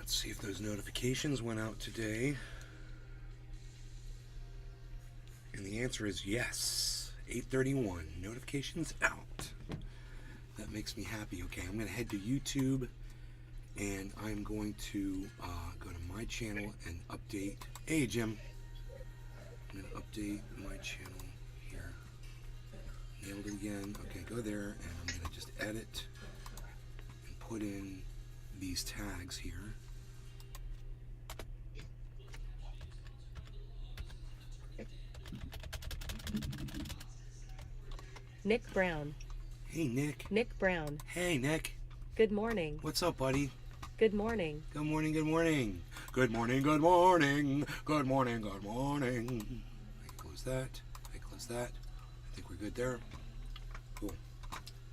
Let's see if those notifications went out today. And the answer is yes. 8:31. Notifications out. That makes me happy. Okay, I'm going to head to YouTube. And I'm going to go to my channel and update. Hey, Jim. I'm going to update my channel here. Nailed it again. Okay, go there. And I'm going to just edit and put in these tags here. Nick Brown. Hey, Nick. Nick Brown. Hey, Nick. Good morning. What's up, buddy? Good morning. Good morning, good morning. Good morning, good morning. Good morning, good morning. I close that. I close that. I think we're good there. Cool.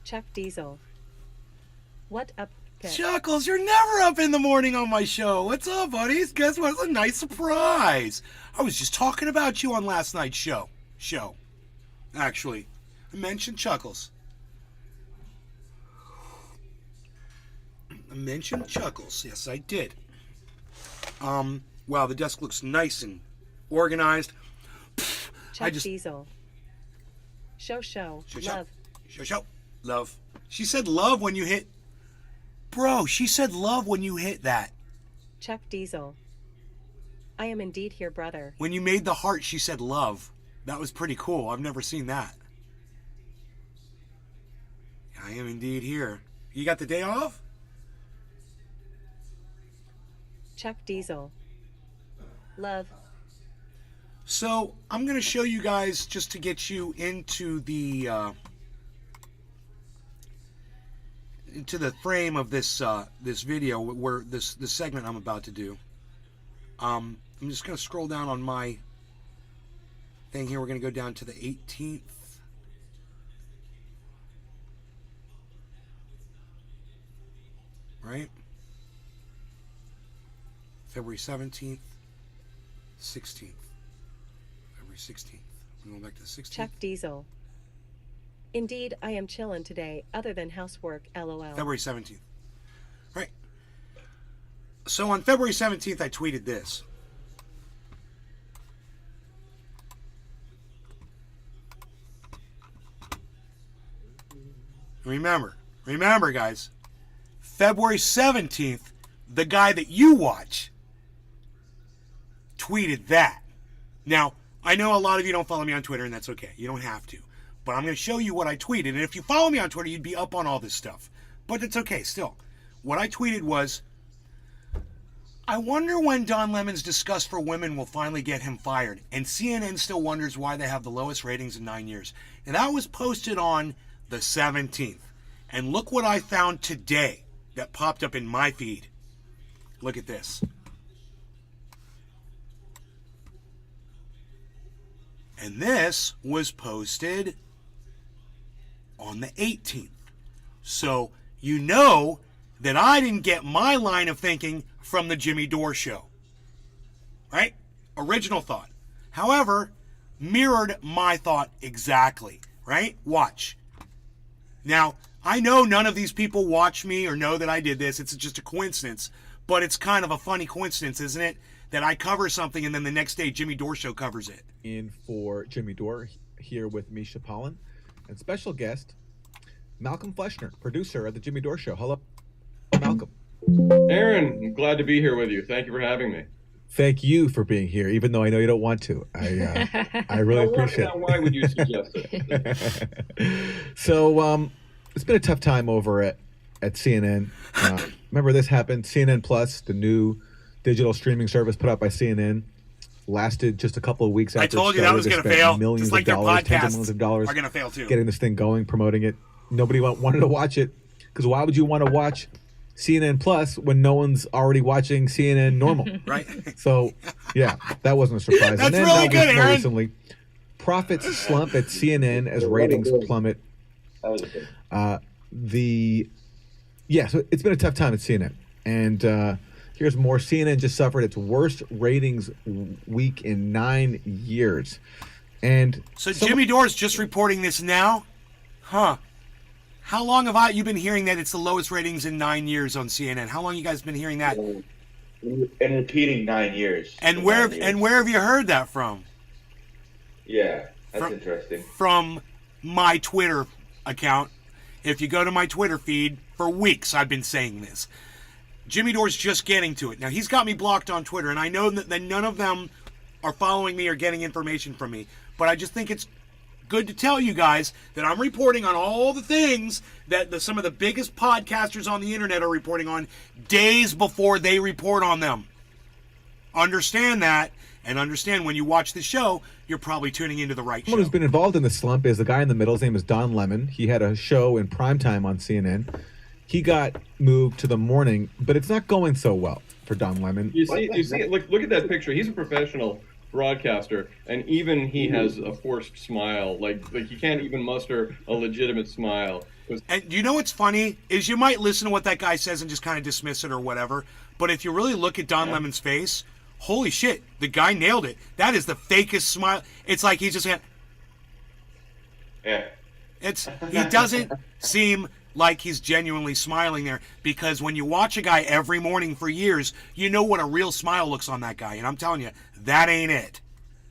Chuck Diesel. What up? Chuckles, you're never up in the morning on my show. What's up, buddies? Guess what? It's a nice surprise. I was just talking about you on last night's show. Actually, I mentioned Chuckles. Yes, I did. Wow, the desk looks nice and organized. Chuck Diesel. Show. Love. Show. Love. She said love when you hit... Bro, she said love when you hit that. Chuck Diesel. I am indeed here, brother. When you made the heart, she said love. That was pretty cool. I've never seen that. I am indeed here. You got the day off? Chuck Diesel. Love. So, I'm going to show you guys, just to get you into the frame of this this video, where this segment I'm about to do. I'm just going to scroll down on my thing here. We're going to go down to the 18th. Right? February 17th, 16th. February 16th. We're going back to the 16th. Chuck Diesel. Indeed, I am chillin' today, other than housework, LOL. February 17th. Right. So on February 17th, I tweeted this. Remember, guys. February 17th, the guy that you watch tweeted that. Now, I know a lot of you don't follow me on Twitter, and that's okay. You don't have to. But I'm going to show you what I tweeted. And if you follow me on Twitter, you'd be up on all this stuff. But it's okay, still. What I tweeted was, I wonder when Don Lemon's disgust for women will finally get him fired. And CNN still wonders why they have the lowest ratings in 9 years. And that was posted on the 17th. And look what I found today that popped up in my feed. Look at this. And this was posted on the 18th. So you know that I didn't get my line of thinking from the Jimmy Dore show. Right? Original thought. However, mirrored my thought exactly. Right? Watch. Now, I know none of these people watch me or know that I did this. It's just a coincidence. But it's kind of a funny coincidence, isn't it? That I cover something and then the next day Jimmy Dore show covers it. In for Jimmy Dore, here with Misha Pollan and special guest Malcolm Fleshner, producer of the Jimmy Dore show. Hello, Malcolm. Aaron, I'm glad to be here with you. Thank you for having me. Thank you for being here, even though I know you don't want to. I really appreciate it. Why would you suggest it? So it's been a tough time over at CNN. Remember this happened? CNN Plus, the new digital streaming service put out by CNN, lasted just a couple of weeks after I told you that was going to fail. Millions Just like of their dollars, tens of podcasts millions of dollars are going to fail too. Getting this thing going, promoting it. Nobody wanted to watch it, because why would you want to watch CNN Plus when no one's already watching CNN normal? Right. So, yeah, that wasn't a surprise. That's and then really good, more Aaron. recently, profits slump at CNN as ratings plummet. So it's been a tough time at CNN. And here's more. CNN just suffered its worst ratings week in 9 years. And so Jimmy Dore's just reporting this now? Huh. How long have you been hearing that it's the lowest ratings in 9 years on CNN? How long you guys been hearing that? And repeating 9 years. And for where 9 years. and where have you heard that from? Yeah, that's From- interesting. From my Twitter account. If you go to my Twitter feed, for weeks I've been saying this. Jimmy Dore's just getting to it. Now, he's got me blocked on Twitter, and I know that none of them are following me or getting information from me. But I just think it's good to tell you guys that I'm reporting on all the things that some of the biggest podcasters on the internet are reporting on days before they report on them. Understand that, and understand when you watch the show, you're probably tuning into the right show. Someone who's been involved in the slump is the guy in the middle. His name is Don Lemon. He had a show in primetime on CNN. He got moved to the morning, but it's not going so well for Don Lemon. You see, look at that picture. He's a professional broadcaster, and even he has a forced smile. Like he can't even muster a legitimate smile. And you know what's funny is you might listen to what that guy says and just kind of dismiss it or whatever. But if you really look at Don Lemon's face, holy shit, the guy nailed it. That is the fakest smile. It's like he's just Yeah. he doesn't seem like he's genuinely smiling there, because when you watch a guy every morning for years, you know what a real smile looks on that guy. And I'm telling you, that ain't it.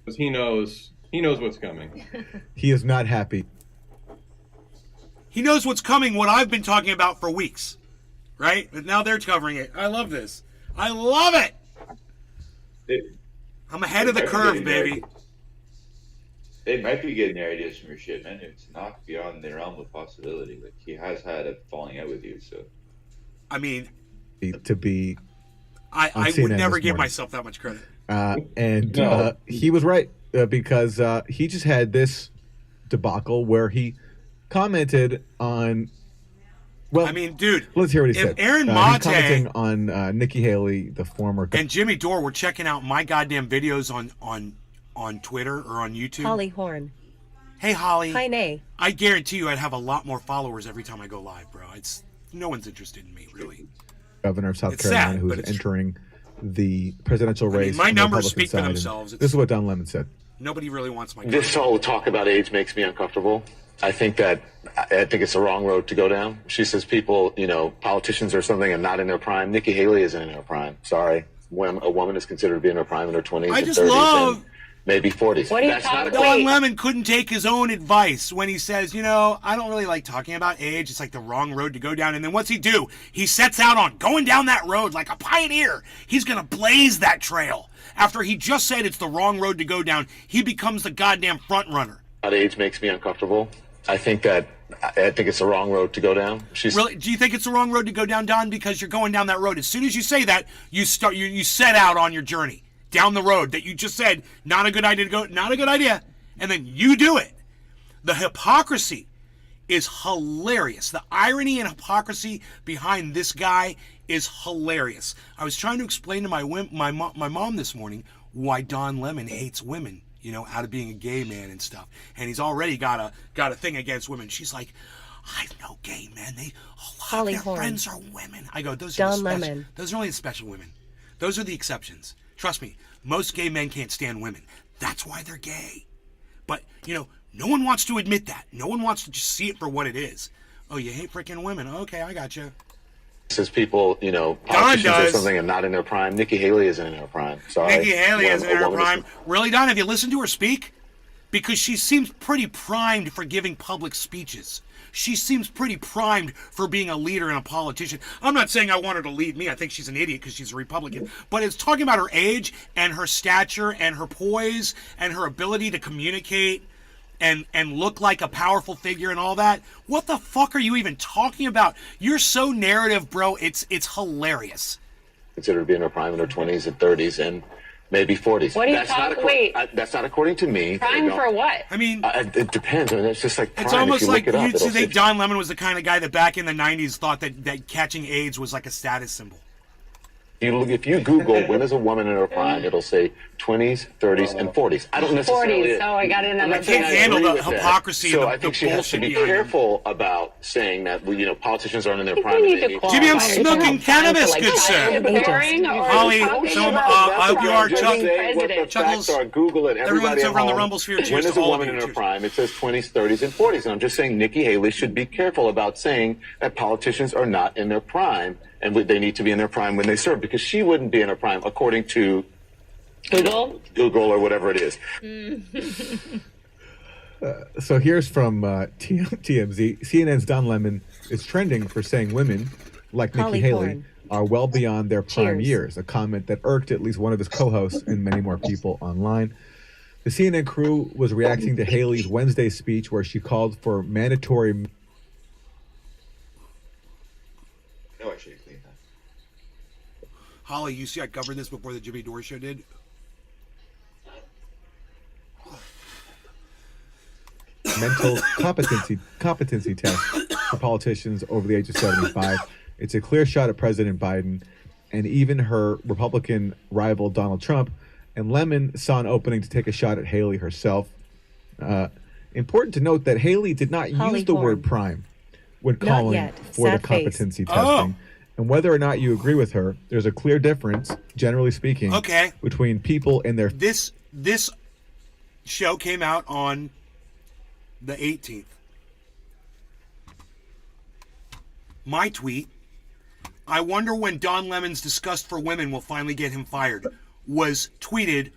Because he knows what's coming. He is not happy. He knows what's coming, what I've been talking about for weeks. Right? But now they're covering it. I love this. I love it. I'm ahead of the curve, baby. They might be getting their ideas from your shit, man. It's not beyond the realm of possibility. Like, he has had a falling out with you, so. I mean, To be I CNN would never this give morning. myself that much credit. And he was right because he just had this debacle where he commented on. Well, I mean, dude, let's hear what he if said. Aaron He's Mate commenting on Nikki Haley, the former. and Jimmy Dore were checking out my goddamn videos on Twitter or on YouTube. Holly Horn. Hey, Holly. Hi, Nay. I guarantee you I'd have a lot more followers every time I go live, bro. It's no one's interested in me, really. Governor of South It's Carolina, sad, who's but it's entering the presidential mean, race. my on the numbers Republican speak for side, and themselves. This is what Don Lemon said. Nobody really wants my This whole talk about age makes me uncomfortable. I think it's the wrong road to go down. She says people, politicians or something are not in their prime. Nikki Haley isn't in her prime. Sorry. When a woman is considered to be in her prime in her 20s I and just 30s love- and maybe 40s. What are you That's not talking a about? Don Lemon couldn't take his own advice when he says, I don't really like talking about age. It's like the wrong road to go down. And then what's he do? He sets out on going down that road like a pioneer. He's going to blaze that trail. After he just said it's the wrong road to go down, he becomes the goddamn front runner. About age makes me uncomfortable. I think it's the wrong road to go down. Really? Do you think it's the wrong road to go down, Don? Because you're going down that road. As soon as you say that, you set out on your journey down the road that you just said, not a good idea to go, not a good idea, and then you do it. The hypocrisy is hilarious. The irony and hypocrisy behind this guy is hilarious. I was trying to explain to my mom this morning why Don Lemon hates women, out of being a gay man and stuff. And he's already got a thing against women. She's like, I know gay men. A lot Holly of their Horn. friends are women. I go, those Don are the special, Lemon. those are only the special women. Those are the exceptions. Trust me, most gay men can't stand women. That's why they're gay. But, no one wants to admit that. No one wants to just see it for what it is. Oh, you hate freaking women. Okay, I got you. Says people, politicians or does. something are not in their prime. Nikki Haley isn't in her prime. Sorry. Nikki Haley When isn't a in her woman is- prime. Really, Don? Have you listened to her speak? Because she seems pretty primed for giving public speeches. She seems pretty primed for being a leader and a politician. I'm not saying I want her to lead me. I think she's an idiot because she's a Republican. But it's talking about her age and her stature and her poise and her ability to communicate and look like a powerful figure and all that. What the fuck are you even talking about? You're so narrative, bro. It's hilarious. Considered to be in her prime in her 20s and 30s and maybe 40s. What are you That's not talking- acco- wait. That's not according to me. Prime for what? I mean, It depends. I mean, it's just like prime. it's almost if you like look it up, you it'll think say- Don Lemon was the kind of guy that back in the 90s thought that catching AIDS was like a status symbol. If you Google when is a woman in her prime, it'll say 20s, 30s, and 40s. I don't necessarily. 40s. Oh, I got another I'm not I saying can't I handle agree the with that. hypocrisy So and I the think she has to bullshit be behind it. careful about saying that politicians aren't in their I think prime. we and need they to Jimmy, I'm qualify. smoking It's not time cannabis, for, good sir. comparing or Holly, talking some, about I hope you are, the Chuck. president. Chuckles, Google it. everyone that's Everybody over on the at home, Rumble Sphere, cheers when to is a all of woman you. in her Cheers. prime? It says 20s, 30s, and 40s. And I'm just saying Nikki Haley should be careful about saying that politicians are not in their prime and they need to be in their prime when they serve, because she wouldn't be in her prime according to Google or whatever it is. So here's from TMZ. CNN's Don Lemon is trending for saying women like Nikki Holly Haley Horn. are well beyond their prime Cheers. years, a comment that irked at least one of his co-hosts and many more people online. The CNN crew was reacting to Haley's Wednesday speech where she called for mandatory... No, I should have cleaned that. Holly, you see I covered this before the Jimmy Dore show did? mental competency test for politicians over the age of 75. It's a clear shot at President Biden and even her Republican rival Donald Trump. And Lemon saw an opening to take a shot at Haley herself. Important to note that Haley did not Holly use the Horn. word prime when Not calling yet. for the Sad face. competency Oh. testing. And whether or not you agree with her, there's a clear difference, generally speaking, Okay. between people and their... This show came out on the 18th. My tweet, I wonder when Don Lemon's disgust for women will finally get him fired, was tweeted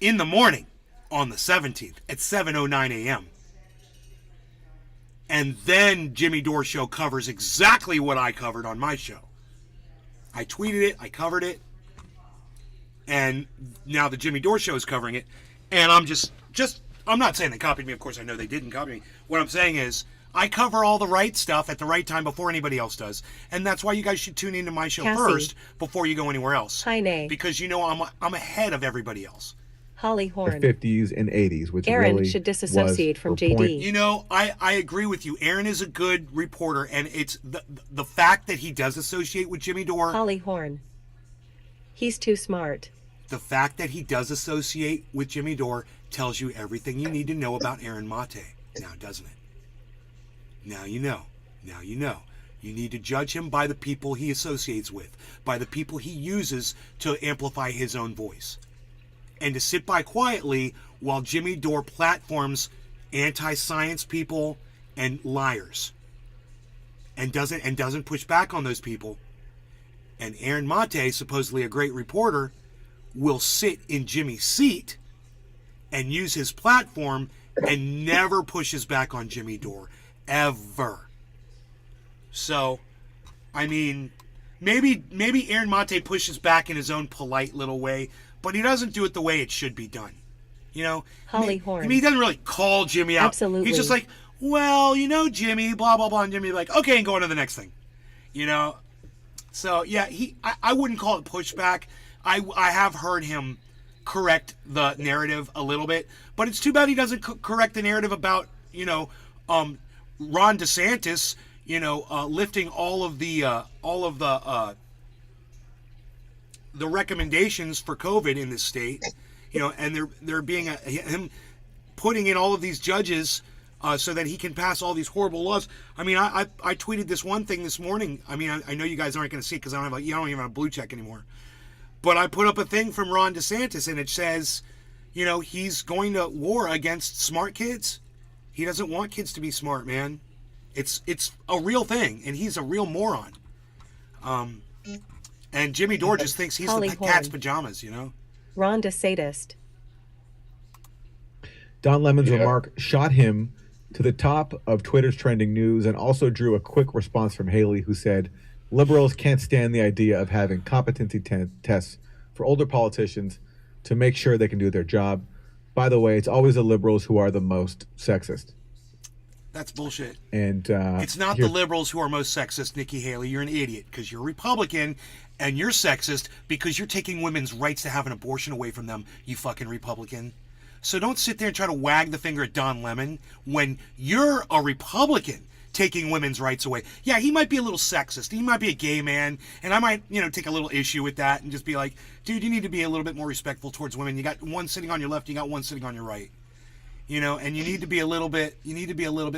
in the morning on the 17th at 7:09 a.m. And then Jimmy Dore show covers exactly what I covered on my show. I tweeted it, I covered it, and now the Jimmy Dore show is covering it. And I'm just I'm not saying they copied me. Of course, I know they didn't copy me. What I'm saying is I cover all the right stuff at the right time before anybody else does. And that's why you guys should tune into my show Cassie. first before you go anywhere else. Hi, Nay. Because you know I'm ahead of everybody else. Holly the Horn. 50s and 80s, which Aaron really should disassociate was from her point. JD. You know, I agree with you. Aaron is a good reporter, and it's the fact that he does associate with Jimmy Dore. Holly Horn. He's too smart. The fact that he does associate with Jimmy Dore tells you everything you need to know about Aaron Mate. Now, doesn't it? Now you know. Now you know. You need to judge him by the people he associates with, by the people he uses to amplify his own voice. And to sit by quietly while Jimmy Dore platforms anti-science people and liars and doesn't push back on those people. And Aaron Mate, supposedly a great reporter, will sit in Jimmy's seat and use his platform and never pushes back on Jimmy Dore. Ever. So, I mean, maybe Aaron Mate pushes back in his own polite little way, but he doesn't do it the way it should be done. You know? Holly Horn. I mean, he doesn't really call Jimmy out. Absolutely. He's just like, well, you know, Jimmy, blah, blah, blah. And Jimmy's like, okay, and go on to the next thing. You know? So, yeah, I wouldn't call it pushback. I have heard him correct the narrative a little bit, but it's too bad he doesn't correct the narrative about, you know, Ron DeSantis, you know, lifting all of the recommendations for COVID in this state, you know, and there being him putting in all of these judges so that he can pass all these horrible laws. I mean, I tweeted this one thing this morning. I mean, I know you guys aren't going to see it because I don't even have a blue check anymore. But I put up a thing from Ron DeSantis, and it says, you know, he's going to war against smart kids. He doesn't want kids to be smart, man. It's a real thing, and he's a real moron. And Jimmy Dore just thinks he's Holly the cat's Horn. pajamas, you know? Rhonda Sadist. Don Lemon's Yeah. remark shot him to the top of Twitter's trending news and also drew a quick response from Haley, who said, liberals can't stand the idea of having competency tests for older politicians to make sure they can do their job. By the way, it's always the liberals who are the most sexist. That's bullshit. And It's not the liberals who are most sexist, Nikki Haley. You're an idiot because you're a Republican, and you're sexist because you're taking women's rights to have an abortion away from them, you fucking Republican. So don't sit there and try to wag the finger at Don Lemon when you're a Republican taking women's rights away. Yeah, he might be a little sexist. He might be a gay man, and I might, you know, take a little issue with that and just be like, dude, you need to be a little bit more respectful towards women. You got one sitting on your left, you got one sitting on your right. You know, and you need to be a little bit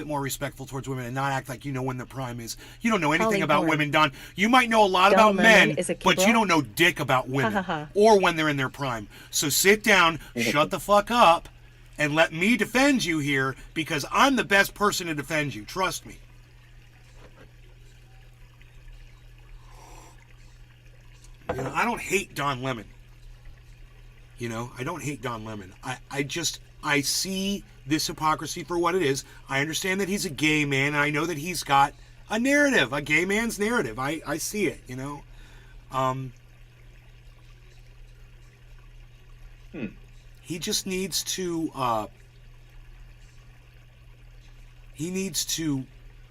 more respectful towards women and not act like you know when their prime is. You don't know anything Holly about Horn. women, Don. You might know a lot Don about Lemon men, is a but kibble. you don't know dick about women Ha, ha, ha. or when they're in their prime. So sit down, shut the fuck up, and let me defend you here because I'm the best person to defend you. Trust me. You know, I don't hate Don Lemon. You know, I don't hate Don Lemon. I see this hypocrisy for what it is. I understand that he's a gay man, and I know that he's got a narrative, a gay man's narrative. I see it, you know. He just needs to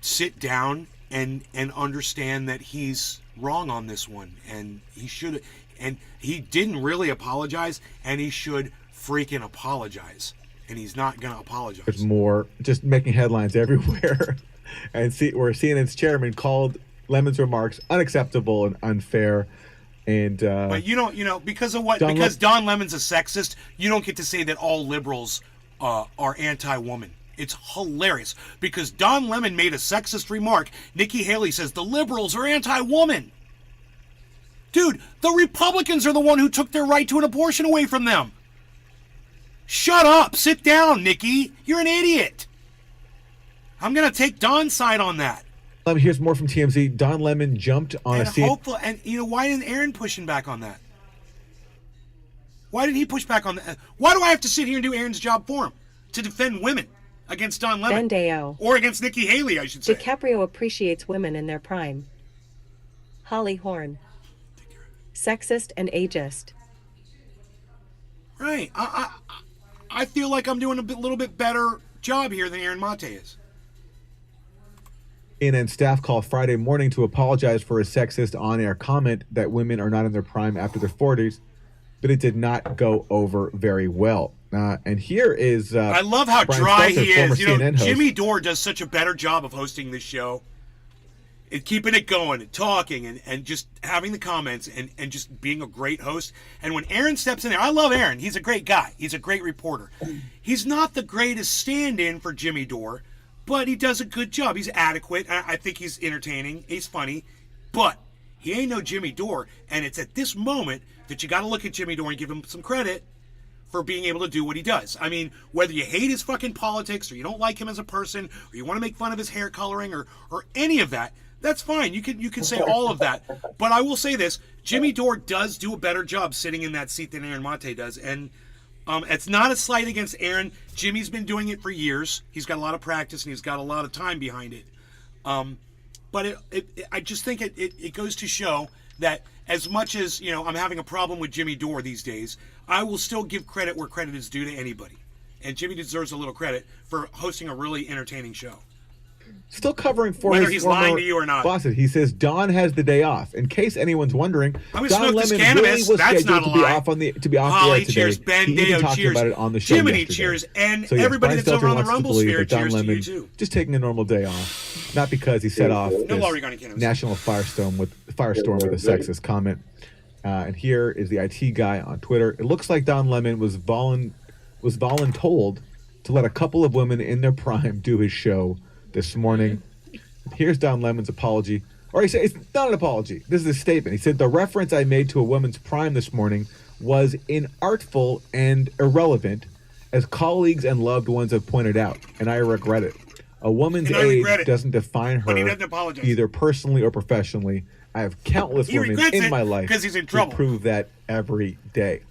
sit down and understand that he's wrong on this one, and he didn't really apologize, and he should freaking apologize, and he's not gonna apologize. There's more just making headlines everywhere. And where CNN's chairman called Lemon's remarks unacceptable and unfair. And but you don't, because of what? Don Lemon's a sexist, you don't get to say that all liberals are anti-woman. It's hilarious because Don Lemon made a sexist remark. Nikki Haley says the liberals are anti-woman. Dude, the Republicans are the one who took their right to an abortion away from them. Shut up. Sit down, Nikki. You're an idiot. I'm going to take Don's side on that. Here's more from TMZ. Don Lemon jumped on a scene. And you know, why isn't Aaron pushing back on that? Why did he push back on that? Why do I have to sit here and do Aaron's job for him? To defend women against Don Lemon. Bendeo. Or against Nikki Haley, I should say. DiCaprio appreciates women in their prime. Holly Horn. Sexist and ageist. Right. I feel like I'm doing a little bit better job here than Aaron Mate is. CNN staff called Friday morning to apologize for a sexist on-air comment that women are not in their prime after their 40s, but it did not go over very well. And here is I love how Brian dry Stelter, he is. former You know, CNN host. Jimmy Dore does such a better job of hosting this show. And keeping it going and talking and just having the comments and just being a great host. And when Aaron steps in there, I love Aaron. He's a great guy. He's a great reporter. He's not the greatest stand-in for Jimmy Dore, but he does a good job. He's adequate. I think he's entertaining. He's funny. But he ain't no Jimmy Dore. And it's at this moment that you got to look at Jimmy Dore and give him some credit for being able to do what he does. I mean, whether you hate his fucking politics or you don't like him as a person or you want to make fun of his hair coloring or any of that, that's fine. You can say all of that. But I will say this. Jimmy Dore does do a better job sitting in that seat than Aaron Mate does. And it's not a slight against Aaron. Jimmy's been doing it for years. He's got a lot of practice and he's got a lot of time behind it. But I just think it goes to show that as much as, you know, I'm having a problem with Jimmy Dore these days, I will still give credit where credit is due to anybody. And Jimmy deserves a little credit for hosting a really entertaining show. Still covering for whether his he's former lying to you or not. bosses. He says Don has the day off. In case anyone's wondering, I'm gonna Don smoke this Lemon cannabis. really was That's scheduled not a to be lie. off the air Holly today. cheers, He Ben even Deo talked cheers, about it on the show Jiminy yesterday. cheers, and So, yes, everybody Brian that's over Stelter on the wants to Rumble believe sphere that Don cheers to Lemon you too. just taking a normal day off, not because he set off No law this regarding cannabis. national firestorm with a sexist comment. And here is the IT guy on Twitter. It looks like Don Lemon was voluntold to let a couple of women in their prime do his show this morning. Here's Don Lemon's apology. Or he said, it's not an apology. This is a statement. He said, the reference I made to a woman's prime this morning was inartful and irrelevant, as colleagues and loved ones have pointed out, and I regret it. A woman's age doesn't define her either personally or professionally. I have countless women in my life he's in trouble. who prove that every day.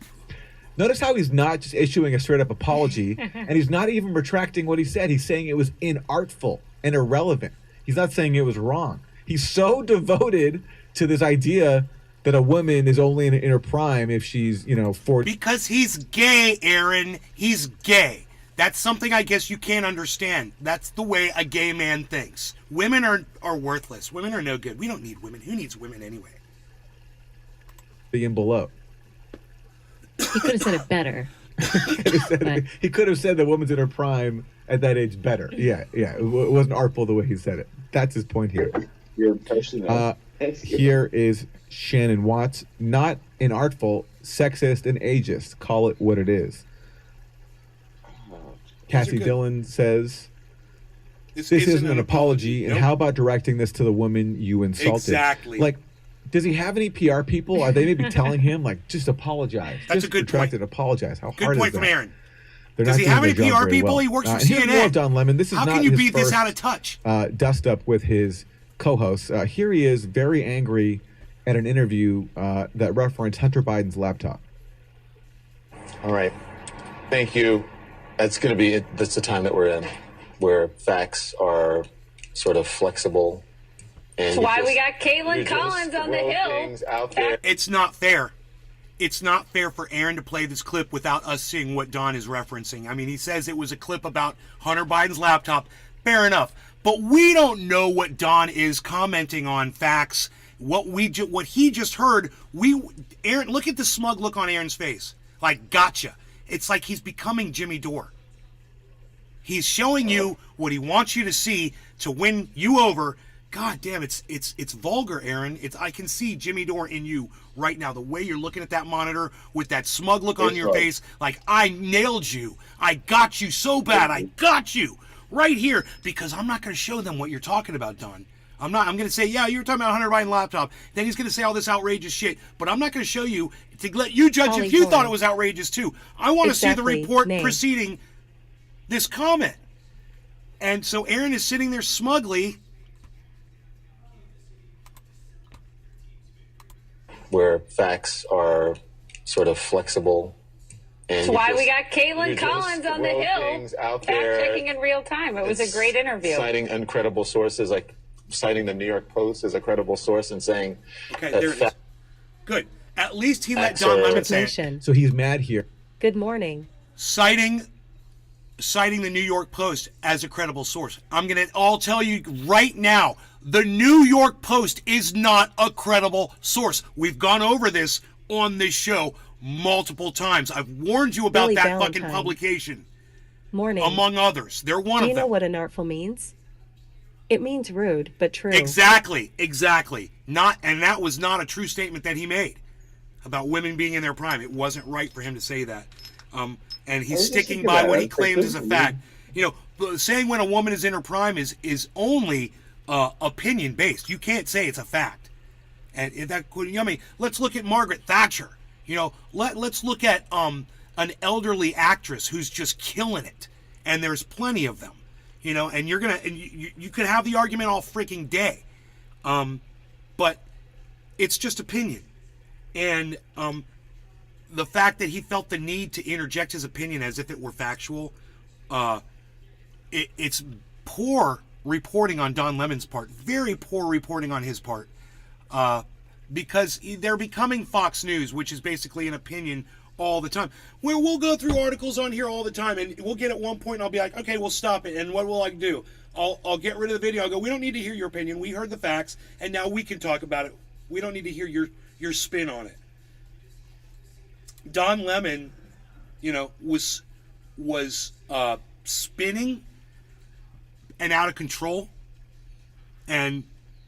Notice how he's not just issuing a straight-up apology, and he's not even retracting what he said. He's saying it was inartful and irrelevant. He's not saying it was wrong. He's so devoted to this idea that a woman is only in her prime if she's, 40. Because he's gay, Aaron. He's gay. That's something I guess you can't understand. That's the way a gay man thinks. Women are worthless. Women are no good. We don't need women. Who needs women anyway? And below. He could have said it better. He could have said the woman's in her prime at that age better. Yeah. It wasn't artful the way he said it. That's his point here. You're impressionable. Here is Shannon Watts. Not inartful, sexist, and ageist. Call it what it is. Cassie Dillon says, this isn't an apology. Nope. And how about directing this to the woman you insulted? Exactly. Like, does he have any PR people? Are they maybe telling him, like, just apologize? That's just a good retract point. it, apologize. How Good hard point is that? from Aaron. They're Does not he doing have any their job PR very people? well. He works for And here's more of CNN. Don Lemon. This is How not can you his beat this first, out of touch? dust up with his co-hosts. Here he is, very angry at an interview that referenced Hunter Biden's laptop. All right. Thank you. That's going to be it. That's the time that we're in, where facts are sort of flexible. And That's why we got Caitlin Collins on the Hill. Out there. It's not fair. It's not fair for Aaron to play this clip without us seeing what Don is referencing. I mean, he says it was a clip about Hunter Biden's laptop. Fair enough. But we don't know what Don is commenting on facts. What he just heard, Aaron, look at the smug look on Aaron's face. Like, gotcha. It's like he's becoming Jimmy Dore. He's showing you what he wants you to see to win you over. God damn, it's vulgar, Aaron. I can see Jimmy Dore in you right now. The way you're looking at that monitor with that smug look on your face, like, I nailed you. I got you so bad. I got you right here, because I'm not going to show them what you're talking about, Don. I'm going to say, yeah, you were talking about Hunter Biden laptop. Then he's going to say all this outrageous shit. But I'm not going to show you to let you judge if you thought it was outrageous too. I want to see the report preceding this comment. And so Aaron is sitting there smugly. Where facts are sort of flexible. And That's why we got Caitlin Collins on the Hill. Fact checking in real time. It was a great interview. Citing incredible sources, like citing the New York Post as a credible source and saying, okay, there it is. Good. At least he let Don Lemon say it. So he's mad here. Good morning. Citing the New York Post as a credible source. I'm going to all tell you right now, the New York Post is not a credible source. We've gone over this on this show multiple times. I've warned you about that fucking publication. Morning. Among others. They're one of them. Do you know what unartful means? It means rude, but true. Exactly. And that was not a true statement that he made about women being in their prime. It wasn't right for him to say that. And he's sticking by what he claims is a fact. You know, saying when a woman is in her prime is only opinion based. You can't say it's a fact. And that, I mean, let's look at Margaret Thatcher. You know, let's look at an elderly actress who's just killing it, and there's plenty of them. You know, and you could have the argument all freaking day, but it's just opinion. And the fact that he felt the need to interject his opinion as if it were factual, it's poor reporting on Don Lemon's part. Very poor reporting on his part, because they're becoming Fox News, which is basically an opinion all the time. Where we'll go through articles on here all the time, and we'll get at one point and I'll be like, okay, we'll stop it. And what will I do? I'll get rid of the video. I'll go, we don't need to hear your opinion. We heard the facts, and now we can talk about it. We don't need to hear your spin on it. Don Lemon, you know, was spinning and out of control, and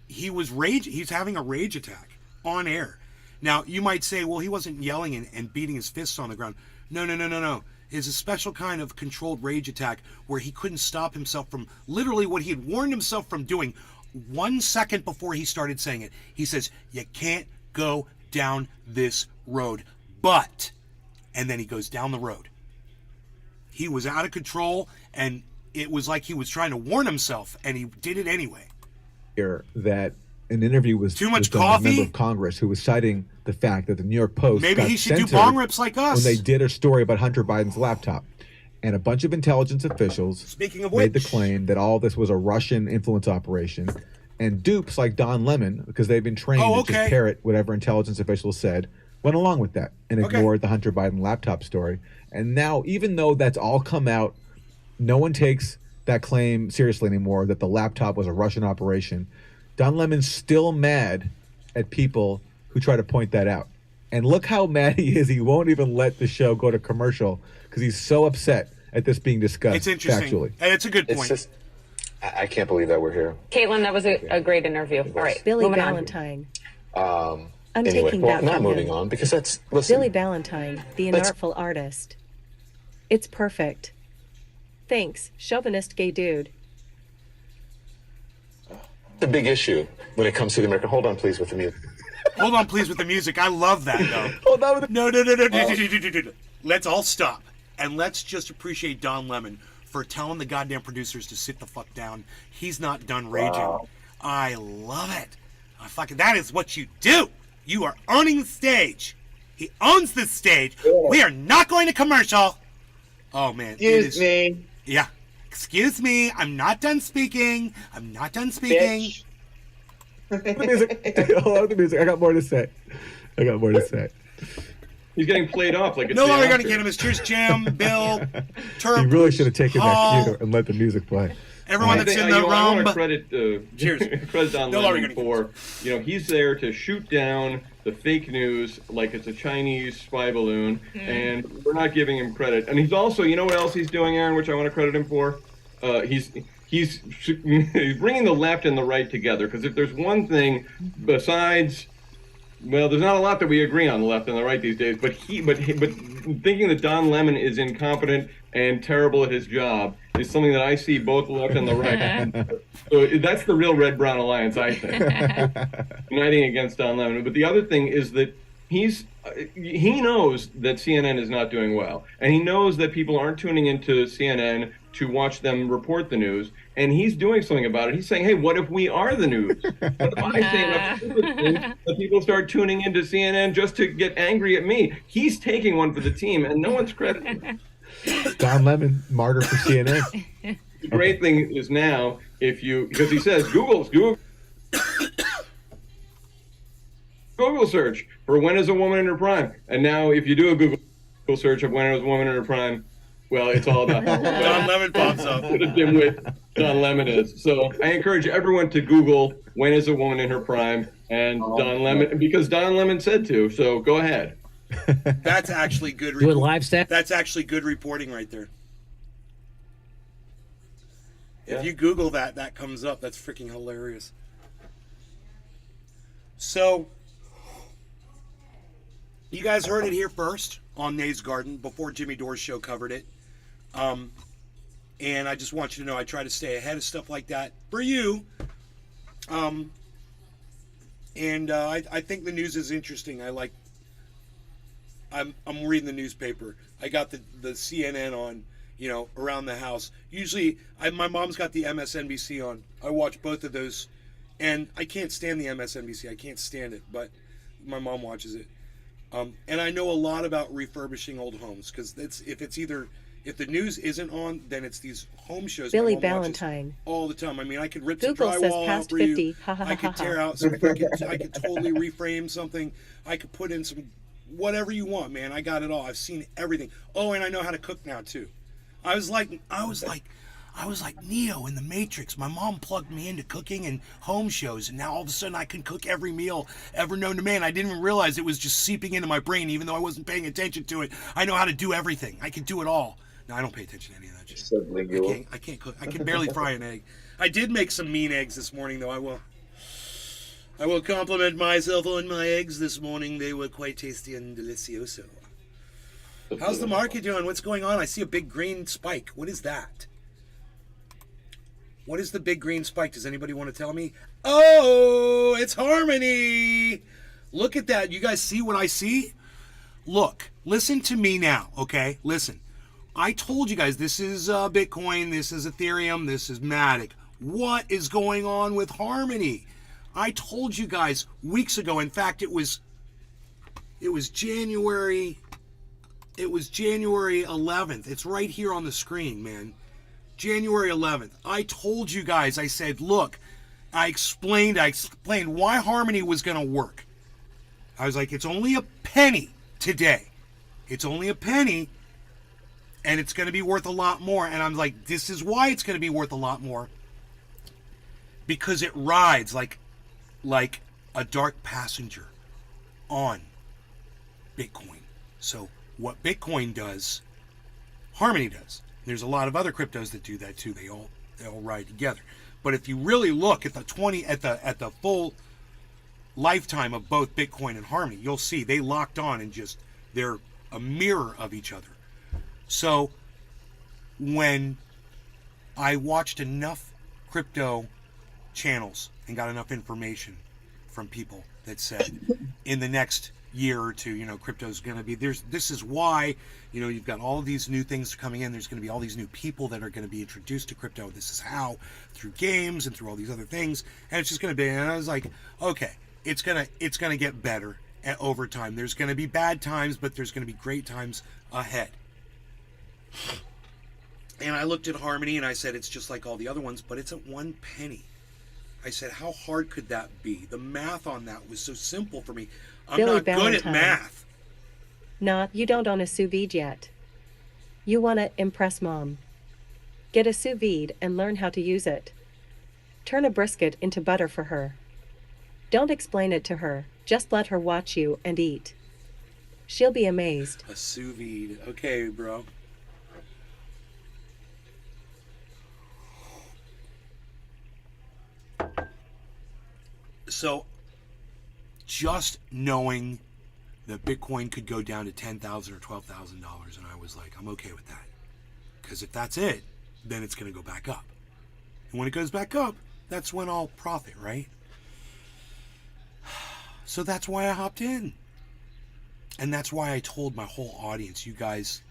he's having a rage attack on air. Now, you might say, well, he wasn't yelling and beating his fists on the ground. No. It's a special kind of controlled rage attack where he couldn't stop himself from literally what he had warned himself from doing 1 second before he started saying it. He says, you can't go down this road, but, and then he goes down the road. He was out of control, and it was like he was trying to warn himself, and he did it anyway. Here, that an interview was too much with coffee. A member of Congress who was citing the fact that the New York Post maybe got he should do censored bong rips like us when they did a story about Hunter Biden's laptop, and a bunch of intelligence officials speaking of made which, the claim that all this was a Russian influence operation, and dupes like Don Lemon, because they've been trained to just parrot whatever intelligence officials said, went along with that and ignored the Hunter Biden laptop story. And now, even though that's all come out, no one takes that claim seriously anymore, that the laptop was a Russian operation. Don Lemon's still mad at people who try to point that out. And look how mad he is. He won't even let the show go to commercial because he's so upset at this being discussed. It's interesting. Factually. And it's a good point. It's just, I can't believe that we're here. Caitlin, that was a great interview. All right, Billy moving Valentine. On. I'm Anyway, taking well, that not from moving him. on, because that's, listen. Billy Valentine, the unartful artist. It's perfect. Thanks, chauvinist gay dude. The big issue when it comes to the American. Hold on, please, with the music. Hold on, please, with the music. I love that, though. Hold on with No. Let's all stop. And let's just appreciate Don Lemon for telling the goddamn producers to sit the fuck down. He's not done raging. I love it. That is what you do. You are owning the stage. He owns the stage. We are not going to commercial. Oh, man. Excuse me. Yeah. Excuse me. I'm not done speaking. I'm not done speaking. Bitch. The music. Hold on, the music. I got more to say. He's getting played off like it's No the longer going to Oscars. get him. It's Cheers, Jim, Bill, Turp. You really should have taken Paul, that cue and let the music play. Everyone I that's think- in the you know, I want room. to credit Cheers. credit Don No longer Lemon gonna for, he's there to shoot down the fake news like it's a Chinese spy balloon, and we're not giving him credit. And he's also, you know what else he's doing, Aaron, which I want to credit him for? He's bringing the left and the right together, because if there's one thing besides, well, there's not a lot that we agree on the left and the right these days, but thinking that Don Lemon is incompetent and terrible at his job is something that I see both the left and the right. So that's the real Red-Brown Alliance, I think, uniting against Don Lemon. But the other thing is that he knows that CNN is not doing well, and he knows that people aren't tuning into CNN to watch them report the news, and he's doing something about it. He's saying, hey, what if we are the news? What if I say enough stupid things that people start tuning into CNN just to get angry at me? He's taking one for the team, and no one's crediting him. Don Lemon, martyr for CNN. The great thing is now, because he says Google search for when is a woman in her prime, and now if you do a Google search of when is a woman in her prime, well, it's all about Don Lemon pops up. what a dimwit Don Lemon is. So I encourage everyone to Google when is a woman in her prime and Don Lemon, because Don Lemon said to. So go ahead. That's actually good. Do it live stat. That's actually good reporting right there. If you Google that, that comes up. That's freaking hilarious. So, you guys heard it here first on Nays Garden before Jimmy Dore's show covered it. And I just want you to know I try to stay ahead of stuff like that for you. I think the news is interesting. I'm reading the newspaper. I got the CNN on, around the house. Usually, my mom's got the MSNBC on. I watch both of those, and I can't stand the MSNBC. I can't stand it, but my mom watches it. And I know a lot about refurbishing old homes, because if the news isn't on, then it's these home shows. Billy my mom watches Valentine. all the time. I mean, I could rip Google some says drywall out past for 50. you. Ha, ha, I ha, could ha. tear out some. I could totally reframe something. I could put in some whatever you want, man. I got it all. I've seen everything. Oh, and I know how to cook now too. I was like Neo in the Matrix. My mom plugged me into cooking and home shows, and now all of a sudden I can cook every meal ever known to man. I didn't even realize it was just seeping into my brain, even though I wasn't paying attention to it. I know how to do everything. I can do it all. No, I don't pay attention to any of that shit. I can't cook. I can barely fry an egg. I did make some mean eggs this morning, though. I will compliment myself on my eggs this morning. They were quite tasty and delicioso. How's the market doing? What's going on? I see a big green spike. What is that? What is the big green spike? Does anybody want to tell me? Oh, it's Harmony. Look at that. You guys see what I see? Look, listen to me now, okay? Listen. I told you guys this is Bitcoin, this is Ethereum, this is Matic. What is going on with Harmony? I told you guys weeks ago. In fact, it was January 11th. It's right here on the screen, man. January 11th. I told you guys, I said, look, I explained why Harmony was going to work. I was like, it's only a penny today. It's only a penny, and it's going to be worth a lot more. And I'm like, this is why it's going to be worth a lot more. Because it rides like a dark passenger on Bitcoin. So what Bitcoin does, Harmony does. There's a lot of other cryptos that do that too. They all ride together. But if you really look at the full lifetime of both Bitcoin and Harmony, you'll see they locked on and they're a mirror of each other. So when I watched enough crypto channels and got enough information from people that said in the next year or two, crypto's going to be this is why, you've got all of these new things coming in. There's going to be all these new people that are going to be introduced to crypto. This is how, through games and through all these other things, and it's just going to be. And I was like, okay, it's gonna get better over time. There's gonna be bad times, but there's gonna be great times ahead. And I looked at Harmony and I said, it's just like all the other ones, but it's at 1 penny. I said, how hard could that be? The math on that was so simple for me. I'm Billy not good at Valentine. math. Nah, you don't own a sous vide yet. You want to impress mom. Get a sous vide and learn how to use it. Turn a brisket into butter for her. Don't explain it to her, just let her watch you and eat. She'll be amazed. A sous vide. Okay, bro. So, just knowing that Bitcoin could go down to $10,000 or $12,000, and I was like, I'm okay with that. Because if that's it, then it's going to go back up. And when it goes back up, that's when I'll profit, right? So that's why I hopped in. And that's why I told my whole audience, you guys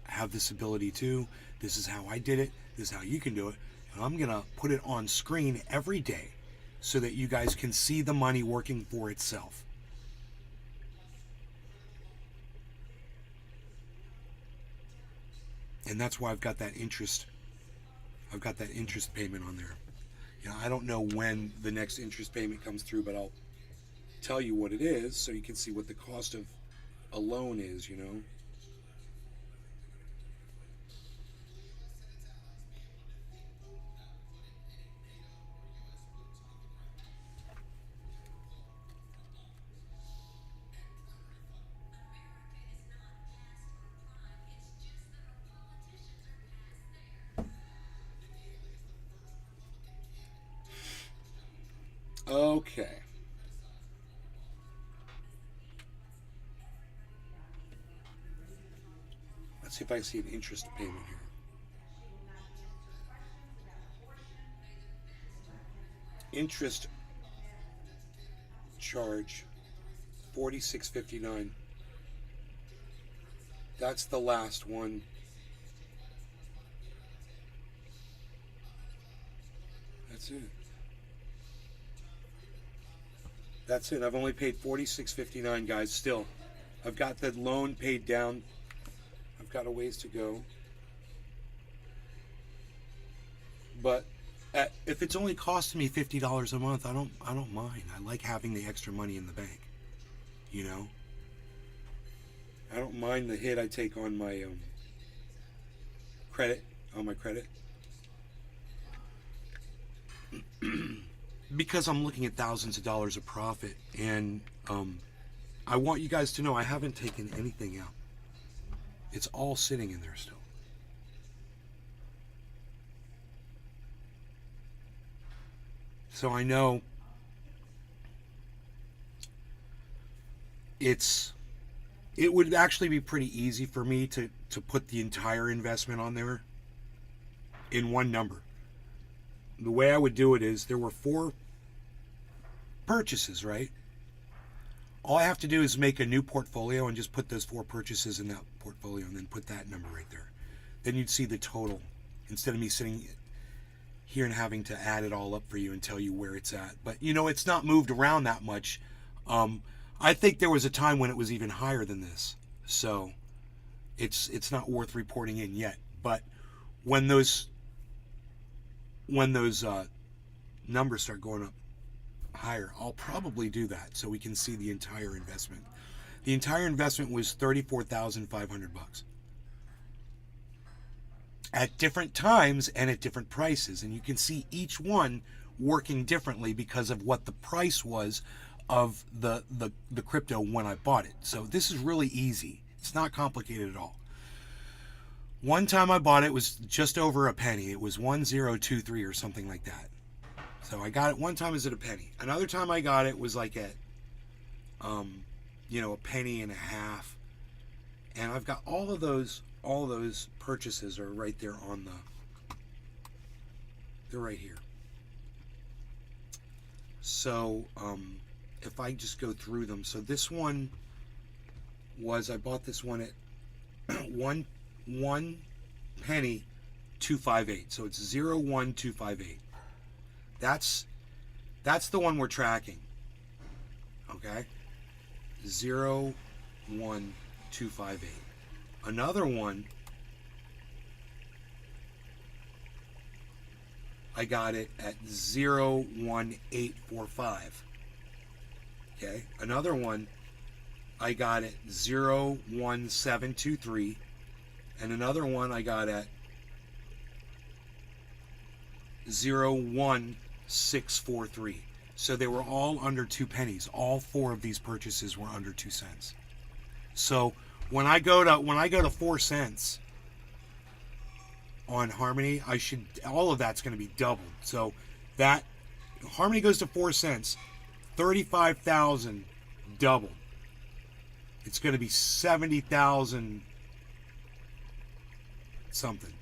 have this ability too. This is how I did it. This is how you can do it. And I'm going to put it on screen every day so that you guys can see the money working for itself. And that's why I've got that interest. I've got that interest payment on there. You know, I don't know when the next interest payment comes through, but I'll tell you what it is so you can see what the cost of a loan is, you know. Okay. Let's see if I can see an interest payment here. Interest charge $46.59. That's the last one. That's it. That's it. I've only paid $46.59, guys. Still, I've got the loan paid down. I've got a ways to go. But if it's only costing me $50 a month, I don't mind. I like having the extra money in the bank. You know, I don't mind the hit I take on my credit. Because I'm looking at thousands of dollars of profit, and I want you guys to know I haven't taken anything out. It's all sitting in there still. So I know it would actually be pretty easy for me to put the entire investment on there in one number. The way I would do it is there were 4 purchases, right? All I have to do is make a new portfolio and just put those 4 purchases in that portfolio and then put that number right there. Then you'd see the total instead of me sitting here and having to add it all up for you and tell you where it's at. But you know, it's not moved around that much. I think there was a time when it was even higher than this. So it's not worth reporting in yet. But when those numbers start going up higher, I'll probably do that so we can see the entire investment. The entire investment was $34,500 at different times and at different prices, and you can see each one working differently because of what the price was of the crypto when I bought it. So this is really easy. It's not complicated at all. One time I bought it was just over a penny. It was 1023 or something like that. So I got it one time, is at a penny. Another time I got it was like at a penny and a half. And I've got all those purchases are right there on they're right here. So if I just go through them, so this one I bought this one at one penny 258. So it's 01258. That's the one we're tracking. Okay? 01258. Another one, I got it at 01845. Okay? Another one, I got at 01723. And another one I got at 01643. So they were all under 2 pennies. All 4 of these purchases were under 2 cents. So when I go to 4 cents on Harmony, all of that's going to be doubled. So that Harmony goes to 4 cents, 35,000 doubled. It's going to be 70,000 something.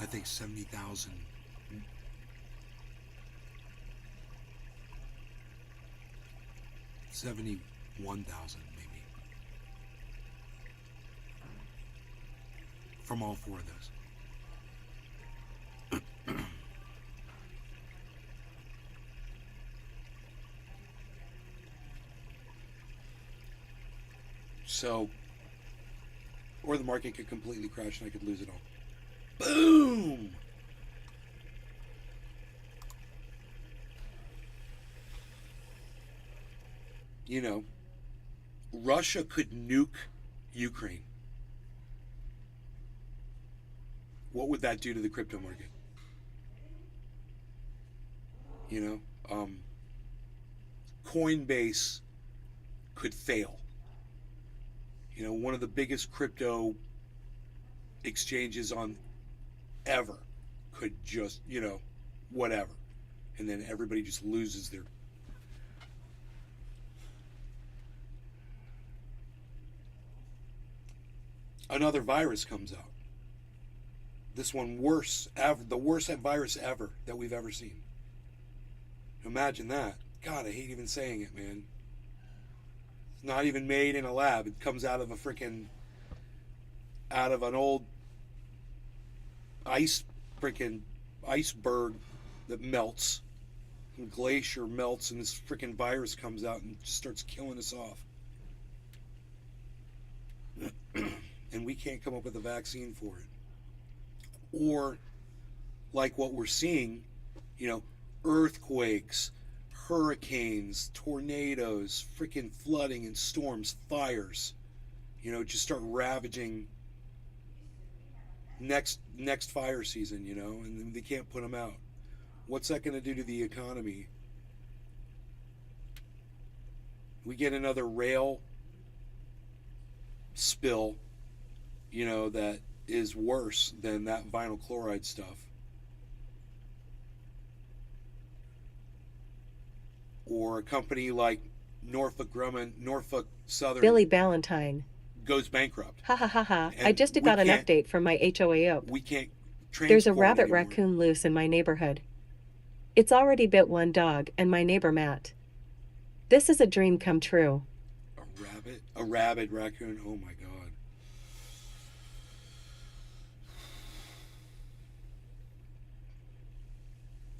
I think 70,000. 71,000 maybe. From all 4 of those. So, or the market could completely crash and I could lose it all. Boom! You know, Russia could nuke Ukraine. What would that do to the crypto market? You know, Coinbase could fail. You know, one of the biggest crypto exchanges on ever could just, you know, whatever. And then everybody just loses their... Another virus comes out. This one worse ever, the worst virus ever that we've ever seen. Imagine that. God, I hate even saying it, man. It's not even made in a lab. It comes out of an old iceberg that melts. And glacier melts and this freaking virus comes out and just starts killing us off. And we can't come up with a vaccine for it. Or like what we're seeing, you know, earthquakes, hurricanes, tornadoes, freaking flooding and storms, fires, you know, just start ravaging next fire season, you know, and they can't put them out. What's that going to do to the economy? We get another rail spill, you know, that is worse than that vinyl chloride stuff. Or a company like Norfolk Grumman, Norfolk Southern Billy Ballantyne. goes bankrupt. Ha ha ha ha. And I just got an update from my HOA up. We can't There's a transport rabbit anymore. raccoon loose in my neighborhood. It's already bit one dog and my neighbor Matt. This is a dream come true. A rabid raccoon. Oh my God.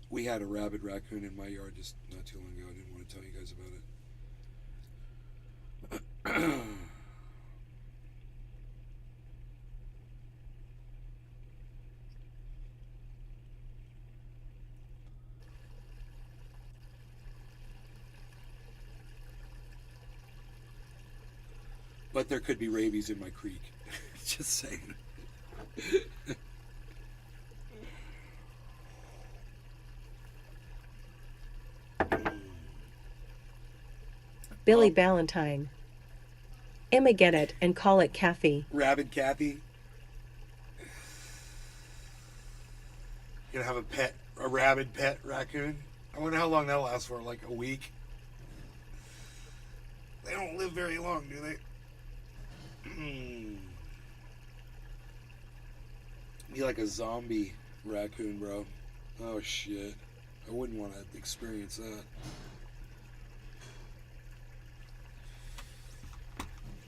We had a rabid raccoon in my yard just not too long ago. I didn't want to tell you guys about it. But there could be rabies in my creek. Just saying. Billy Ballantyne. Emma get it and call it Kathy. Rabid Kathy. Gonna have a rabid pet raccoon. I wonder how long that'll last for, like a week. They don't live very long, do they? Be like a zombie raccoon, bro. Oh shit. I wouldn't want to experience that.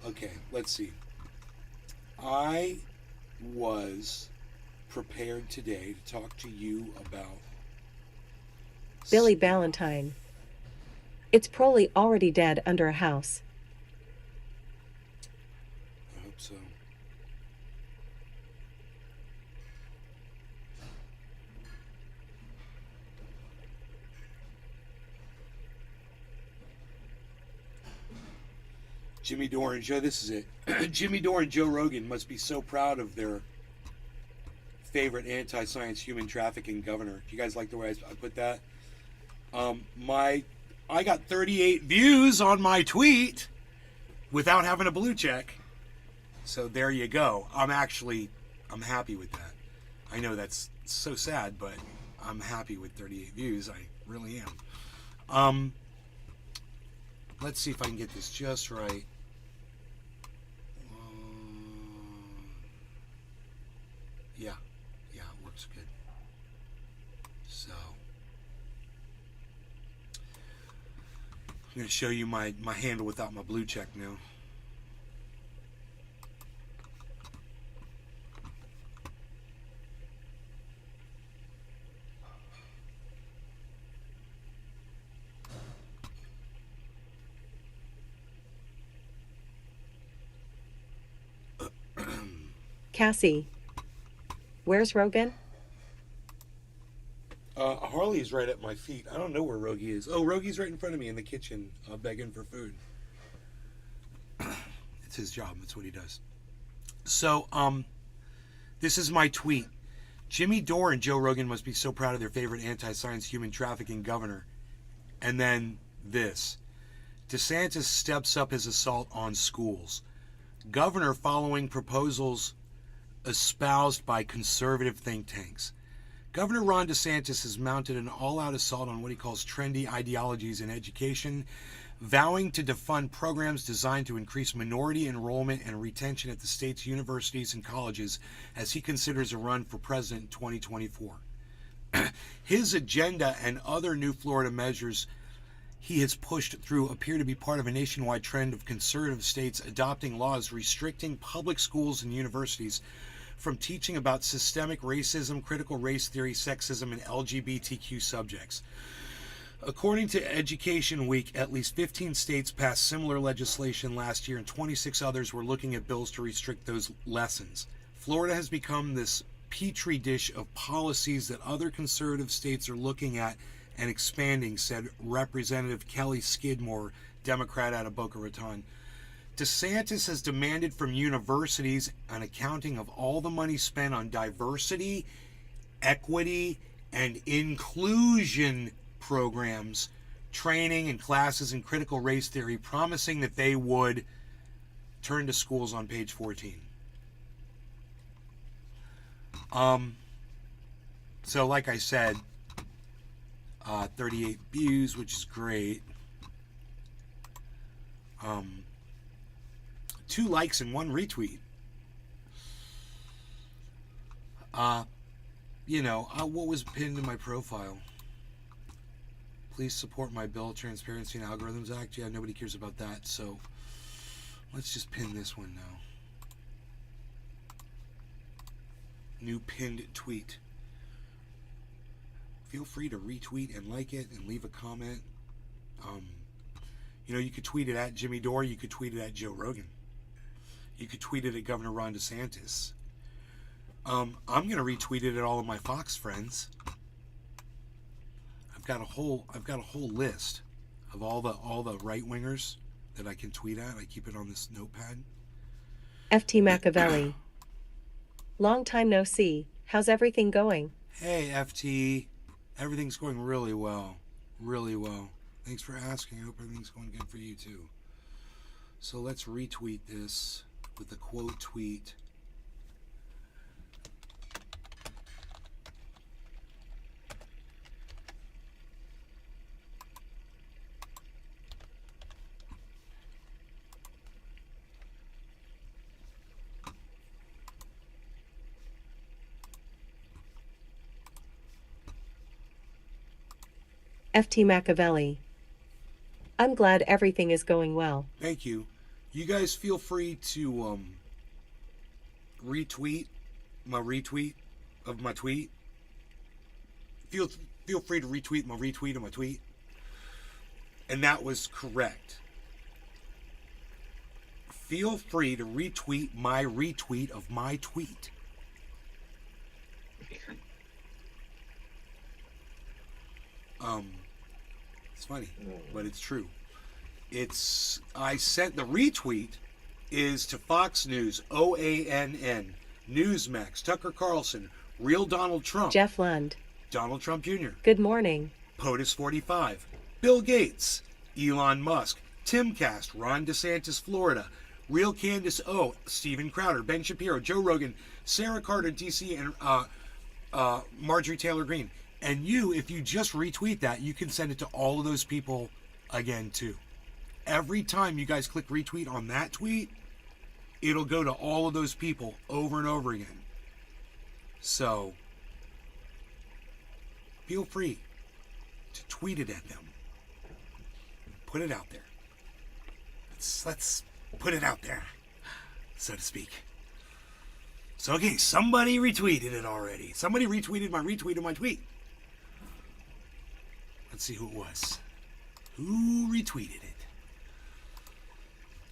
Okay, let's see. I was prepared today to talk to you about Billy Ballantyne. It's probably already dead under a house. I hope so. Jimmy Dore and Joe, this is it. Jimmy Dore and Joe Rogan must be so proud of their favorite anti-science human trafficking governor. Do you guys like the way I put that? I got 38 views on my tweet without having a blue check. So there you go. I'm happy with that. I know that's so sad, but I'm happy with 38 views. I really am. Let's see if I can get this just right. Yeah, it works good. So I'm going to show you my handle without my blue check now. Cassie. Where's Rogan? Harley's right at my feet. I don't know where Rogie is. Oh, Rogie's right in front of me in the kitchen, begging for food. It's his job. That's what he does. So, this is my tweet. Jimmy Dore and Joe Rogan must be so proud of their favorite anti-science human trafficking governor. And then this. DeSantis steps up his assault on schools. Governor following proposals espoused by conservative think tanks. Governor Ron DeSantis has mounted an all-out assault on what he calls trendy ideologies in education, vowing to defund programs designed to increase minority enrollment and retention at the state's universities and colleges as he considers a run for president in 2024. His agenda and other new Florida measures he has pushed through appear to be part of a nationwide trend of conservative states adopting laws restricting public schools and universities from teaching about systemic racism, critical race theory, sexism, and LGBTQ subjects. According to Education Week, at least 15 states passed similar legislation last year, and 26 others were looking at bills to restrict those lessons. Florida has become this petri dish of policies that other conservative states are looking at and expanding, said Representative Kelly Skidmore, Democrat out of Boca Raton. DeSantis has demanded from universities an accounting of all the money spent on diversity, equity, and inclusion programs, training, and classes in critical race theory, promising that they would turn to schools on page 14. So like I said, 38 views, which is great. 2 likes and 1 retweet. What was pinned to my profile? Please support my bill, Transparency and Algorithms Act. Yeah, nobody cares about that, so let's just pin this one now. New pinned tweet. Feel free to retweet and like it and leave a comment. You could tweet it at Jimmy Dore. You could tweet it at Joe Rogan. You could tweet it at Governor Ron DeSantis. I'm going to retweet it at all of my Fox friends. I've got a whole list of all the right wingers that I can tweet at. I keep it on this notepad. FT Machiavelli. Long time no see. How's everything going? Hey, FT. Everything's going really well. Really well. Thanks for asking. I hope everything's going good for you too. So let's retweet this with the quote tweet. FT Machiavelli. I'm glad everything is going well. Thank you. You guys feel free to retweet my retweet of my tweet. Feel feel free to retweet my tweet. And that was correct. Feel free to retweet my retweet of my tweet. It's funny, but it's true. I sent the retweet is to Fox News, OANN, Newsmax, Tucker Carlson, Real Donald Trump, Jeff Lund, Donald Trump Jr., Good Morning, POTUS 45, Bill Gates, Elon Musk, Timcast, Ron DeSantis, Florida, Real Candace O, Steven Crowder, Ben Shapiro, Joe Rogan, Sarah Carter, DC, and Marjorie Taylor Greene. And you, if you just retweet that, you can send it to all of those people again too. Every time you guys click retweet on that tweet, it'll go to all of those people over and over again. So, feel free to tweet it at them. Put it out there. Let's put it out there, so to speak. So, okay, somebody retweeted it already. Somebody retweeted my retweet of my tweet. Let's see who it was. Who retweeted it?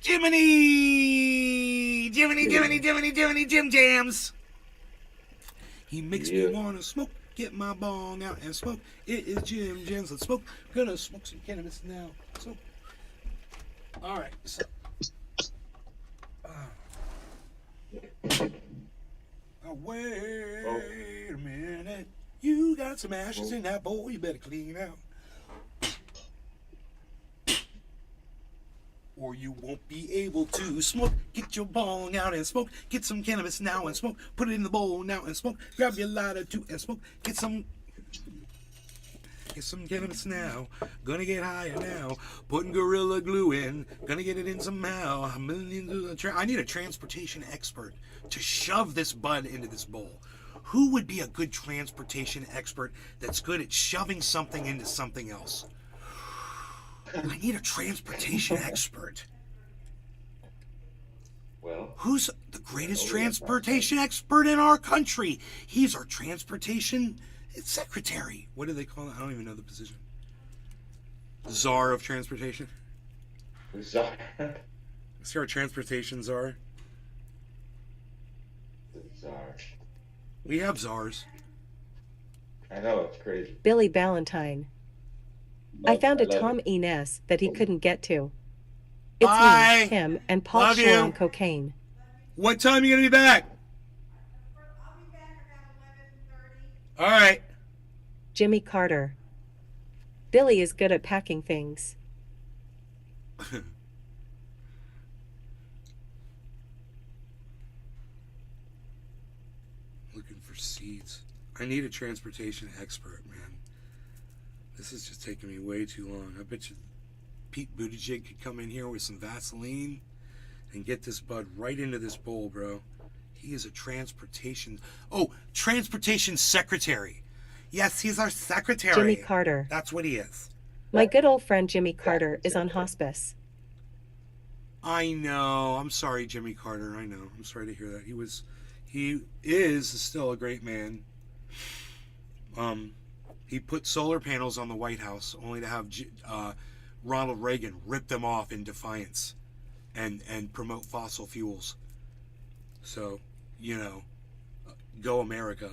Jiminy, Jim Jams. He makes me wanna smoke. Get my bong out and smoke. It is Jim Jams. Let's smoke. Gonna smoke some cannabis now. So, all right. So, wait a minute. You got some ashes in that bowl. You better clean out. Or you won't be able to smoke. Get your bong out and smoke. Get some cannabis now and smoke. Put it in the bowl now and smoke. Grab your lighter too and smoke. Get some cannabis now. Gonna get higher now. Putting Gorilla Glue in. Gonna get it in somehow. I need a transportation expert to shove this bud into this bowl. Who would be a good transportation expert that's good at shoving something into something else? I need a transportation expert. Well, who's the greatest transportation expert in our country? He's our transportation secretary. What do they call it? I don't even know the position. Czar of transportation? Czar. Is there a transportation czar? Czar. We have czars. I know, it's crazy. Billy Ballantyne. I found a Tom Ines that he couldn't get to. It's Bye. me, him, and Paul Love Shore you. on cocaine. What time are you going to be back? I'll be back around 11:30. All right. Jimmy Carter. Billy is good at packing things. Looking for seats. I need a transportation expert, man. This is just taking me way too long. I bet you Pete Buttigieg could come in here with some Vaseline and get this bud right into this bowl, bro. He is a transportation secretary. Yes, he's our secretary. Jimmy Carter. That's what he is. My good old friend Jimmy Carter is on hospice. I know. I'm sorry, Jimmy Carter. I know. I'm sorry to hear that. He is still a great man. He put solar panels on the White House only to have Ronald Reagan rip them off in defiance and promote fossil fuels. So, go America.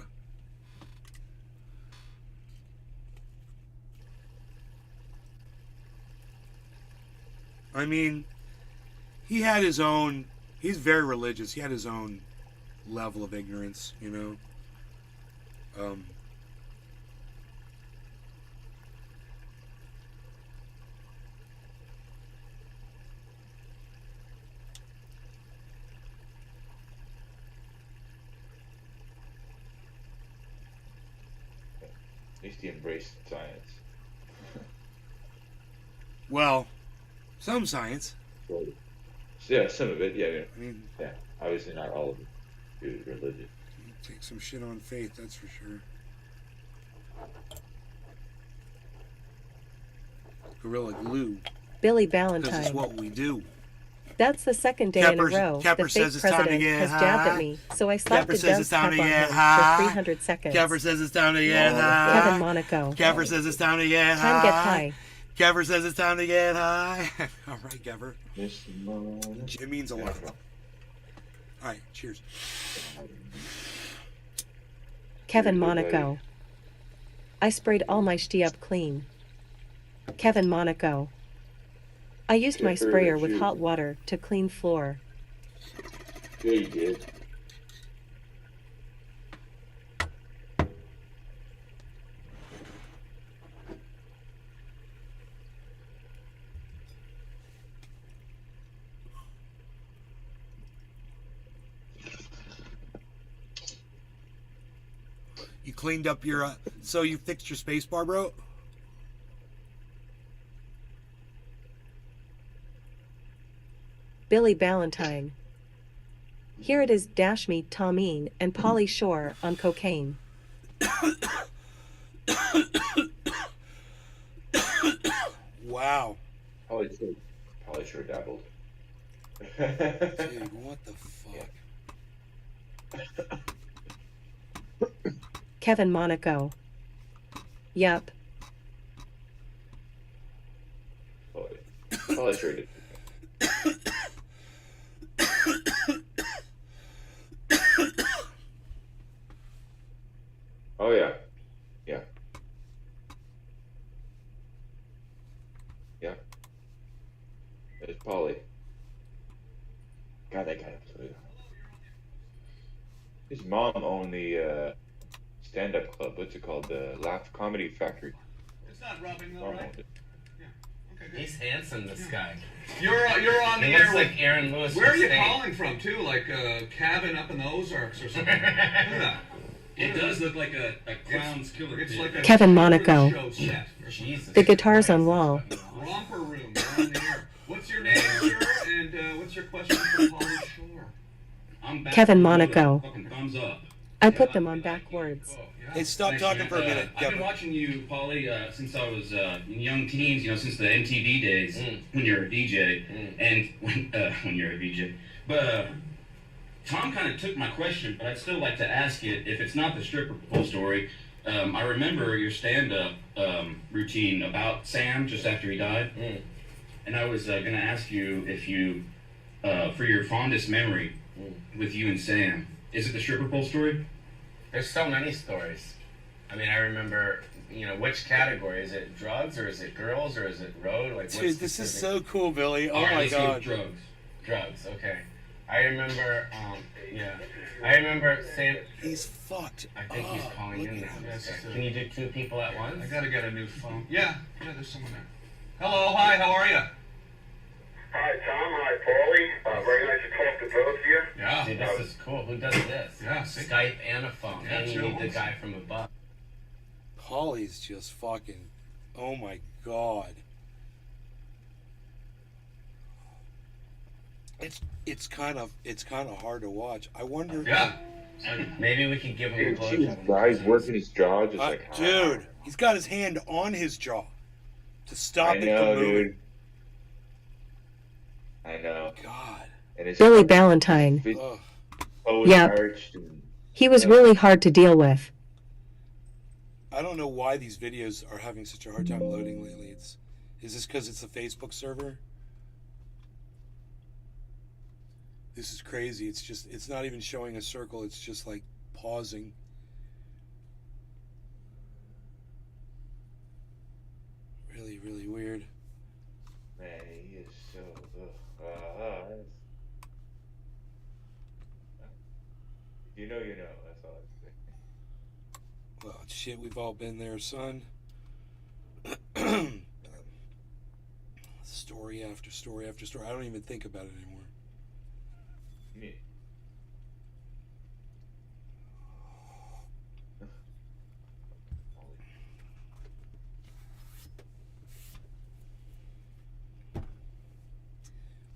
I mean, he had his own, he's very religious. He had his own level of ignorance, At least he embraced science. Well, some science. Yeah, some of it, yeah. I mean, Yeah, obviously not all of it. He was religious. take some shit on faith, that's for sure. Gorilla Glue, Billy because it's Ballantyne. what we do. That's the second day in a row Kepper the says fake it's time to president get has jabbed high. at me, so I slapped Kepper a says dove it's time cap to on get him high. for 300 seconds. Kepper says it's time to get high. Kevin Monaco. Kepper says it's time to get high. Time get high. Kepper says it's time to get high. All right, Kepper. Mr. Moon. It means a lot. All right, cheers. Kevin Cheers, Monaco. I sprayed all my shti up clean. Kevin Monaco. I used my Cheers, sprayer with cheers. hot water to clean floor. Yeah, you did. You cleaned up your, so you fixed your space bar, bro? Billy Ballantyne. Here it is Dash Me, Tomine, and Polly Shore on cocaine. Wow. Probably sure dabbled. Dude, what the fuck? Kevin Monaco. Yup. Probably sure did. Oh yeah, yeah, yeah. It's Polly. God, that guy. His mom owned the stand-up club. What's it called? The Laugh Comedy Factory. It's not rubbing though, Mom right? owned it. Okay, good. He's handsome, this guy. You're on the He air looks with like Aaron Lewis. Where are from you Stain. calling from too? Like a cabin up in the Ozarks or something? Look at that. It does look like a clown's killer. It's like a Kevin Monaco. show set. Jesus. The guitar's on wall. Romper room. You're on the air. What's your name, sir? And what's your question for Polly Shore? I'm back Kevin from Monaco. Fucking thumbs up. I put them on backwards. Oh, yeah. Hey, stop Thanks, talking man. for a minute, I've been Kevin. watching you, Paulie, since I was in young teens. You know, since the MTV days when you're a DJ and when you're a VJ. But Tom kind of took my question, but I'd still like to ask it. If it's not the stripper pole story, I remember your stand-up routine about Sam just after he died, and I was going to ask you if you, for your fondest memory with you and Sam, is it the stripper pole story? There's so many stories. I mean, I remember, which category? Is it drugs or is it girls or is it road? Like, Dude, what's this is specific? so cool, Billy. Oh All right, my let's go with god. drugs. Drugs, okay. I remember, I remember Sam. He's fucked. I think he's up. calling Look in at now. him. Okay. Can you do two people at once? I gotta get a new phone. Yeah, there's someone there. Hello, hi, how are you? Hi, Tom. Hi, Paulie. Very nice to talk to both of you. Yeah. Dude, this is cool. Who does this? Yeah, see? Skype and a phone. Yeah, and you sure need the was. guy from above. Polly's just fucking. Oh my god. It's kind of hard to watch. I wonder. Yeah. Maybe we could give him a Dude, close. see this guy's working his jaw just like. Dude, he's got his hand on his jaw to stop I it know, from moving. dude. I know. God. And his Billy Ballantyne. Ugh. always Yep. arched and He was really hard to deal with. I don't know why these videos are having such a hard time loading lately. Is this because it's a Facebook server? This is crazy. It's not even showing a circle. It's just like pausing. Really, really weird. man, he is so. You know. That's all I say. Well, shit, we've all been there, son. Story after story after story. I don't even think about it anymore. Me.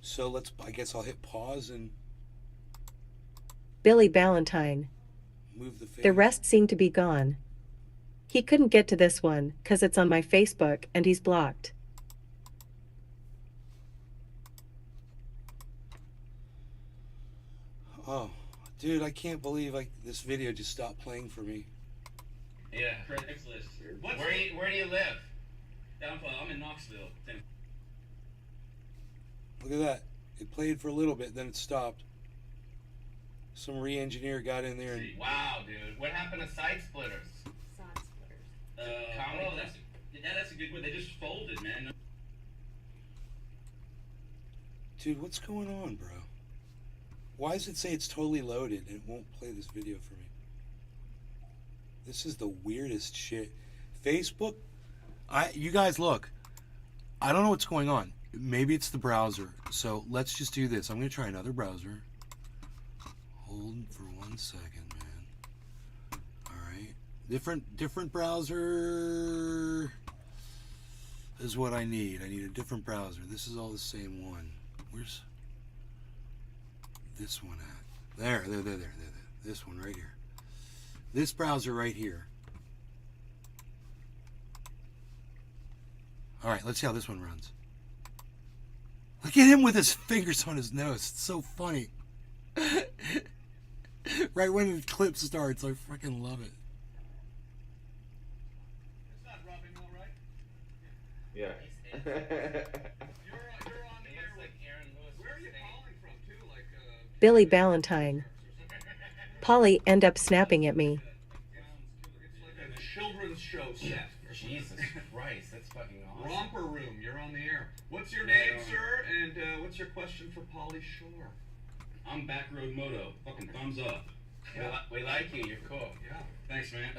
So I guess I'll hit pause and Billy Ballantyne. move the face. The rest seem to be gone. He couldn't get to this one, 'cause it's on my Facebook and he's blocked. Oh, dude, I can't believe this video just stopped playing for me. Yeah, Craigslist. Where do you live? I'm in Knoxville. Look at that. It played for a little bit, then it stopped. Some re-engineer got in there and... Wow, dude. What happened to Side Splitters? Side Splitters. Well, that's a good one. They just folded, man. Dude, what's going on, bro? Why does it say it's totally loaded and it won't play this video for me? This is the weirdest shit. Facebook, you guys look. I don't know what's going on. Maybe it's the browser. So let's just do this. I'm going to try another browser. Hold for 1 second, man. All right. Different browser is what I need. I need a different browser. This is all the same one. Where's this one at? There. This one right here. This browser right here. All right, let's see how this one runs. Look at him with his fingers on his nose. It's so funny. Right when the clip starts, I freaking love it. It's not rubbing all right. Yeah. You're on the air with Aaron Lewis. Where are you calling from, too? Like, Billy Ballantyne. Polly end up snapping at me. it's like a children's show set. Jesus Christ, that's fucking awesome. Romper Room, you're on the air. What's your name, sir? And what's your question for Polly Shore? I'm Backroad Moto. Fucking thumbs up. We like you. You're cool. Yeah. Thanks, man.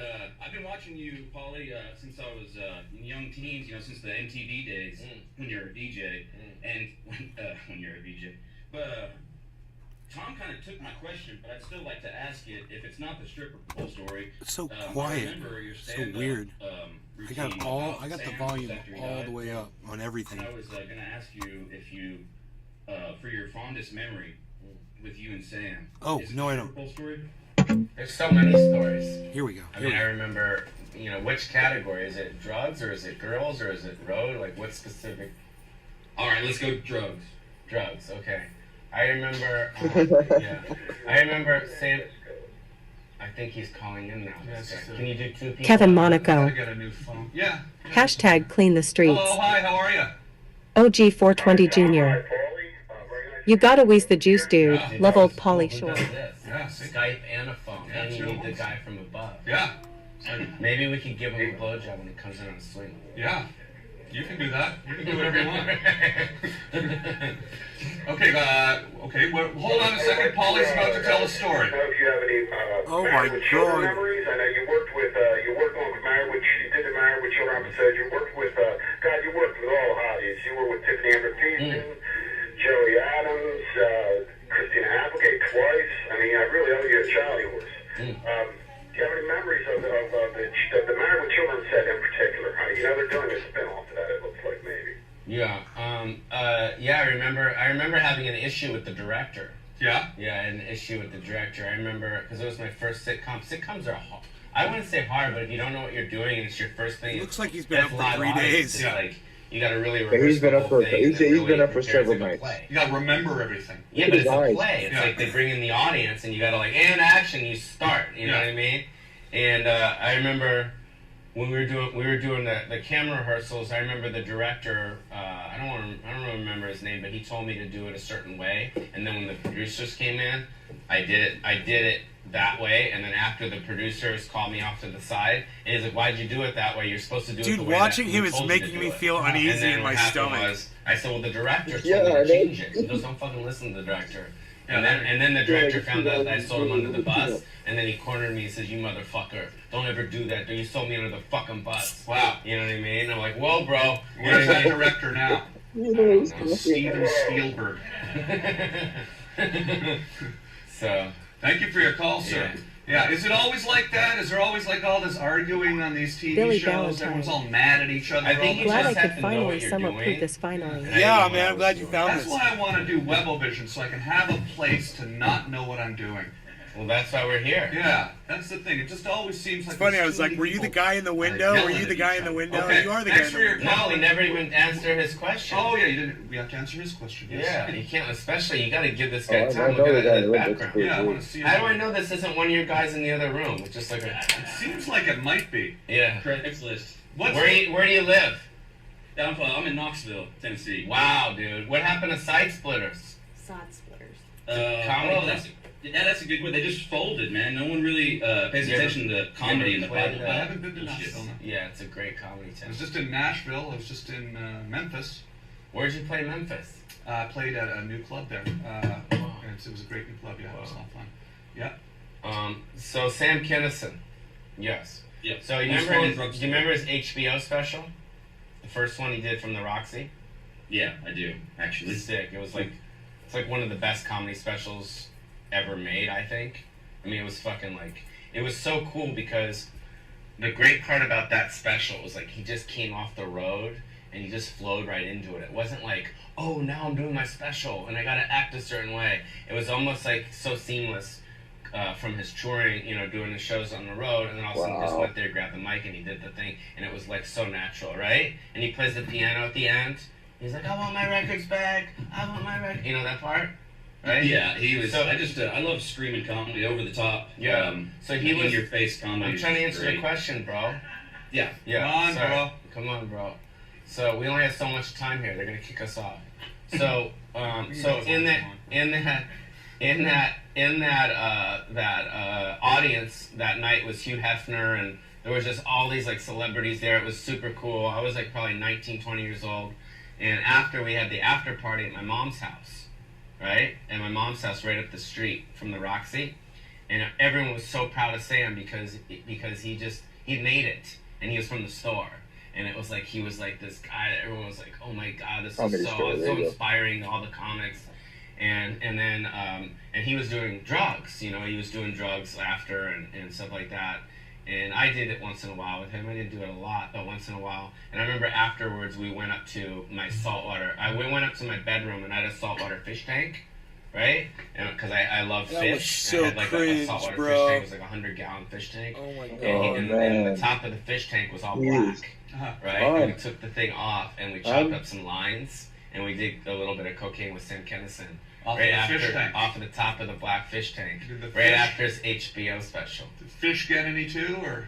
I've been watching you, Paulie, since I was in young teens. Since the MTV days when you're a DJ, and when you're a DJ. But Tom kind of took my question, but I'd still like to ask it. If it's not the stripper pole story, It's so quiet. I remember your So stand-up, weird. routine I got about the Sam volume after he all died. the way up on everything. I was going to ask you if you, for your fondest memory with you and Sam. Oh, is it no, the I don't. stripper pole story? There's so many stories. Here we go. I mean, I remember, which category? Is it drugs or is it girls or is it road? Like, what specific? All right, let's go drugs. Drugs, okay. I remember, I remember saying, I think he's calling in now. Can you do two people? Kevin Monaco. Get a new phone. Yeah. Hashtag clean the streets. Hello, hi, how are you? OG 420 Jr. You gotta wheeze the juice, dude. Love old Polly Shore. Yeah, Skype and a phone. Yeah, and you sure. need the guy from above. Yeah. Maybe we can give him a blowjob when he comes in on a swing. Yeah. You can do that. You can do whatever you want. Okay, well, hold on a second. Polly's about to tell a story. I don't know if you have any Oh Married my with Children God. memories. I know you worked on Married with, you did the Married with Children episode. You worked with, you worked with all hotties. You were with Tiffany Amber Thiessen, Joey Adams, Christina Applegate twice. I mean, I really owe you a Charlie horse. Do you have any memories of the Married with Children set in particular? They're doing a spin-off to that, it looks like, maybe. Yeah. I remember having an issue with the director. Yeah? Yeah, an issue with the director. I remember, because it was my first sitcom. Sitcoms are hard. I wouldn't say hard, but if you don't know what you're doing and it's your first thing, It looks like he's been up that's for live 3 audience. days. It's Yeah. like, you got to really But rehearse he's been the up whole for thing he's and been really up for prepare several to go nights. play. You gotta remember everything. Yeah, but it's a Nice. play. It's Yeah. like they bring in the audience and you gotta and action, you start. You know Yeah. what I mean? And I remember when we were doing the camera rehearsals. I remember the director. I don't remember his name, but he told me to do it a certain way. And then when the producers came in, I did it that way. And then after the producers called me off to the side, and he's like, "Why'd you do it that way? You're supposed to do it Dude, the way watching that him we is told you to making do me it." feel And uneasy then in what my happened stomach. was, I said, "Well, the director told Yeah, me I to know. change it." He goes, "Don't fucking listen to the director." And then the director found out that I sold him under the bus, and then he cornered me and says, "You motherfucker, don't ever do that. You sold me under the fucking bus." Wow. You know what I mean? I'm like, "Whoa, bro." Where's that director now? know. Steven Spielberg. So. Thank you for your call, sir. Yeah. Is it always like that? Is there always like all this arguing on these TV Billy shows? Valentine. Everyone's all mad at each other. I think you Glad I just have could to know finally what you're sum up doing. this finally. Yeah, man, I'm glad you found That's this. why I want to do Webovision, so I can have a place to not know what I'm doing. Well, that's why we're here. Yeah, that's the thing. It just always seems like It's funny. I there's was too like, many "Were you the people, guy in the window? Were yelling you at the guy each in the other. window? Okay, You are the guy thanks in for the your window." No, we never even answered his question. Oh yeah, we have to answer his question. Yes. Yeah, you can't. Especially, you got to give this guy I time. know Look the at guy his in the window. background. Yeah, I want to see. How do I know this isn't one of your guys in the other room? It's just like a. It seems like it might be. Yeah. Craigslist. What's Where do you live? I'm in Knoxville, Tennessee. Wow, dude. What happened to Side Splitters? Sod splitters. Comedy Well, that's a good word. They just folded, man. No one really pays You ever- attention to comedy in the played Bible. I haven't been to Bullshit. Nashville. No. Yeah, it's a great comedy I town. was just in Nashville. I was just in Memphis. Where'd you play Memphis? I played at a new club there. And it was a great new club. Yeah, it was a lot of fun. Yeah. So Sam Kinison. Yes. Yeah. So you remember his HBO special? The first one he did from the Roxy? Yeah, I do, actually. It's sick. It's like one of the best comedy specials ever made, I think. I mean, it was fucking like, it was so cool because the great part about that special was like he just came off the road and he just flowed right into it. It wasn't like, oh, now I'm doing my special and I gotta act a certain way. It was almost like so seamless from his touring, doing the shows on the road, and then all of a sudden he just went there, grabbed the mic, and he did the thing, and it was like so natural, right? And he plays the piano at the end. He's like, I want my records back. I want my record. You know that part? Right? Yeah, he was. So, I love screaming comedy, over the top. Yeah. So he was in your face comedy. I'm trying to answer great. the question, bro. Yeah. Yeah. Come on, sorry. bro. Come on, bro. So we only have so much time here. They're gonna kick us off. So, in that audience that night was Hugh Hefner, and there was just all these like celebrities there. It was super cool. I was like probably 19, 20 years old, and after we had the after party at my mom's house, right? And my mom's house right up the street from the Roxy, and everyone was so proud of Sam because he made it, and he was from the store. And it was like he was like this guy that everyone was like, oh my god, this is so inspiring to all the comics. And then he was doing drugs, he was doing drugs after and stuff like that. And I did it once in a while with him. I didn't do it a lot, but once in a while. And I remember afterwards we went up to my saltwater. We went up to my bedroom and I had a saltwater fish tank, right? And because I love fish. That was so I had like cringe, a saltwater bro. fish tank. It was like a 100-gallon fish tank. Oh my god. And the top of the fish tank was all black, right? And we took the thing off and we chopped up some lines and we did a little bit of cocaine with Sam Kinison. Off Off of the top of the black fish tank, right after his HBO special. Did fish get any too, or?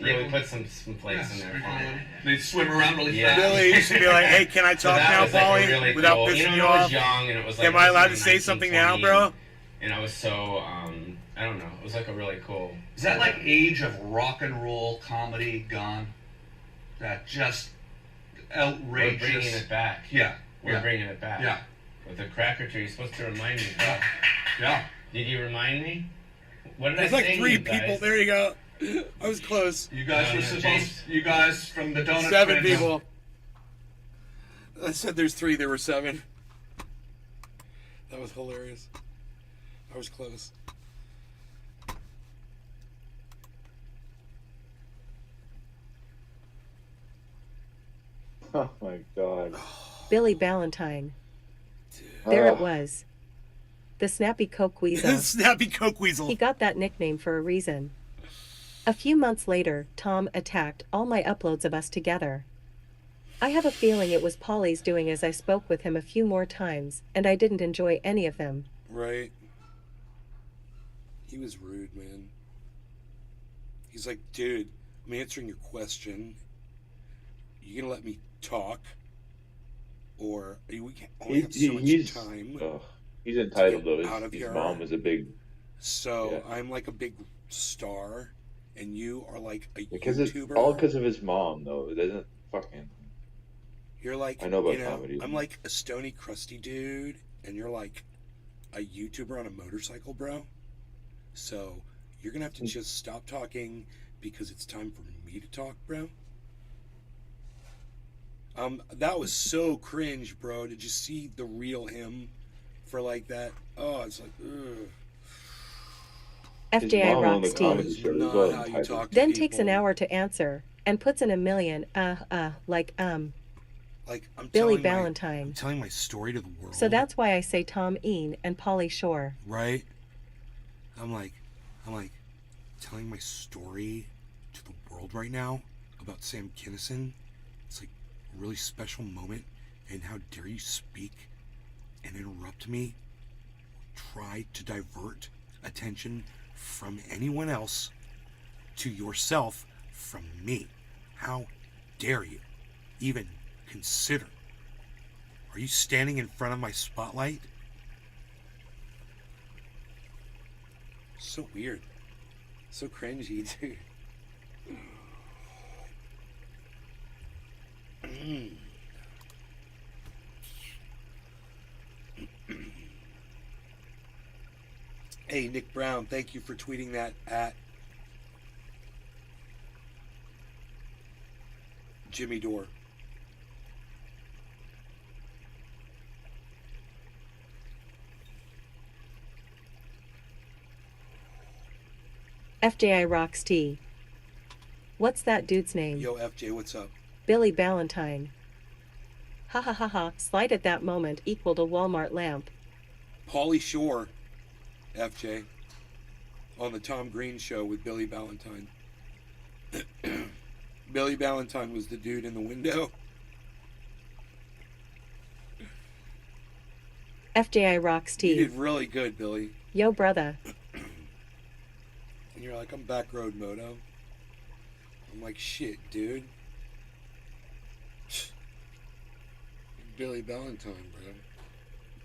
Yeah, we put some plates in there. They swim around really fast. Billy used to be like, "Hey, can I talk now, Paulie?" Really without cool. pissing I you was off. young, and it was like, Am I allowed to say something now, bro? And I was so I don't know. It was like a really cool. Is that like age of rock and roll comedy gone? That just outrageous. We're bringing it back. Yeah. We're bringing it back. Yeah. With the cracker tree, you're supposed to remind me. Bro. Yeah. Did you remind me? What did There's I like say 3 you people. guys? There you go. I was close. You guys were supposed. You guys from the donut. 7 Trend. people. I said there's 3. There were 7. That was hilarious. I was close. Oh my god. Billy Ballantyne. There it was. The Snappy Coke Weasel. Snappy Coke Weasel. He got that nickname for a reason. A few months later, Tom attacked all my uploads of us together. I have a feeling it was Paulie's doing as I spoke with him a few more times, and I didn't enjoy any of them. Right. He was rude, man. He's like, dude, I'm answering your question. You gonna let me talk? Or are you only have so much time? He's entitled though. Out of His here. mom was a big. So I'm like a big star, and you are like a Because YouTuber. it's all because of his mom though. It doesn't fucking. You're like, I know about comedy. I'm like a stony, crusty dude, and you're like a YouTuber on a motorcycle, bro. So you're gonna have to just stop talking because it's time for me to talk, bro. That was so cringe, bro. Did you see the real him for like that? Oh, it's like, ugh. FJI Rock Steve. Then takes an hour to answer and puts in a million, like I'm Billy telling Ballantyne. I'm telling my story to the world. So that's why I say Tom Ean and Pauly Shore. Right? I'm like telling my story to the world right now about Sam Kinison. It's like a really special moment, and how dare you speak and interrupt me, try to divert attention from anyone else to yourself from me. How dare you even consider? Are you standing in front of my spotlight? So weird. So cringy, dude. Hey, Nick Brown, thank you for tweeting that at Jimmy Dore. FJI Rocks T. What's that dude's name? Yo, FJ, what's up? Billy Ballantyne. Ha ha ha ha. Slide at that moment equaled a Walmart lamp. Pauly Shore, FJ, on the Tom Green show with Billy Ballantyne. Billy Ballantyne was the dude in the window. FJI Rocks T. You did really good, Billy. Yo, brother. And you're like, I'm back road moto. I'm like, shit, dude. Billy Ballantyne,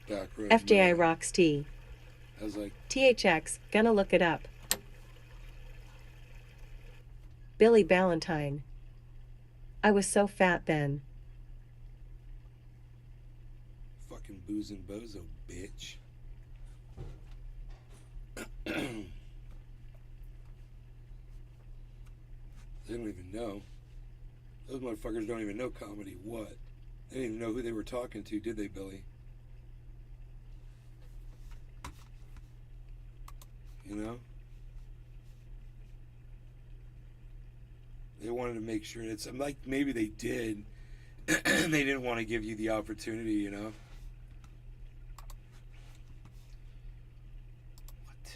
bro. Back road FJI moto. Rocks T. I was like, THX, gonna look it up. Billy Ballantyne. I was so fat then. fucking booze and bozo, bitch. They don't even know. Those motherfuckers don't even know comedy. What? They didn't even know who they were talking to, did they, Billy? You know? They wanted to make sure it's like maybe they did. They didn't want to give you the opportunity, you know? What? I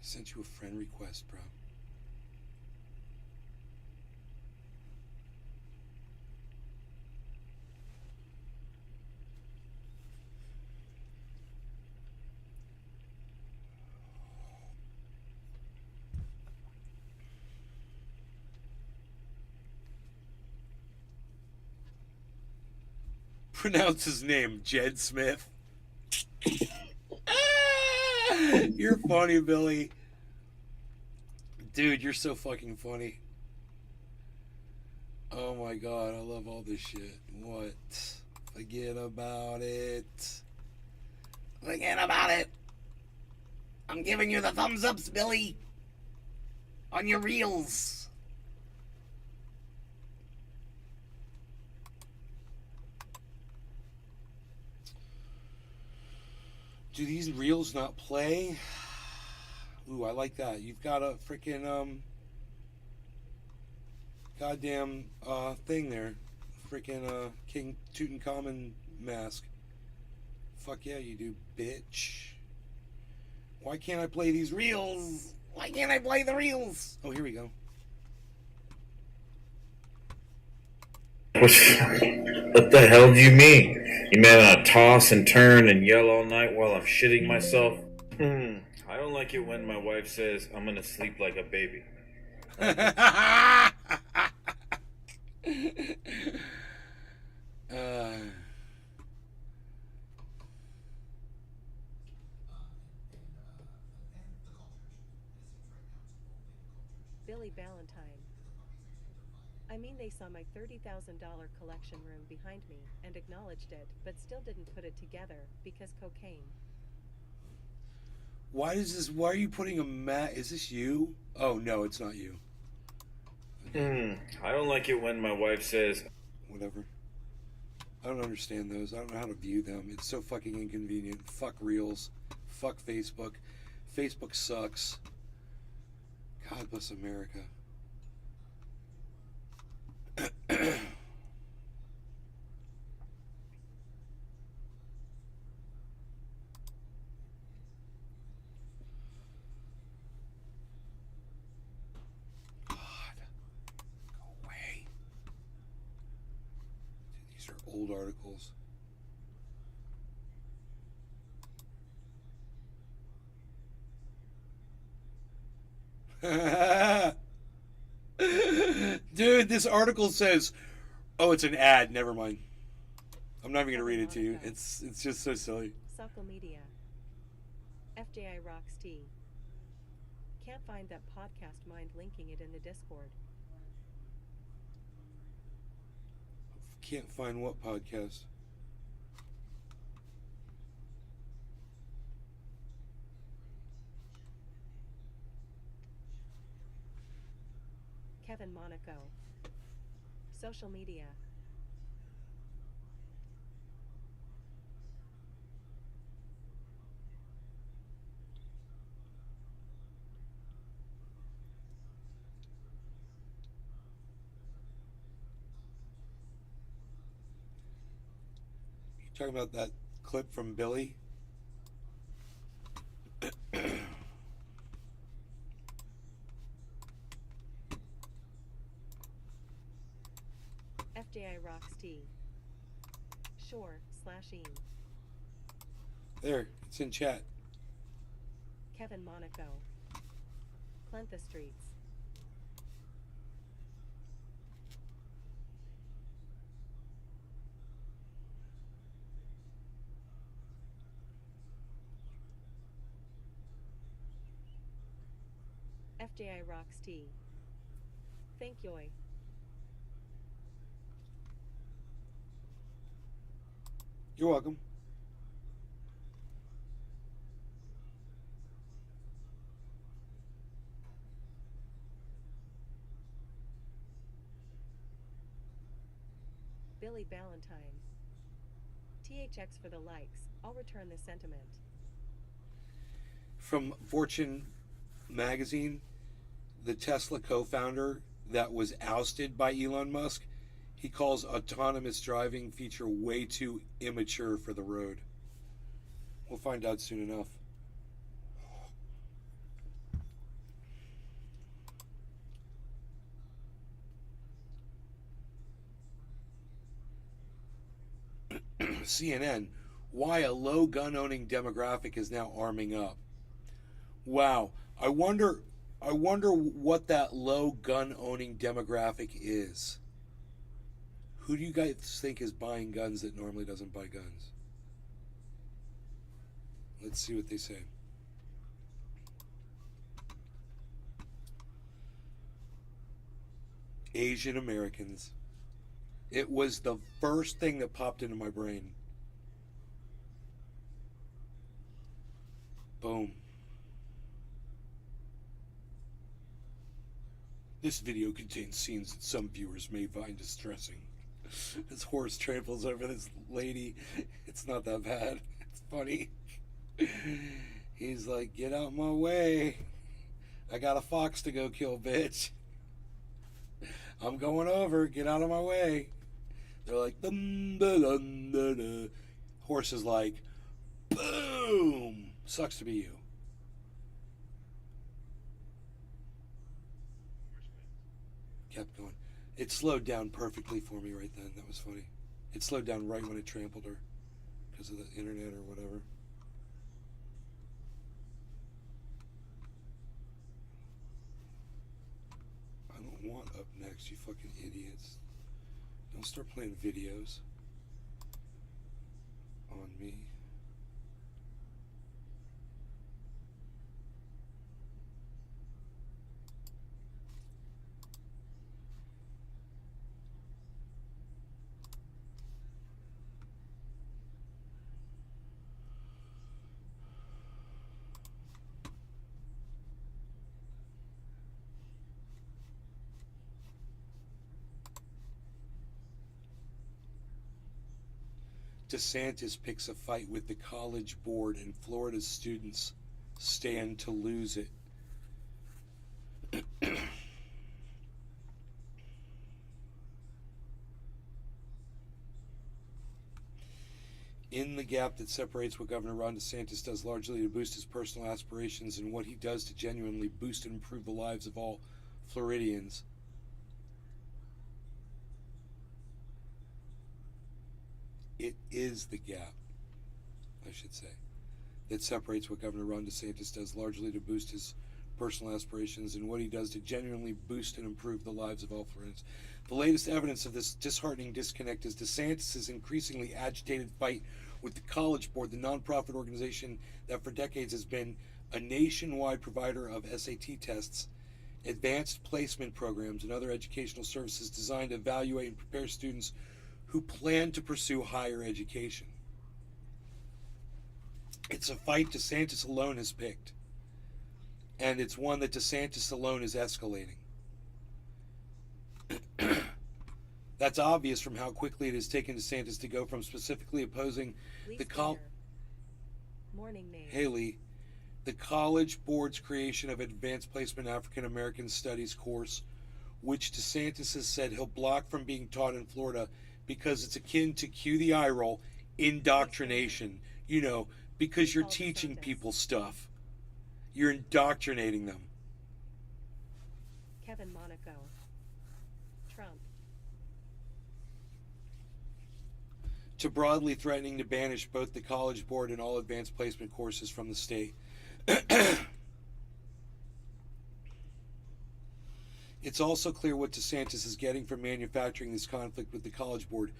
sent you a friend request, bro. Pronounce his name, Jed Smith. You're funny, Billy. Dude, you're so fucking funny. Oh my god, I love all this shit. What? Forget about it. Forget about it. I'm giving you the thumbs ups, Billy. On your reels. Do these reels not play? Ooh, I like that. You've got a freaking goddamn thing there. Freaking King Tutankhamun mask. Fuck yeah, you do, bitch. Why can't I play these reels? Why can't I play the reels? Oh, here we go. What the hell do you mean? You mean I toss and turn and yell all night while I'm shitting myself? I don't like it when my wife says I'm gonna sleep like a baby. Billy Ballantyne. I mean, they saw my $30,000 collection room behind me and acknowledged it, but still didn't put it together because cocaine. Why are you putting a mat? Is this you? Oh, no, it's not you. I don't like it when my wife says... Whatever. I don't understand those. I don't know how to view them. It's so fucking inconvenient. Fuck Reels. Fuck Facebook. Facebook sucks. God bless America. Old articles. Dude, this article says, oh, it's an ad. Never mind. I'm not even going to read it to you. It's just so silly. Suckle Media. FJI Rocks T. Can't find that podcast, mind linking it in the Discord. Can't find what podcast? Kevin Monaco. Social media. You talking about that clip from Billy? FJI Rocks T. Shore/ing. There, it's in chat. Kevin Monaco. Cleanth the streets. FJI Rocks T. Thank yoy. You're welcome. Billy Ballantyne. THX for the likes. I'll return the sentiment. From Fortune magazine, the Tesla co-founder that was ousted by Elon Musk, he calls autonomous driving feature way too immature for the road. We'll find out soon enough. CNN, why a low gun owning demographic is now arming up. Wow, I wonder what that low gun owning demographic is. Who do you guys think is buying guns that normally doesn't buy guns? Let's see what they say. Asian Americans. It was the first thing that popped into my brain. Boom. This video contains scenes that some viewers may find distressing. This horse tramples over this lady. It's not that bad. It's funny. He's like, get out my way. I got a fox to go kill, bitch. I'm going over. Get out of my way. They're like, dun, dun, dun, dun, dun. Horse is like, boom. Sucks to be you. Kept going. It slowed down perfectly for me right then. That was funny. It slowed down right when it trampled her because of the internet or whatever. I don't want up next, you fucking idiots. Don't start playing videos on me. DeSantis picks a fight with the College Board and Florida students stand to lose it. In the gap that separates what Governor Ron DeSantis does largely to boost his personal aspirations and what he does to genuinely boost and improve the lives of all Floridians, is the gap, I should say, that separates what Governor Ron DeSantis does largely to boost his personal aspirations and what he does to genuinely boost and improve the lives of all Floridians. The latest evidence of this disheartening disconnect is DeSantis' increasingly agitated fight with the College Board, the nonprofit organization that for decades has been a nationwide provider of SAT tests, advanced placement programs, and other educational services designed to evaluate and prepare students who plan to pursue higher education. It's a fight DeSantis alone has picked, and it's one that DeSantis alone is escalating. That's obvious from how quickly it has taken DeSantis to go from specifically opposing Haley, the College Board's creation of Advanced Placement African American Studies course, which DeSantis has said he'll block from being taught in Florida because it's akin to, cue the eye roll, indoctrination. You know, because you're teaching people stuff. You're indoctrinating them. Kevin Monaco. Trump. To broadly threatening to banish both the College Board and all advanced placement courses from the state. It's also clear what DeSantis is getting from manufacturing this conflict with the College Board.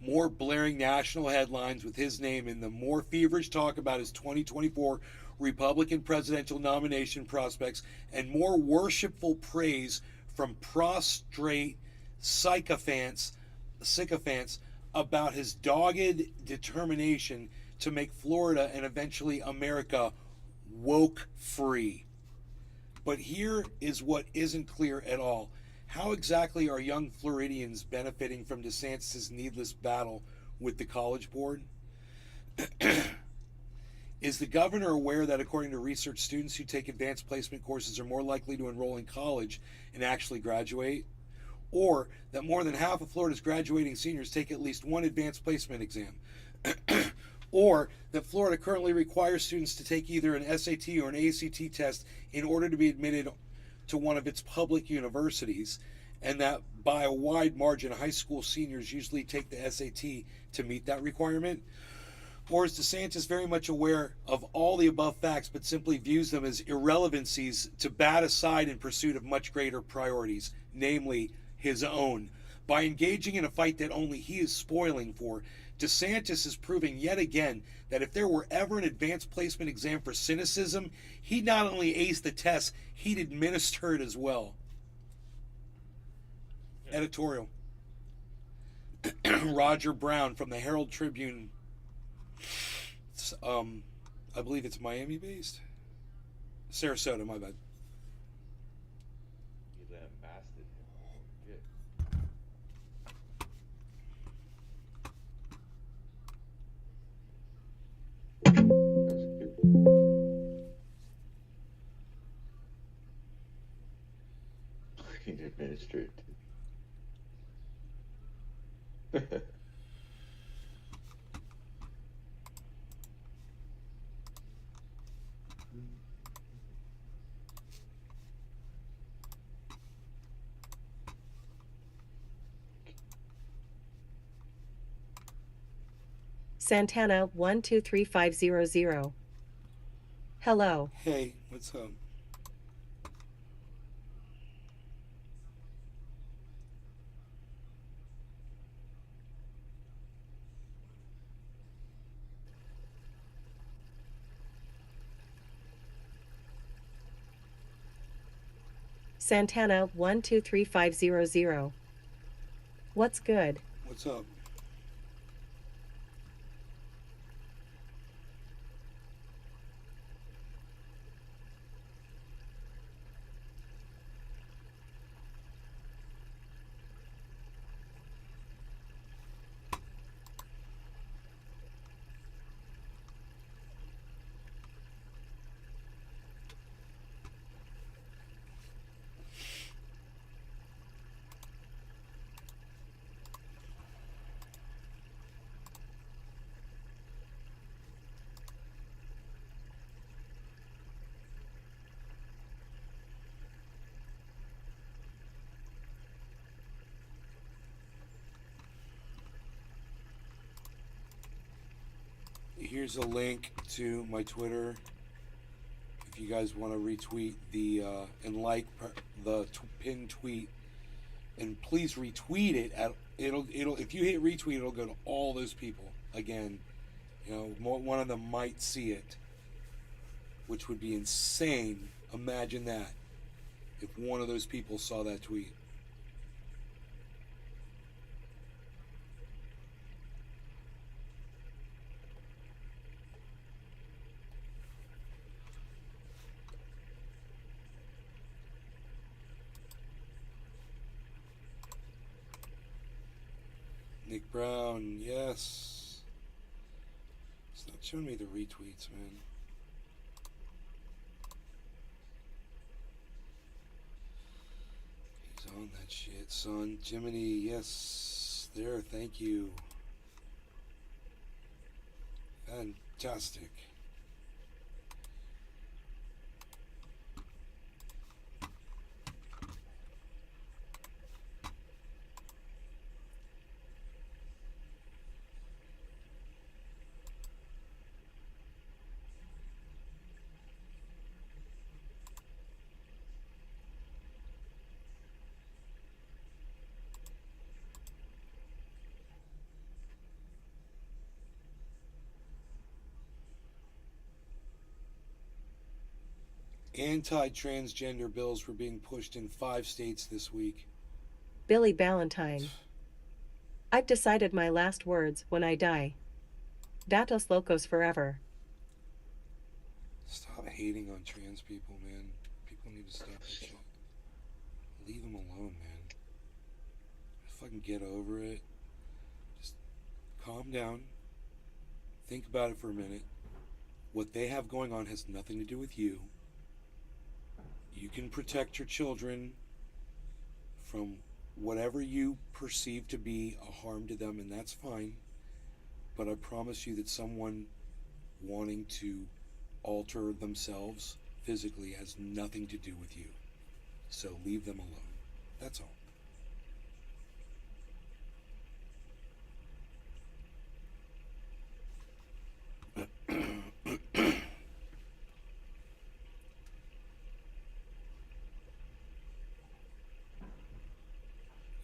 More blaring national headlines with his name in them, more feverish talk about his 2024 Republican presidential nomination prospects, and more worshipful praise from prostrate sycophants about his dogged determination to make Florida and eventually America woke free. But here is what isn't clear at all. How exactly are young Floridians benefiting from DeSantis' needless battle with the College Board? Is the governor aware that according to research, students who take advanced placement courses are more likely to enroll in college and actually graduate? Or that more than half of Florida's graduating seniors take at least one advanced placement exam? Or that Florida currently requires students to take either an SAT or an ACT test in order to be admitted to one of its public universities, and that by a wide margin high school seniors usually take the SAT to meet that requirement? Or is DeSantis very much aware of all the above facts but simply views them as irrelevancies to bat aside in pursuit of much greater priorities, namely his own? By engaging in a fight that only he is spoiling for, DeSantis is proving yet again that if there were ever an advanced placement exam for cynicism, he'd not only ace the test, he'd administer it as well. Yeah. Editorial. Roger Brown from the Herald Tribune. I believe it's Miami based. Sarasota, my bad. Administered. Santana 123500. Hello. Hey, what's up? Santana 123500. What's good? What's up? Here's a link to my Twitter. If you guys want to retweet the and like the pinned tweet, and please retweet it. It'll if you hit retweet, it'll go to all those people. Again, one of them might see it, which would be insane. Imagine that if one of those people saw that tweet. Nick Brown, yes. It's not showing me the retweets, man. He's on that shit, son. Jiminy, yes. There, thank you. Fantastic. Anti-transgender bills were being pushed in 5 states this week. Billy Ballantyne. I've decided my last words when I die. Datos locos forever. Stop hating on trans people, man. People need to stop that shit. Leave them alone, man. Fucking get over it. Just calm down. Think about it for a minute. What they have going on has nothing to do with you. You can protect your children from whatever you perceive to be a harm to them, and that's fine. But I promise you that someone wanting to alter themselves physically has nothing to do with you. So leave them alone. That's all.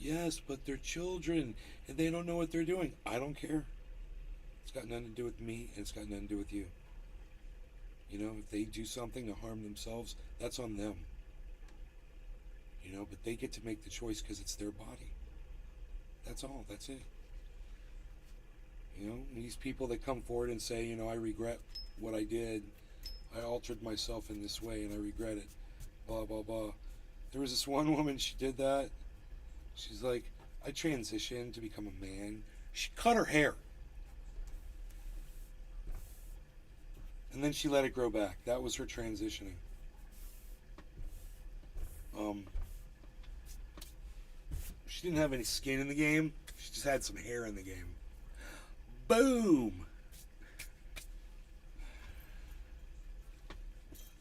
Yes, but they're children and they don't know what they're doing. I don't care. It's got nothing to do with me, and it's got nothing to do with you. If they do something to harm themselves, that's on them. But they get to make the choice because it's their body. That's all. That's it. These people that come forward and say, I regret what I did. I altered myself in this way and I regret it. Blah, blah, blah. There was this one woman, she did that. She's like, I transitioned to become a man. She cut her hair. And then she let it grow back. That was her transitioning. She didn't have any skin in the game. She just had some hair in the game. Boom!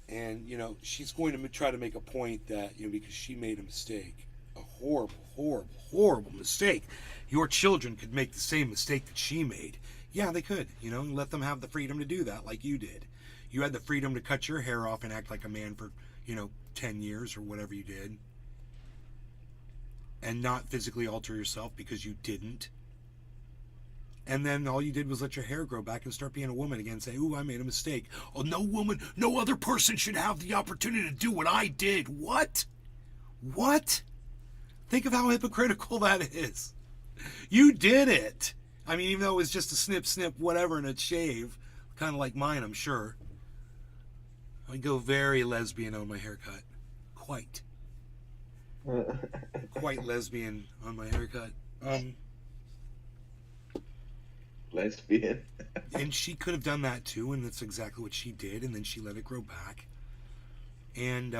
And, she's going to try to make a point that, because she made a mistake, a horrible, horrible, horrible mistake, your children could make the same mistake that she made. Yeah, they could, let them have the freedom to do that like you did. You had the freedom to cut your hair off and act like a man for, 10 years or whatever you did. And not physically alter yourself because you didn't. And then all you did was let your hair grow back and start being a woman again and say, ooh, I made a mistake. Oh, no woman, no other person should have the opportunity to do what I did. What? What? Think of how hypocritical that is. You did it. I mean, even though it was just a snip, whatever, and a shave, kind of like mine, I'm sure. I go very lesbian on my haircut. Quite. Quite lesbian on my haircut. Lesbian. And she could have done that too, and that's exactly what she did, and then she let it grow back. And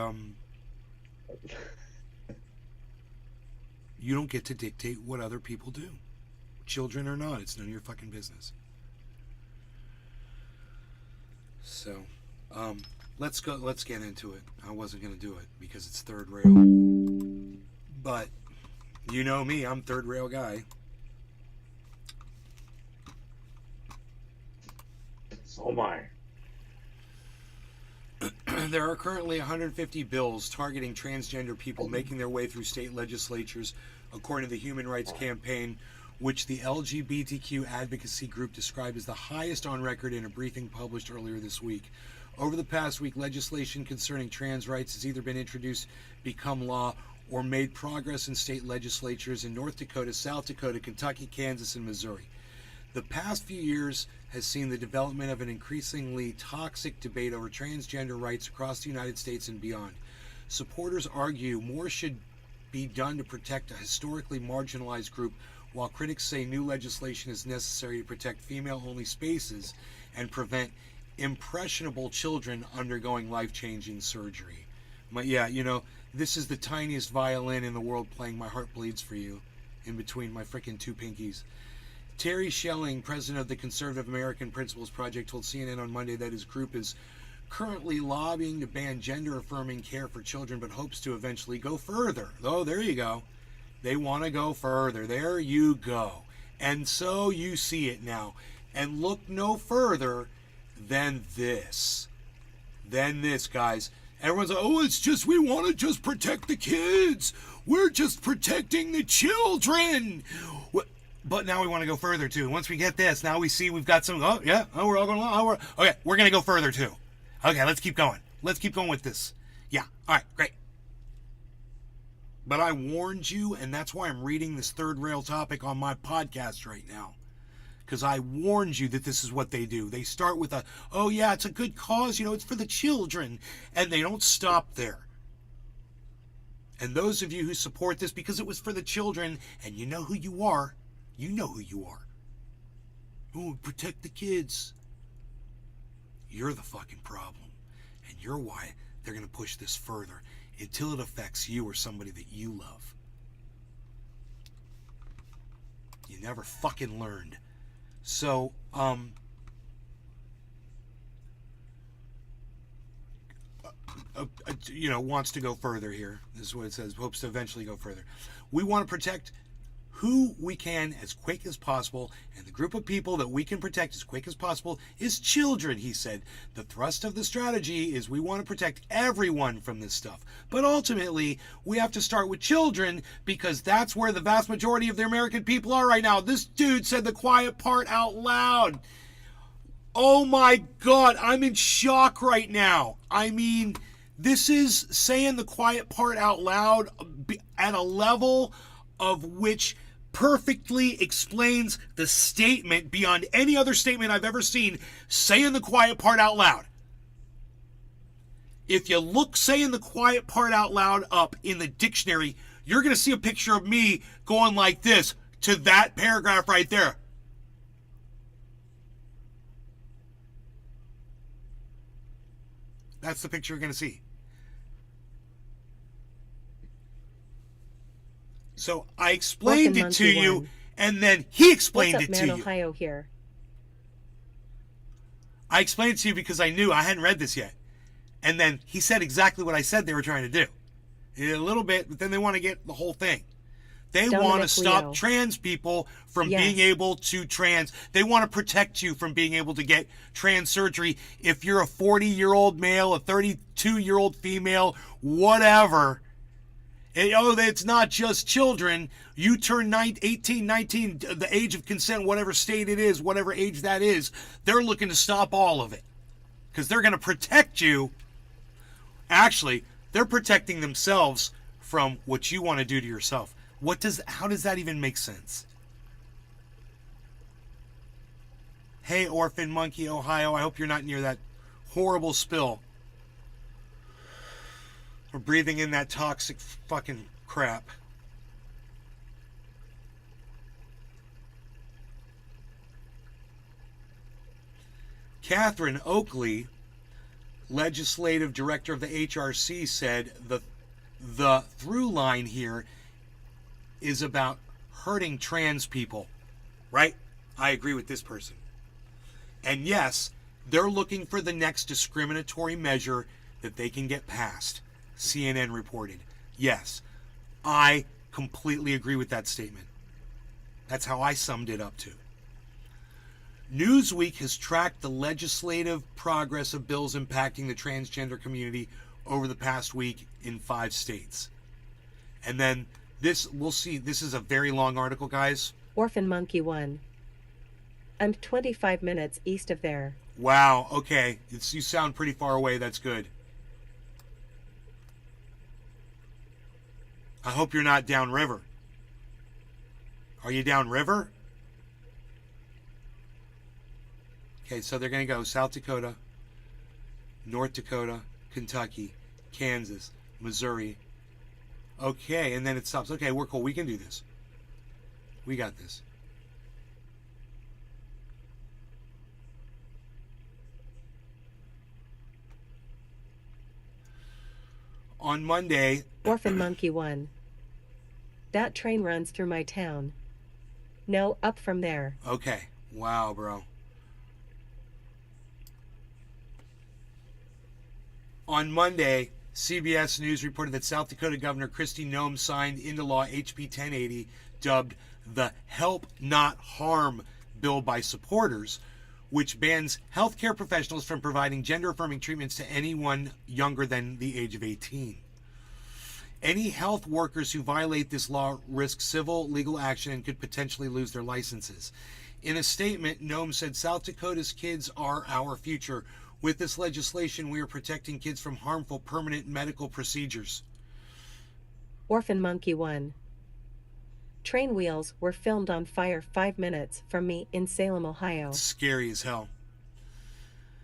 you don't get to dictate what other people do. Children or not, it's none of your fucking business. So, let's get into it. I wasn't gonna do it because it's third rail. But you know me, I'm third rail guy. Oh my. There are currently 150 bills targeting transgender people making their way through state legislatures, according to the Human Rights Campaign, which the LGBTQ advocacy group described as the highest on record in a briefing published earlier this week. Over the past week, legislation concerning trans rights has either been introduced, become law, or made progress in state legislatures in North Dakota, South Dakota, Kentucky, Kansas, and Missouri. The past few years has seen the development of an increasingly toxic debate over transgender rights across the United States and beyond. Supporters argue more should be done to protect a historically marginalized group, while critics say new legislation is necessary to protect female-only spaces and prevent impressionable children undergoing life-changing surgery. This is the tiniest violin in the world playing My Heart Bleeds for You in between my frickin' two pinkies. Terry Schelling, president of the Conservative American Principles Project, told CNN on Monday that his group is currently lobbying to ban gender-affirming care for children, but hopes to eventually go further. Oh, there you go. They want to go further. There you go. And so you see it now. And look no further than this. Guys. Everyone's like, oh, it's just, we want to just protect the kids. We're just protecting the children. But now we want to go further, too. Once we get this, now we see we've got some, we're all going, okay, we're going to go further, too. Okay, let's keep going. Let's keep going with this. Yeah, all right, great. But I warned you, and that's why I'm reading this third rail topic on my podcast right now. Because I warned you that this is what they do. They start with it's a good cause, it's for the children. And they don't stop there. And those of you who support this because it was for the children, and you know who you are. Oh, protect the kids. You're the fucking problem. And you're why they're going to push this further until it affects you or somebody that you love. You never fucking learned. So, wants to go further here. This is what it says. Hopes to eventually go further. We want to protect who we can as quick as possible, and the group of people that we can protect as quick as possible is children, he said. The thrust of the strategy is we want to protect everyone from this stuff. But ultimately, we have to start with children because that's where the vast majority of the American people are right now. This dude said the quiet part out loud. Oh my God, I'm in shock right now. I mean, this is saying the quiet part out loud at a level of which perfectly explains the statement beyond any other statement I've ever seen, saying the quiet part out loud. If you look saying the quiet part out loud up in the dictionary, you're going to see a picture of me going like this to that paragraph right there. That's the picture you're going to see. So I explained it to you, and then he explained it to you. Ohio here. I explained it to you because I knew I hadn't read this yet. And then he said exactly what I said they were trying to do. A little bit, but then they want to get the whole thing. They want to stop trans people from being able to trans. They want to protect you from being able to get trans surgery. If you're a 40-year-old male, a 32-year-old female, whatever. It's not just children. You turn 18, 19, the age of consent, whatever state it is, whatever age that is, they're looking to stop all of it. Because they're going to protect you. Actually, they're protecting themselves from what you want to do to yourself. How does that even make sense? Hey, Orphan Monkey, Ohio, I hope you're not near that horrible spill. Or breathing in that toxic fucking crap. Catherine Oakley, legislative director of the HRC, said the through line here is about hurting trans people, right? I agree with this person. And yes, they're looking for the next discriminatory measure that they can get passed. CNN reported. Yes, I completely agree with that statement. That's how I summed it up to. Newsweek has tracked the legislative progress of bills impacting the transgender community over the past week in 5 states. And then this, we'll see, this is a very long article, guys. Orphan Monkey 1. I'm 25 minutes east of there. Wow, okay. You sound pretty far away. That's good. I hope you're not downriver. Are you downriver? Okay, so they're going to go South Dakota, North Dakota, Kentucky, Kansas, Missouri. Okay, and then it stops. Okay, we're cool. We can do this. We got this. On Monday... Orphan Monkey 1. That train runs through my town. No, up from there. Okay. Wow, bro. On Monday, CBS News reported that South Dakota Governor Kristi Noem signed into law HB 1080, dubbed the Help Not Harm bill by supporters, which bans healthcare professionals from providing gender-affirming treatments to anyone younger than the age of 18. Any health workers who violate this law risk civil legal action and could potentially lose their licenses. In a statement, Noem said, South Dakota's kids are our future. With this legislation, we are protecting kids from harmful permanent medical procedures. Orphan Monkey 1. Train wheels were filmed on fire 5 minutes from me in Salem, Ohio. Scary as hell.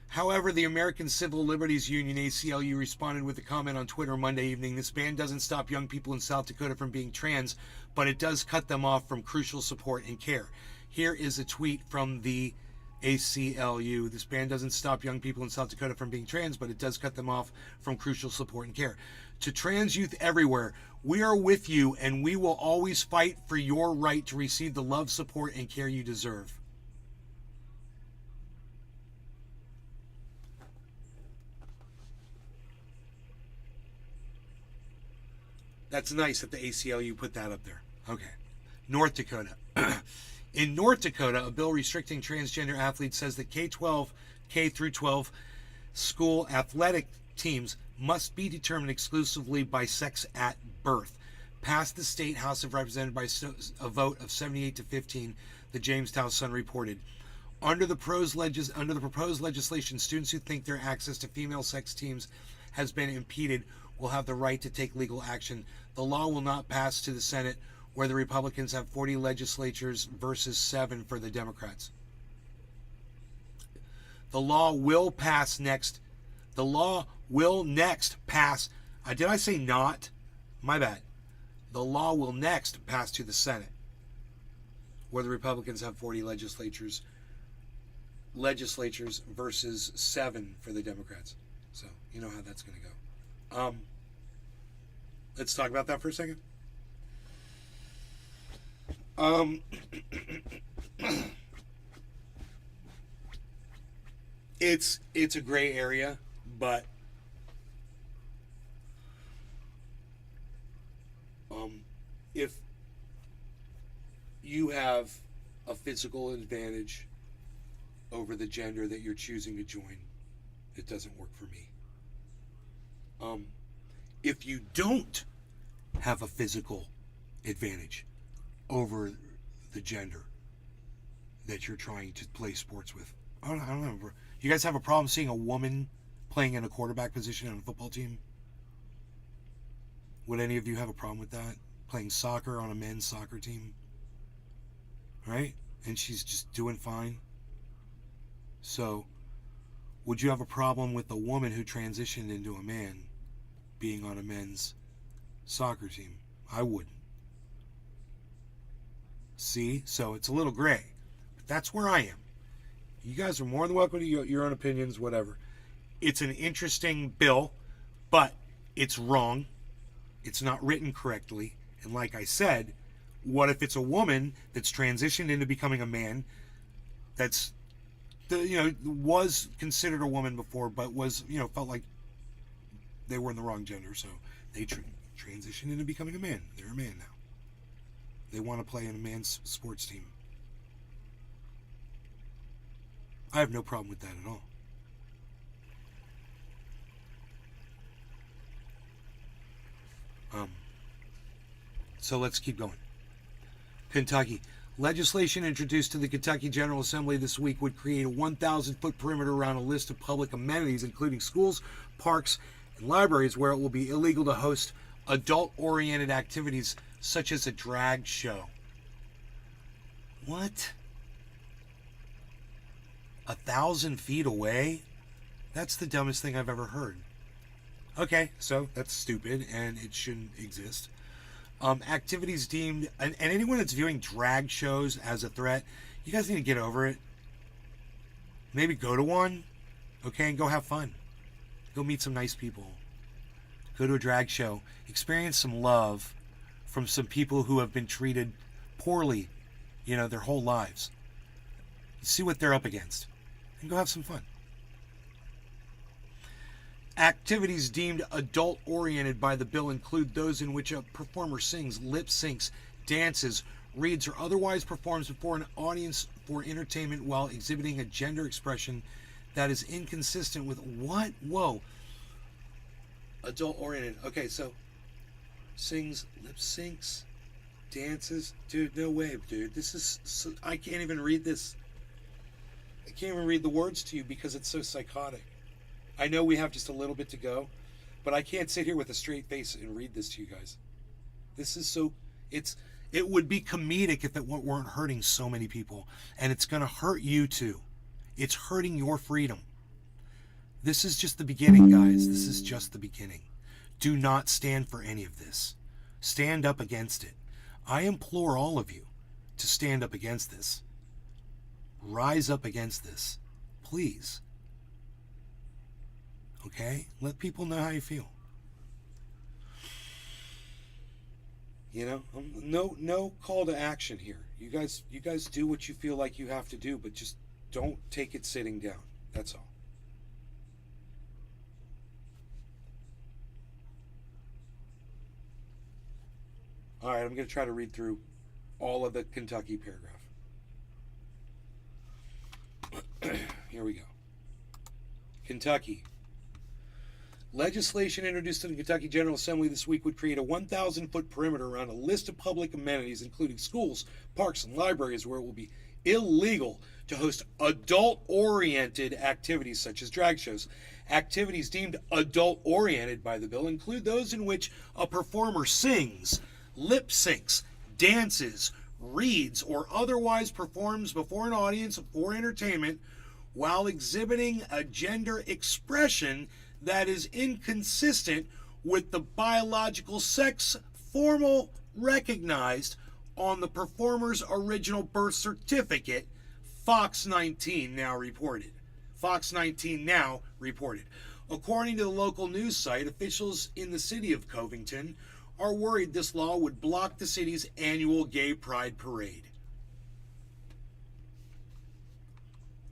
However, the American Civil Liberties Union, ACLU, responded with a comment on Twitter Monday evening. This ban doesn't stop young people in South Dakota from being trans, but it does cut them off from crucial support and care. Here is a tweet from the ACLU. This ban doesn't stop young people in South Dakota from being trans, but it does cut them off from crucial support and care. To trans youth everywhere, we are with you and we will always fight for your right to receive the love, support, and care you deserve. That's nice that the ACLU put that up there. Okay. North Dakota. In North Dakota, a bill restricting transgender athletes says that K through 12 school athletic teams must be determined exclusively by sex at birth. Passed the State House of Representatives by a vote of 78 to 15, the Jamestown Sun reported. Under the proposed legislation, students who think their access to female sex teams has been impeded will have the right to take legal action. The law will not pass to the Senate, where the Republicans have 40 legislatures versus 7 for the Democrats. The law will pass next. The law will next pass. Did I say not? My bad. The law will next pass to the Senate, where the Republicans have 40 legislatures versus 7 for the Democrats. So, you know how that's going to go. Let's talk about that for a second. It's a gray area, but if you have a physical advantage over the gender that you're choosing to join, it doesn't work for me. If you don't have a physical advantage over the gender that you're trying to play sports with, I don't know. You guys have a problem seeing a woman playing in a quarterback position on a football team? Would any of you have a problem with that? Playing soccer on a men's soccer team? Right? And she's just doing fine. So, would you have a problem with a woman who transitioned into a man being on a men's soccer team? I wouldn't. See? So it's a little gray. But that's where I am. You guys are more than welcome to your own opinions, whatever. It's an interesting bill, but it's wrong. It's not written correctly. And like I said, what if it's a woman that's transitioned into becoming a man that's, was considered a woman before, but was, felt like they were in the wrong gender, so they transitioned into becoming a man. They're a man now. They want to play in a man's sports team. I have no problem with that at all. So let's keep going. Kentucky. Legislation introduced to the Kentucky General Assembly this week would create a 1,000-foot perimeter around a list of public amenities, including schools, parks, and libraries, where it will be illegal to host adult-oriented activities such as a drag show. What? 1,000 feet away? That's the dumbest thing I've ever heard. Okay, so that's stupid and it shouldn't exist. Activities deemed, and anyone that's viewing drag shows as a threat, you guys need to get over it. Maybe go to one, okay, and go have fun. Go meet some nice people. Go to a drag show. Experience some love from some people who have been treated poorly, their whole lives. See what they're up against, and go have some fun. Activities deemed adult-oriented by the bill include those in which a performer sings, lip syncs, dances, reads, or otherwise performs before an audience for entertainment while exhibiting a gender expression that is inconsistent with what? Whoa. Adult-oriented. Okay, so sings, lip syncs, dances. Dude, no way, dude. This is... I can't even read this. I can't even read the words to you because it's so psychotic. I know we have just a little bit to go, but I can't sit here with a straight face and read this to you guys. This is so... It would be comedic if it weren't hurting so many people. And it's going to hurt you too. It's hurting your freedom. This is just the beginning, guys. This is just the beginning. Do not stand for any of this. Stand up against it. I implore all of you to stand up against this. Rise up against this. Please. Okay? Let people know how you feel. No call to action here. You guys do what you feel like you have to do, but just don't take it sitting down. That's all. All right, I'm going to try to read through all of the Kentucky paragraph. Here we go. Kentucky. Legislation introduced to the Kentucky General Assembly this week would create a 1,000-foot perimeter around a list of public amenities, including schools, parks, and libraries, where it will be illegal to host adult-oriented activities such as drag shows. Activities deemed adult-oriented by the bill include those in which a performer sings, lip syncs, dances, reads, or otherwise performs before an audience for entertainment while exhibiting a gender expression that is inconsistent with the biological sex formal recognized on the performer's original birth certificate, Fox 19 now reported. Fox 19 now reported. According to the local news site, officials in the city of Covington are worried this law would block the city's annual gay pride parade.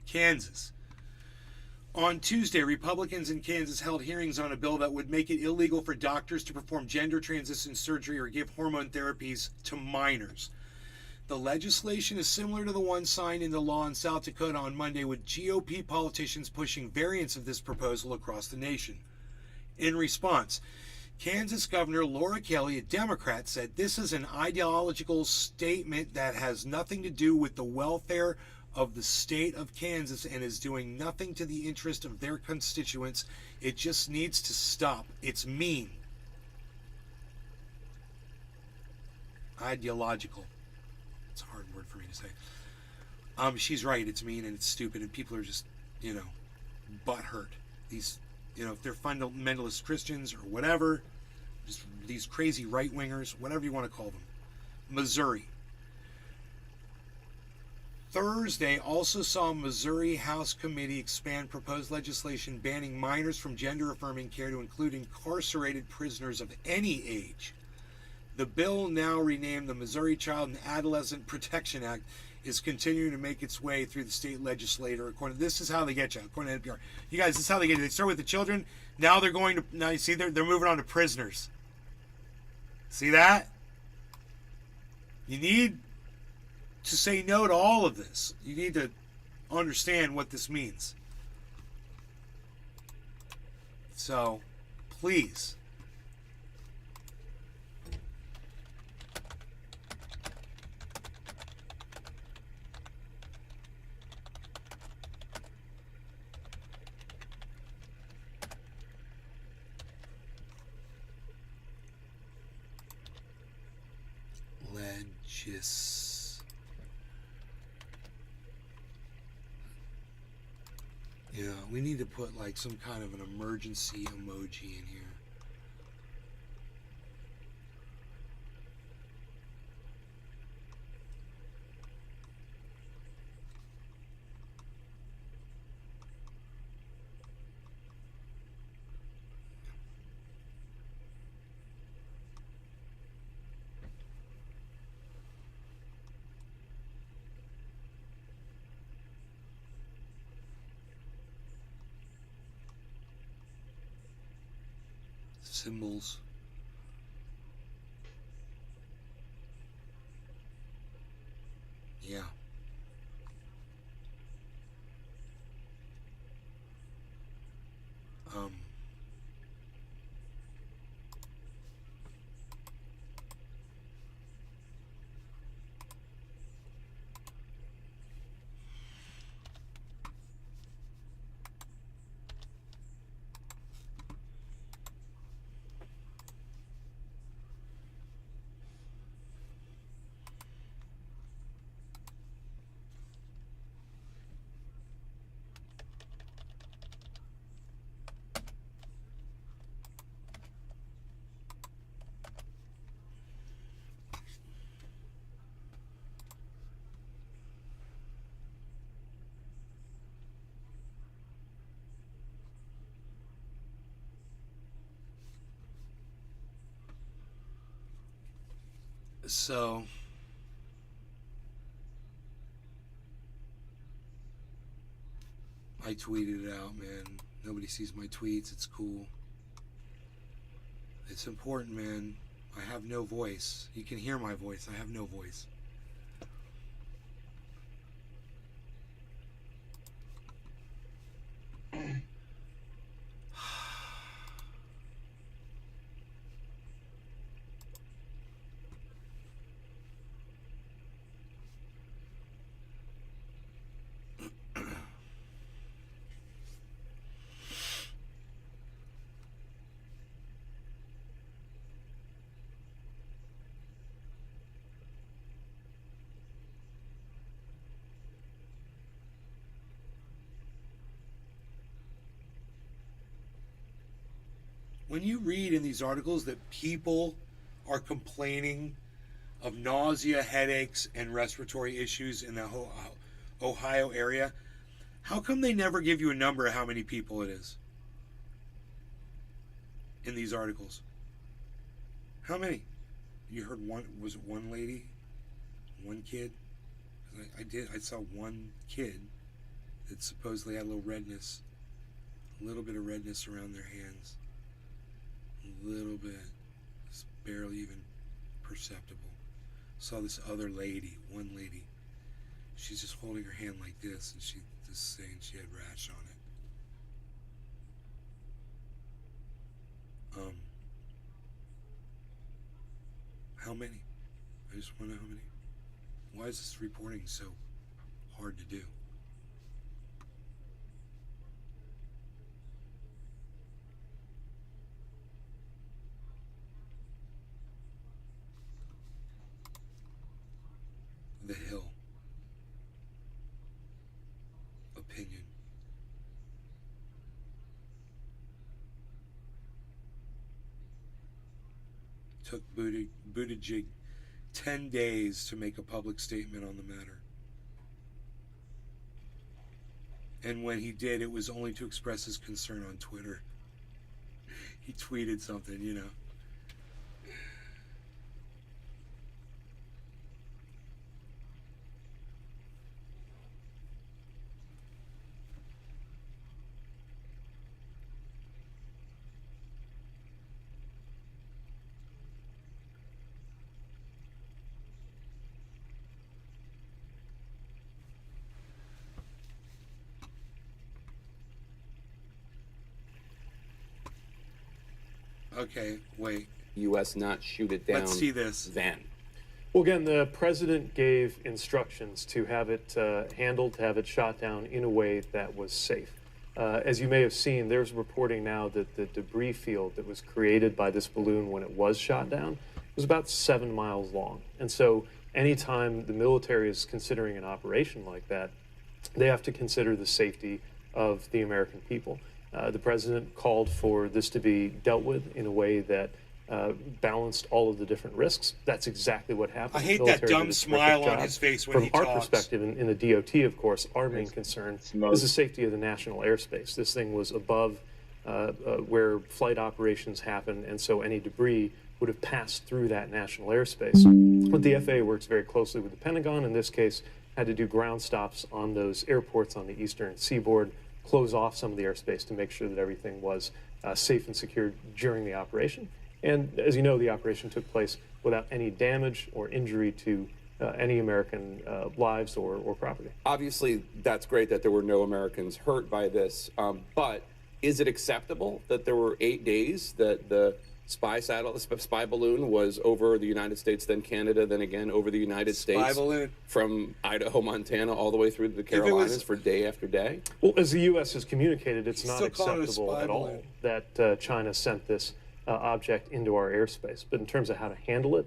Kansas. On Tuesday, Republicans in Kansas held hearings on a bill that would make it illegal for doctors to perform gender transition surgery or give hormone therapies to minors. The legislation is similar to the one signed into law in South Dakota on Monday, with GOP politicians pushing variants of this proposal across the nation. In response, Kansas Governor Laura Kelly, a Democrat, said this is an ideological statement that has nothing to do with the welfare of the state of Kansas and is doing nothing to the interest of their constituents. It just needs to stop. It's mean. Ideological. It's a hard word for me to say. She's right. It's mean and it's stupid and people are just, butthurt. These, if they're fundamentalist Christians or whatever, just these crazy right-wingers, whatever you want to call them. Missouri. Thursday also saw Missouri House Committee expand proposed legislation banning minors from gender-affirming care to include incarcerated prisoners of any age. The bill, now renamed the Missouri Child and Adolescent Protection Act, is continuing to make its way through the state legislature. This is how they get you, according to NPR. You guys, this is how they get you. They start with the children. Now they're going to, now you see they're moving on to prisoners. See that? You need to say no to all of this. You need to understand what this means. So, please. Yeah, we need to put like some kind of an emergency emoji in here. Symbols. Yeah. Um. So, I tweeted it out, man. Nobody sees my tweets. It's cool. It's important, man. I have no voice. You can hear my voice. I have no voice. When you read in these articles that people are complaining of nausea, headaches, and respiratory issues in the Ohio area, how come they never give you a number of how many people it is in these articles? How many? You heard one? Was it one lady? One kid? I saw one kid that supposedly had a little redness, a little bit of redness around their hands. A little bit. It's barely even perceptible. Saw this other lady, one lady. She's just holding her hand like this, and she just saying she had rash on it. How many? I just want to know how many. Why is this reporting so hard to do? The Hill. Opinion. Took Buttigieg 10 days to make a public statement on the matter. And when he did, it was only to express his concern on Twitter. He tweeted something, you know. Okay, wait. U.S. not shoot it down. Let's see this. Then. Well, again, the president gave instructions to have it handled, to have it shot down in a way that was safe. As you may have seen, there's reporting now that the debris field that was created by this balloon when it was shot down was about 7 miles long. And so anytime the military is considering an operation like that, they have to consider the safety of the American people. The president called for this to be dealt with in a way that balanced all of the different risks. That's exactly what happened. I hate The that military dumb did a smile terrific on job. his face when he From our talks. perspective, in the DOT, of course, our main concern is the safety of the national airspace. This thing was above where flight operations happen, and so any debris would have passed through that national airspace. But the FAA works very closely with the Pentagon. In this case, had to do ground stops on those airports on the eastern seaboard, close off some of the airspace to make sure that everything was safe and secure during the operation. And as you know, the operation took place without any damage or injury to any American lives or property. Obviously, that's great that there were no Americans hurt by this, but is it acceptable that there were 8 days that the spy balloon was over the United States, then Canada, then again over the United States, balloon. from Idaho, Montana, all the way through to the Carolinas for day after day? Well, as the U.S. has communicated, it's not Still call it a acceptable spy at all balloon. that China sent this object into our airspace. But in terms of how to handle it,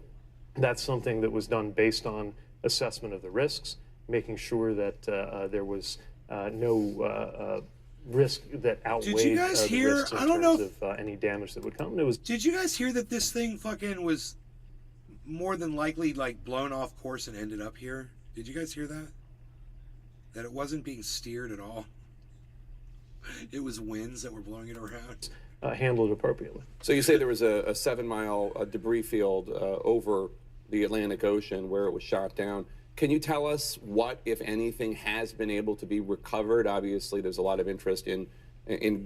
that's something that was done based on assessment of the risks, making sure that there was no risk that outweighed Did you guys the hear? risks in I don't know. terms of any damage that would come. And it was. Did you guys hear that this thing fucking was more than likely like blown off course and ended up here? Did you guys hear that? That it wasn't being steered at all. It was winds that were blowing it around. Handled appropriately. So you say there was a 7-mile debris field over the Atlantic Ocean where it was shot down. Can you tell us what, if anything, has been able to be recovered? Obviously, there's a lot of interest in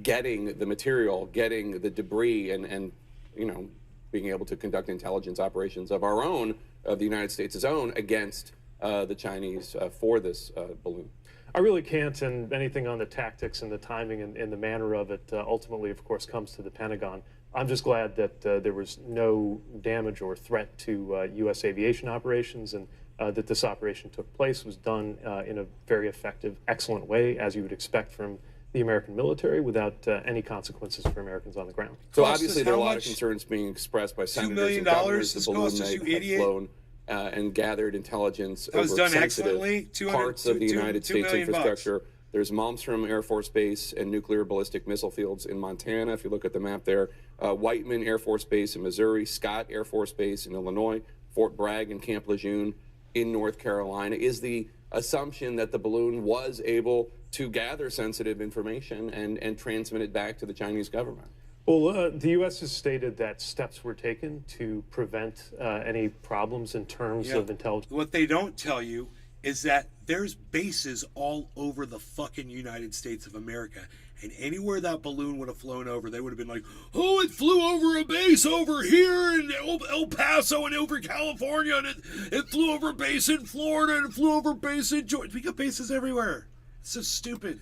getting the material, getting the debris, and you know, being able to conduct intelligence operations of our own, of the United States' own, against the Chinese for this balloon. I really can't, and anything on the tactics and the timing and the manner of it ultimately, of course, comes to the Pentagon. I'm just glad that there was no damage or threat to U.S. aviation operations, and that this operation took place, was done in a very effective, excellent way, as you would expect from the American military, without any consequences for Americans on the ground. So obviously there are a lot of concerns being expressed by senators million and governors. this The balloon cost us, may you have idiot? flown and gathered intelligence That was over done excellently. sensitive 200 parts of the two- United $2 States million bucks. infrastructure. There's Malmstrom Air Force Base and nuclear ballistic missile fields in Montana, if you look at the map there. Whiteman Air Force Base in Missouri, Scott Air Force Base in Illinois, Fort Bragg and Camp Lejeune in North Carolina. Is the assumption that the balloon was able to gather sensitive information and transmit it back to the Chinese government? Well, the U.S. has stated that steps were taken to prevent any problems in terms of intelligence. What they don't tell you is that there's bases all over the fucking United States of America. And anywhere that balloon would have flown over, they would have been like, oh, it flew over a base over here in El Paso and over California, and it flew over a base in Florida, and it flew over a base in Georgia. We got bases everywhere. It's so stupid.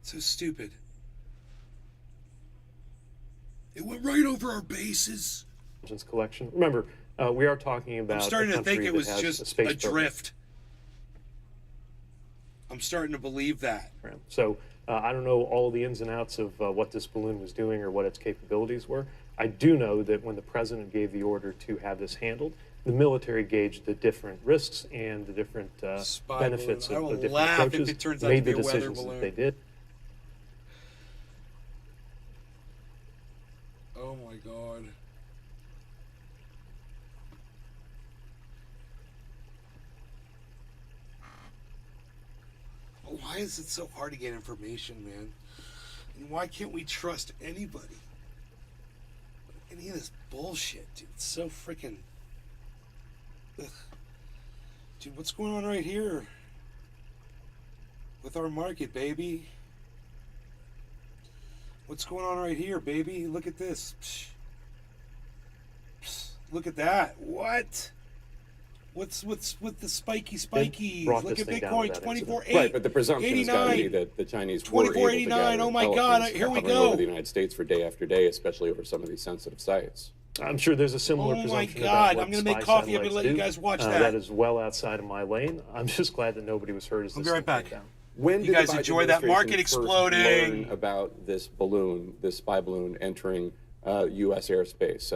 So stupid. It went right over our bases. Collection. Remember, we are talking about. I'm starting a to think country it that was has just space a drift. I'm starting to believe that. So I don't know all the ins and outs of what this balloon was doing or what its capabilities were. I do know that when the president gave the order to have this handled, the military gauged the different risks and the different benefits balloon. I will of different laugh if approaches, it turns out made to be the a weather decisions balloon. that they did. Oh my God. Why is it so hard to get information, man? And why can't we trust anybody? Any of this bullshit, dude. It's so freaking... Ugh. Dude, what's going on right here? With our market, baby. What's going on right here, baby? Look at this. Psh. Psh. Look at that. What? What's with the spiky? brought Look this at thing down Bitcoin, with that 24.8. Right, but the presumption has got to be 89. that the Chinese were able to 24.89. gather Oh my God! intelligence Here we hovering go. over the United States for day after day, especially over some of these sensitive sites. I'm sure there's a similar Oh my presumption God, about what I'm gonna make spy coffee. I'm gonna satellites let you do. guys watch that. That is well outside of my lane. I'm just glad that nobody was hurt as I'll this be right thing back. came down. When You did guys the Biden enjoy that market administration exploding? first learn about this balloon, this spy balloon entering U.S. airspace?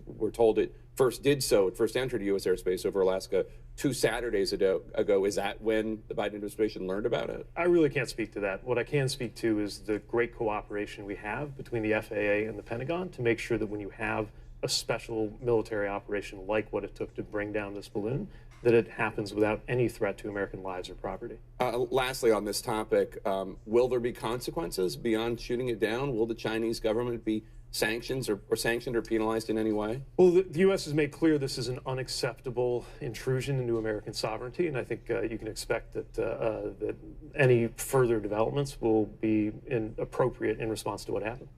We're told it first entered U.S. airspace over Alaska 2 Saturdays ago. Is that when the Biden administration learned about it? I really can't speak to that. What I can speak to is the great cooperation we have between the FAA and the Pentagon to make sure that when you have a special military operation like what it took to bring down this balloon, that it happens without any threat to American lives or property. Lastly, on this topic, will there be consequences beyond shooting it down? Will the Chinese government be sanctioned or penalized in any way? Well, the U.S. has made clear this is an unacceptable intrusion into American sovereignty, and I think you can expect that any further developments will be appropriate in response to what happened.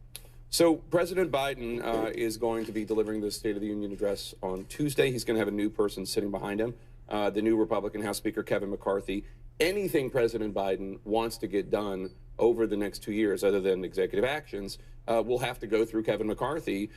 So President Biden is going to be delivering the State of the Union address on Tuesday. He's going to have a new person sitting behind him, the new Republican House Speaker Kevin McCarthy. Anything President Biden wants to get done over the next 2 years, other than executive actions, will have to go through Kevin McCarthy.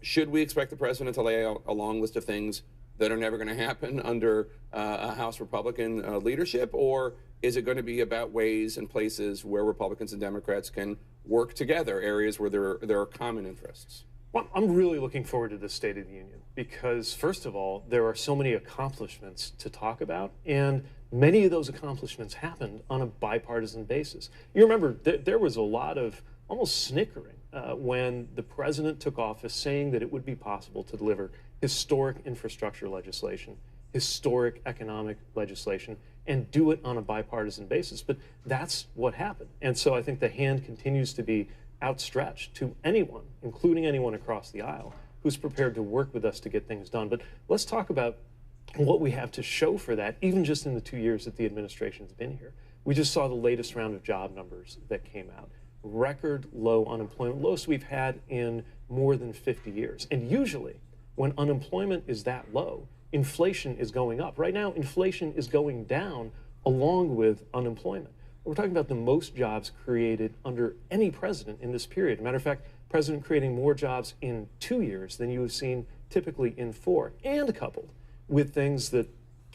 Should we expect the president to lay out a long list of things that are never going to happen under a House Republican leadership, or is it going to be about ways and places where Republicans and Democrats can work together, areas where there are common interests? Well, I'm really looking forward to the State of the Union because, first of all, there are so many accomplishments to talk about, and many of those accomplishments happened on a bipartisan basis. You remember, there was a lot of almost snickering when the president took office, saying that it would be possible to deliver historic infrastructure legislation, historic economic legislation, and do it on a bipartisan basis. But that's what happened. And so I think the hand continues to be outstretched to anyone, including anyone across the aisle, who's prepared to work with us to get things done. But let's talk about what we have to show for that, even just in the 2 years that the administration's been here. We just saw the latest round of job numbers that came out. Record low unemployment, lowest we've had in more than 50 years. And usually, when unemployment is that low, inflation is going up. Right now, inflation is going down along with unemployment. We're talking about the most jobs created under any president in this period. Matter of fact, president creating more jobs in 2 years than you have seen typically in 4, and coupled with things that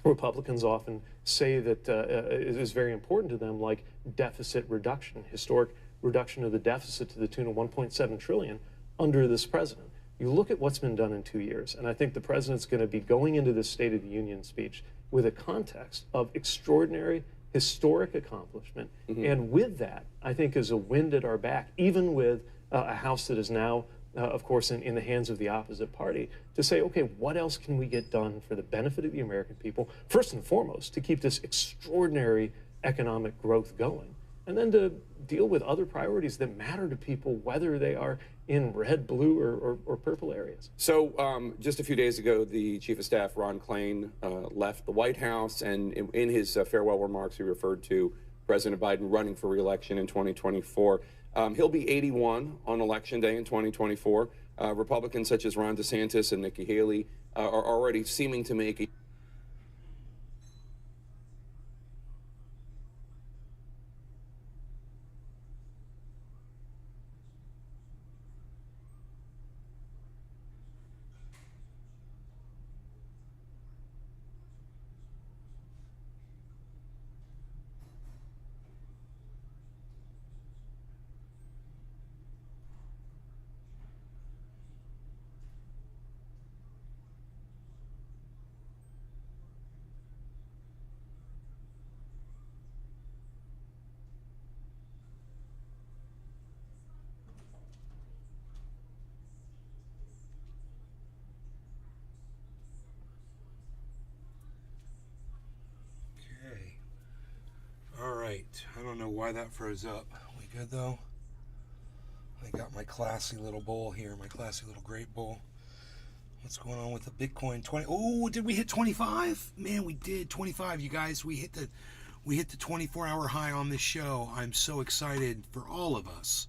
Republicans often say that is very important to them, like deficit reduction, historic reduction of the deficit to the tune of $1.7 trillion under this president. You look at what's been done in 2 years, and I think the president's going to be going into this State of the Union speech with a context of extraordinary, historic accomplishment. And with that, I think is a wind at our back, even with a House that is now, of course, in the hands of the opposite party, to say, okay, what else can we get done for the benefit of the American people, first and foremost, to keep this extraordinary economic growth going, and then to deal with other priorities that matter to people, whether they are in red, blue, or purple areas. So just a few days ago, the Chief of Staff, Ron Klain, left the White House, and in his farewell remarks, he referred to President Biden running for re-election in 2024. He'll be 81 on Election Day in 2024. Republicans such as Ron DeSantis and Nikki Haley are already seeming to make a I don't know why that froze up. We good though? I got my classy little bowl here, my classy little grape bowl. What's going on with the Bitcoin 20? Oh, did we hit 25? Man, we did 25, you guys. We hit the 24-hour high on this show. I'm so excited for all of us.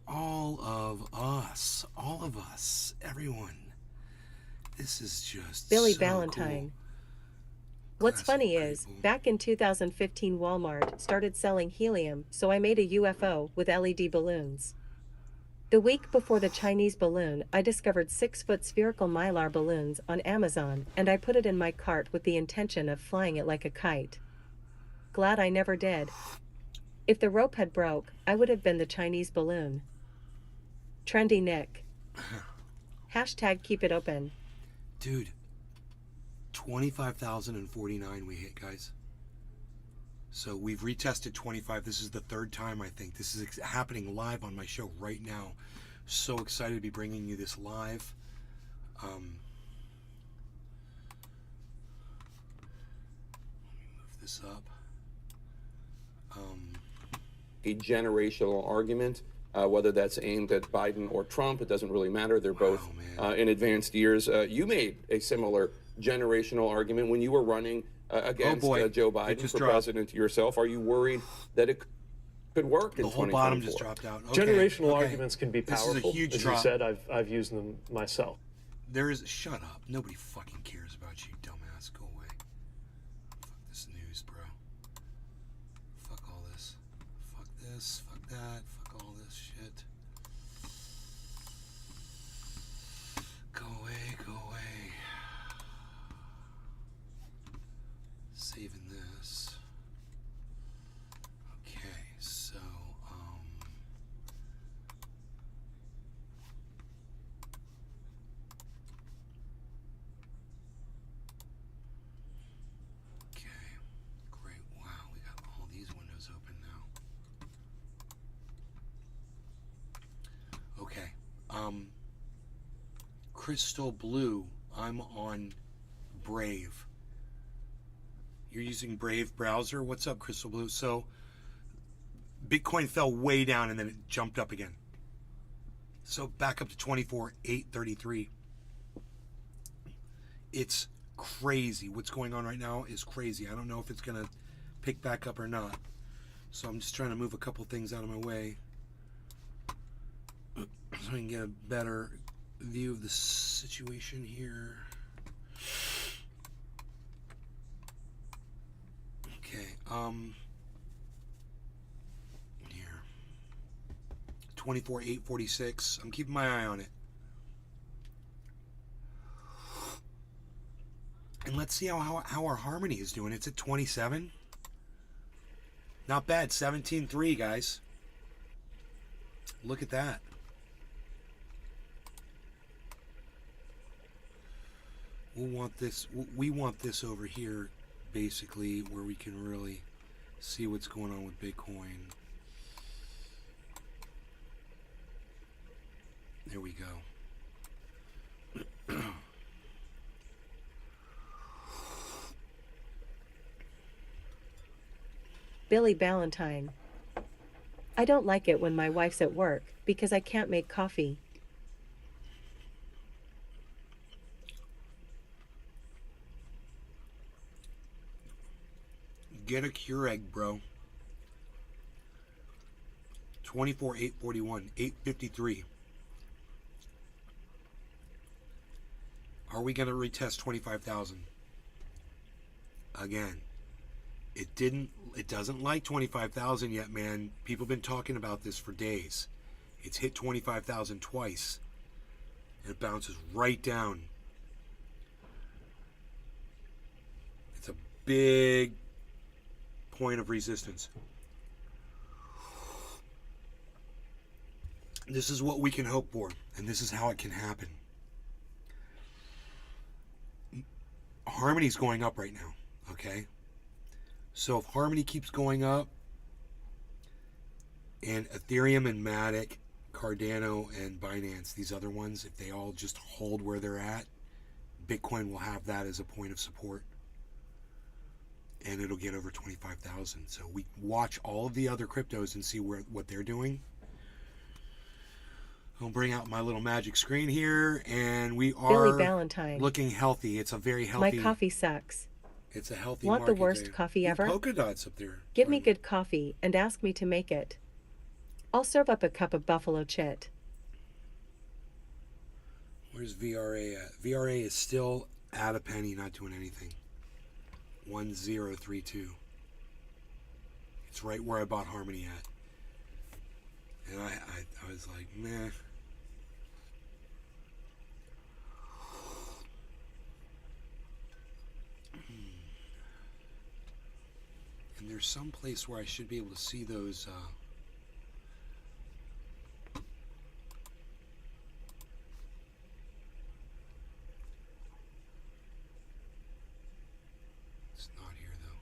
All of us, everyone. This is just Billy so Ballantyne. Cool. What's funny is, back in 2015 Walmart started selling helium, so I made a UFO with LED balloons. The week before the Chinese balloon, I discovered 6-foot spherical mylar balloons on Amazon, and I put it in my cart with the intention of flying it like a kite. Glad I never did. If the rope had broke, I would have been the Chinese balloon. Trendy Nick. Hashtag keep it open. Dude, 25,049 we hit, guys. So we've retested 25. This is the third time, I think. This is happening live on my show right now. So excited to be bringing you this live. Let me move this up. A generational argument, whether that's aimed at Biden or Trump, it doesn't really matter. They're both in advanced years. You made a similar generational argument when you were running against Joe Biden for president yourself. Are you worried that it could work in 2024? The whole bottom just dropped out. Okay. Generational arguments can be powerful. This is a huge as drop. you said, I've used them myself. Shut up. Nobody fucking cares about you, dumbass. Go away. Fuck this news, bro. Fuck all this. Fuck this. Fuck that. Fuck all this shit. Go away. Go away. Saving this. Okay, so okay, great. Wow, we got all these windows open now. Okay, Crystal Blue. I'm on Brave. You're using Brave browser? What's up, Crystal Blue? So, Bitcoin fell way down and then it jumped up again. So, back up to 24,833. It's crazy. What's going on right now is crazy. I don't know if it's going to pick back up or not. So, I'm just trying to move a couple things out of my way so I can get a better view of the situation here. Okay, here. 24,846. I'm keeping my eye on it. And let's see how our Harmony is doing. It's at 27. Not bad. 17.3, guys. Look at that. We want this over here, basically, where we can really see what's going on with Bitcoin. There we go. Billy Ballantyne. I don't like it when my wife's at work because I can't make coffee. Get a Keurig, bro. 24,841, 853. Are we going to retest 25,000? Again, it doesn't like 25,000 yet, man. People have been talking about this for days. It's hit 25,000 twice. And it bounces right down. It's a big point of resistance. This is what we can hope for, and this is how it can happen. Harmony's going up right now, okay? So if Harmony keeps going up, and Ethereum and Matic, Cardano and Binance, these other ones, if they all just hold where they're at, Bitcoin will have that as a point of support. And it'll get over 25,000. So we watch all of the other cryptos and see what they're doing. I'll bring out my little magic screen here, and we are Billy Ballantyne. Looking healthy. It's a very healthy. My coffee sucks. It's a healthy. Want the worst coffee ever? Polka dots up there. Give me good coffee and ask me to make it. I'll serve up a cup of buffalo chit. Where's VRA at? VRA is still at a penny, not doing anything. 1032. It's right where I bought Harmony at. And I was like, meh. And there's some place where I should be able to see those it's not here though.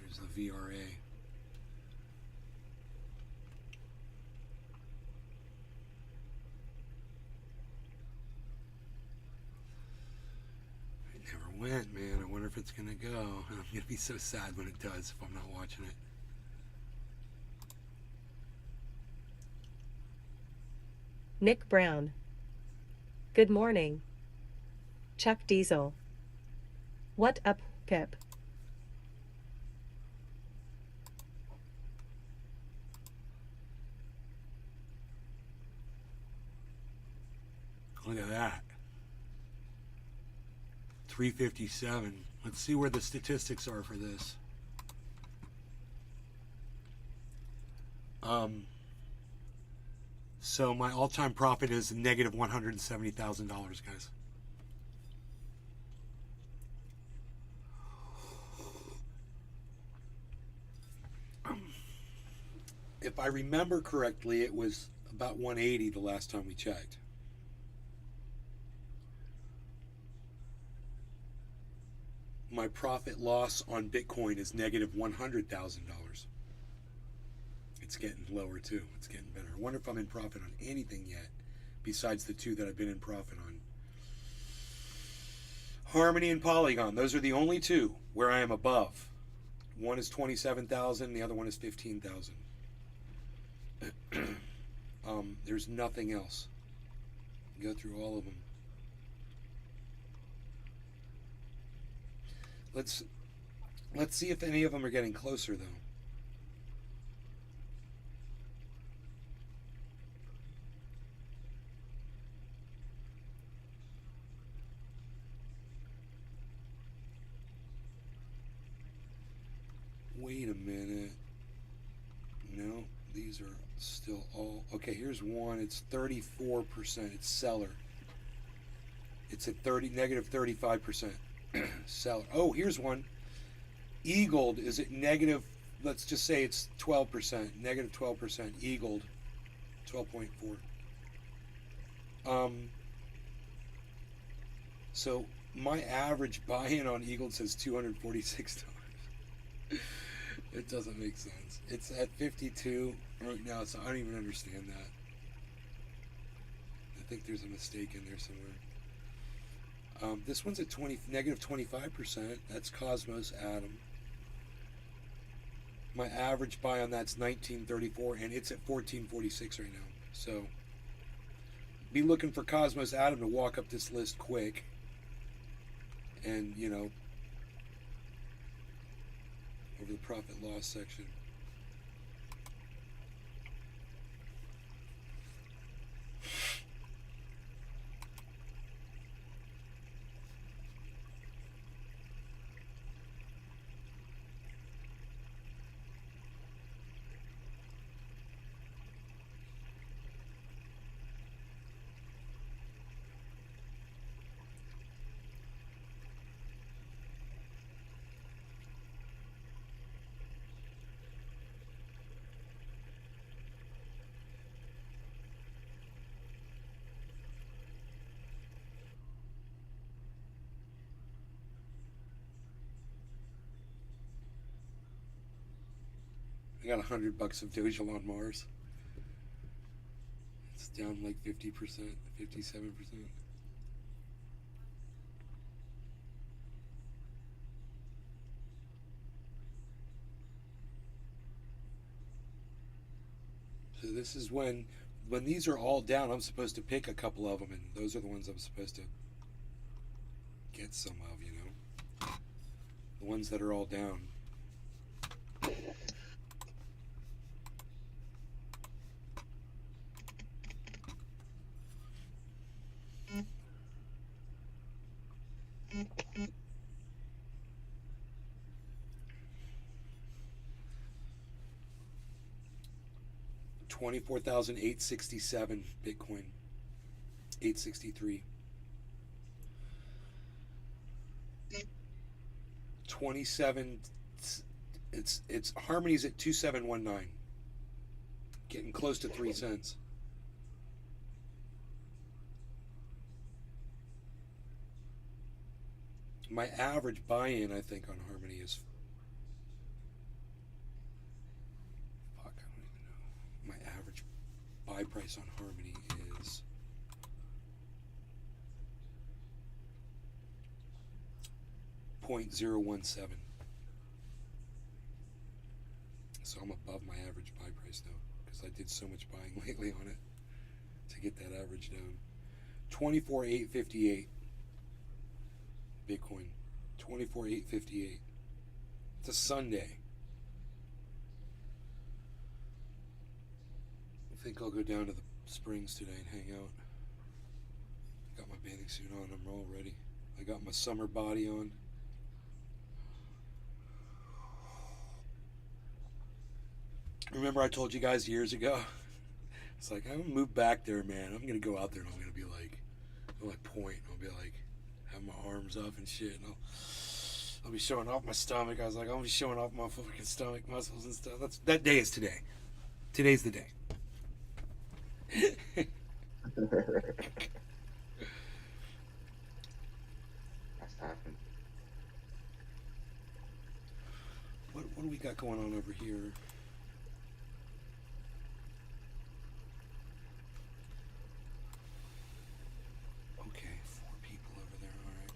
There's the VRA. Went, man. I wonder if it's gonna go. I'm gonna be so sad when it does if I'm not watching it. Nick Brown. Good morning. Chuck Diesel. What up, Pip? Look at that. 357. Let's see where the statistics are for this. So my all-time profit is negative $170,000, guys. If I remember correctly, it was about 180 the last time we checked. My profit loss on Bitcoin is negative $100,000. It's getting lower too. It's getting better. I wonder if I'm in profit on anything yet besides the two that I've been in profit on. Harmony and Polygon. Those are the only two where I am above. One is 27,000. The other one is 15,000. There's nothing else. Go through all of them. Let's see if any of them are getting closer, though. Wait a minute. No, these are still all... Okay, here's one. It's 34%. It's seller. It's at negative 35%. Seller. Oh, here's one. Eagled is at negative, let's just say it's 12%, negative 12%. Eagled, 12.4. So my average buy-in on Eagled says $246. It doesn't make sense. It's at 52 right now, so I don't even understand that. I think there's a mistake in there somewhere. This one's at negative 25%. That's Cosmos Atom. My average buy on that's 1934, and it's at 1446 right now. So be looking for Cosmos Atom to walk up this list quick. And, you know, over the profit loss section. I got $100 of Doge on Mars. It's down like 50%, 57%. So this is when these are all down, I'm supposed to pick a couple of them, and those are the ones I'm supposed to get some of, you know? The ones that are all down. 24,867 Bitcoin. 863. 27. It's Harmony's at 2719. Getting close to 3 cents. My average buy-in, I think, on Harmony is... Fuck, I don't even know. My average buy price on Harmony is... .017. So I'm above my average buy price now because I did so much buying lately on it to get that average down. 24,858 Bitcoin. 24,858. It's a Sunday. I think I'll go down to the Springs today and hang out. Got my bathing suit on. I'm all ready. I got my summer body on. Remember I told you guys years ago? It's like, I'm gonna move back there, man. I'm gonna go out there and I'm gonna be like, point. I'll be like, have my arms up and shit, and I'll be showing off my stomach. I was like, I'll be showing off my fucking stomach muscles and stuff. That day is today. Today's the day. That's happened. What do we got going on over here? Okay, 4 people over there, all right.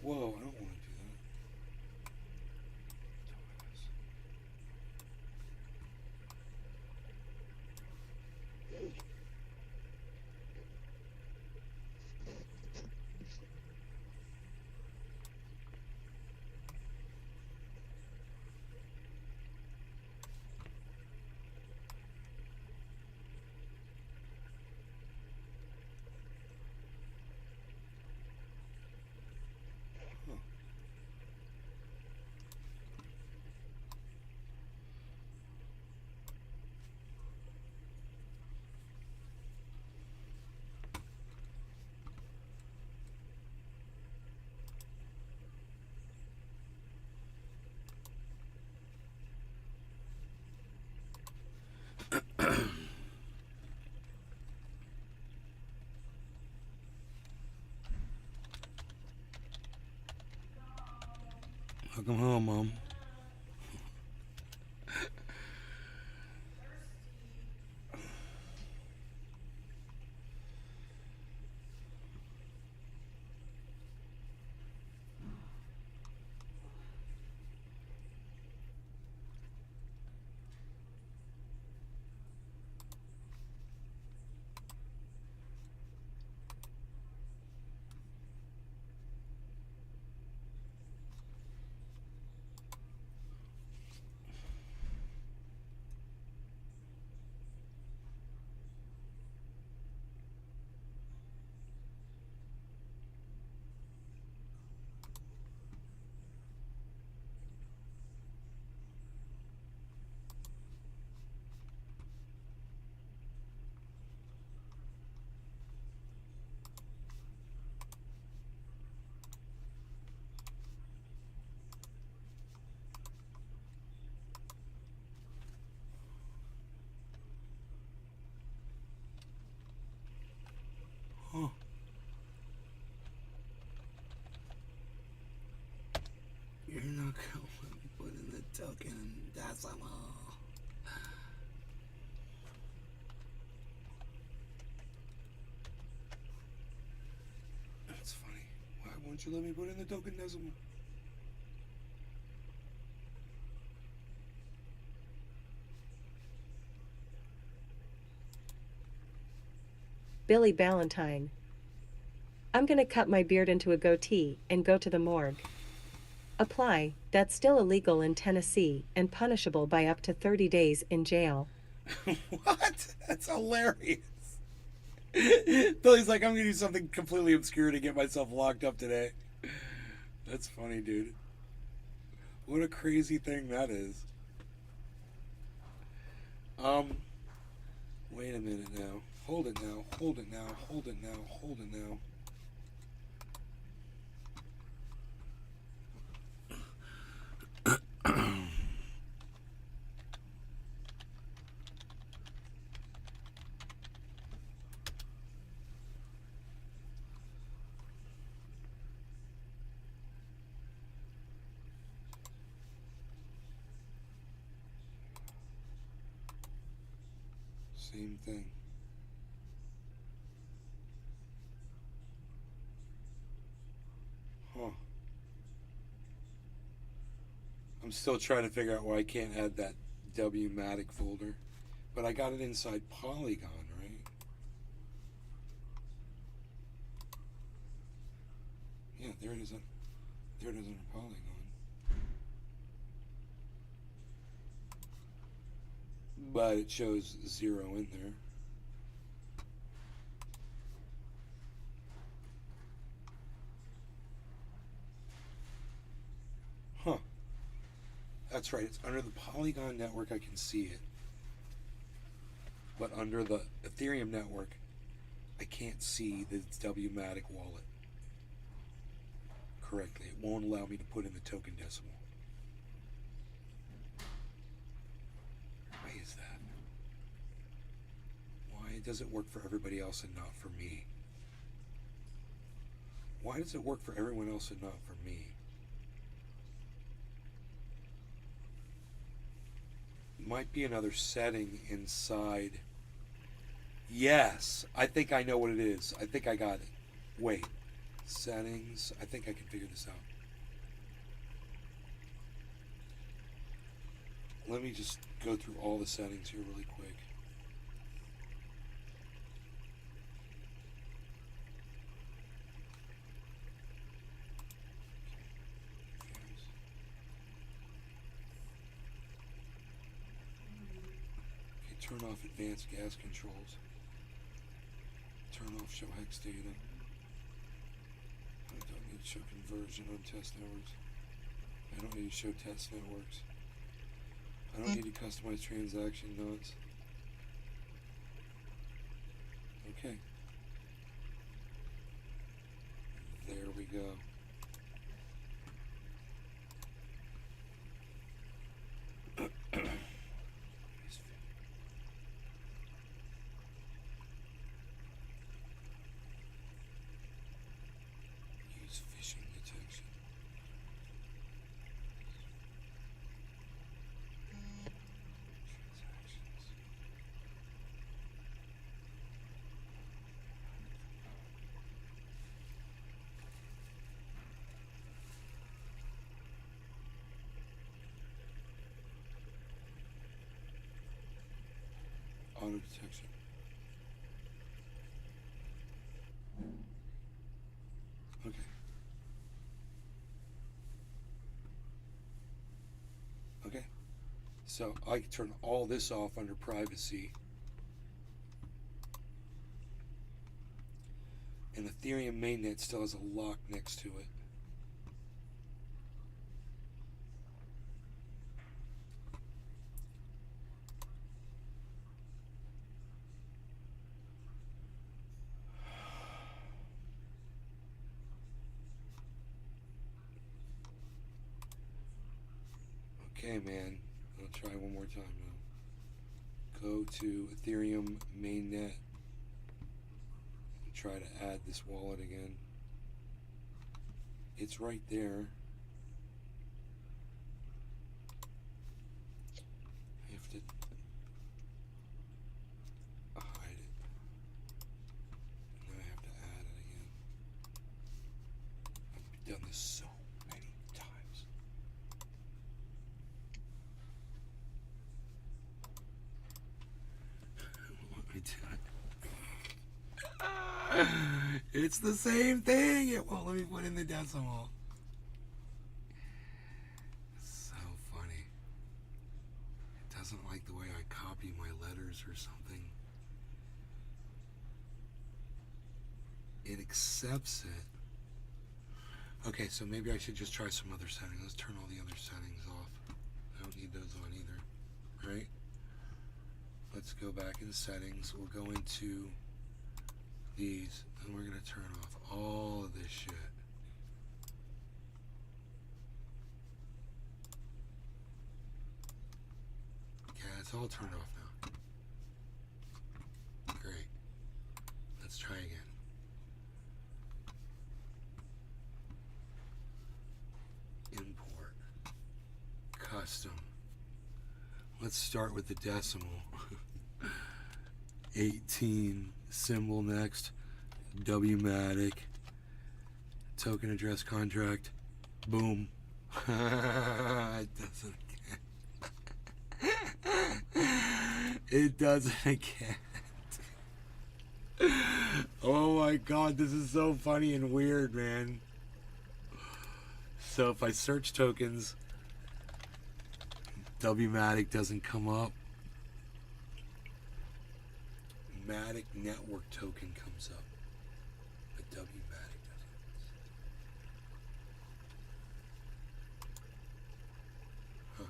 Whoa, I don't want to do that. Welcome home, Mom. Huh. You're not going to put in the token decimal. don't you let me put in the token decimal? Billy Ballantyne. I'm gonna cut my beard into a goatee and go to the morgue. Apply, that's still illegal in Tennessee and punishable by up to 30 days in jail. What? That's hilarious. Billy's like, I'm gonna do something completely obscure to get myself locked up today. That's funny, dude. What a crazy thing that is. Wait a minute now. Hold it now. Hold it now. Hold it now. Hold it now. Same thing. Huh. I'm still trying to figure out why I can't add that W-Matic folder. But I got it inside Polygon, right? Yeah, there it is. There it is under Polygon. But it shows 0 in there. Huh. That's right. It's under the Polygon network. I can see it. But under the Ethereum network, I can't see the W-Matic wallet correctly. It won't allow me to put in the token decimal. Why is that? Why does it work for everybody else and not for me? Why does it work for everyone else and not for me? Might be another setting inside. Yes, I think I know what it is. I think I got it. Wait, settings. I think I can figure this out. Let me just go through all the settings here really quick. Turn off advanced gas controls. Turn off show hex data. I don't need to show conversion on test networks. I don't need to show test networks. I don't need to customize transaction nodes. Okay. There we go. Use phishing detection. Transactions. Auto detection. Okay. Okay. So I can turn all this off under privacy. And Ethereum mainnet still has a lock next to it. Okay, man. I'll try one more time now. Go to Ethereum mainnet. Try to add this wallet again. It's right there. I have to hide it. And then I have to add it again. It's the same thing. It won't let me put in the decimal. So funny. It doesn't like the way I copy my letters or something. It accepts it. Okay, so maybe I should just try some other settings. Let's turn all the other settings off. I don't need those on either, right? Let's go back in settings. We'll go into these, and we're going to turn off all of this shit. Okay, it's all turned off now. Great. Let's try again. Import. Custom. Let's start with the decimal. 18 symbol next. Wmatic. Token address contract. Boom. It doesn't again. It doesn't again. Oh my god, this is so funny and weird, man. So if I search tokens, Wmatic doesn't come up. Matic network token comes up, but Wmatic doesn't. Huh.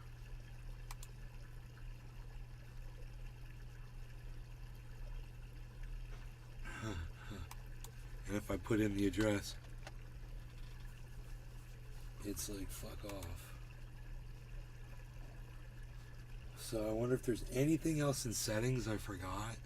And if I put in the address, it's like, fuck off. So I wonder if there's anything else in settings I forgot.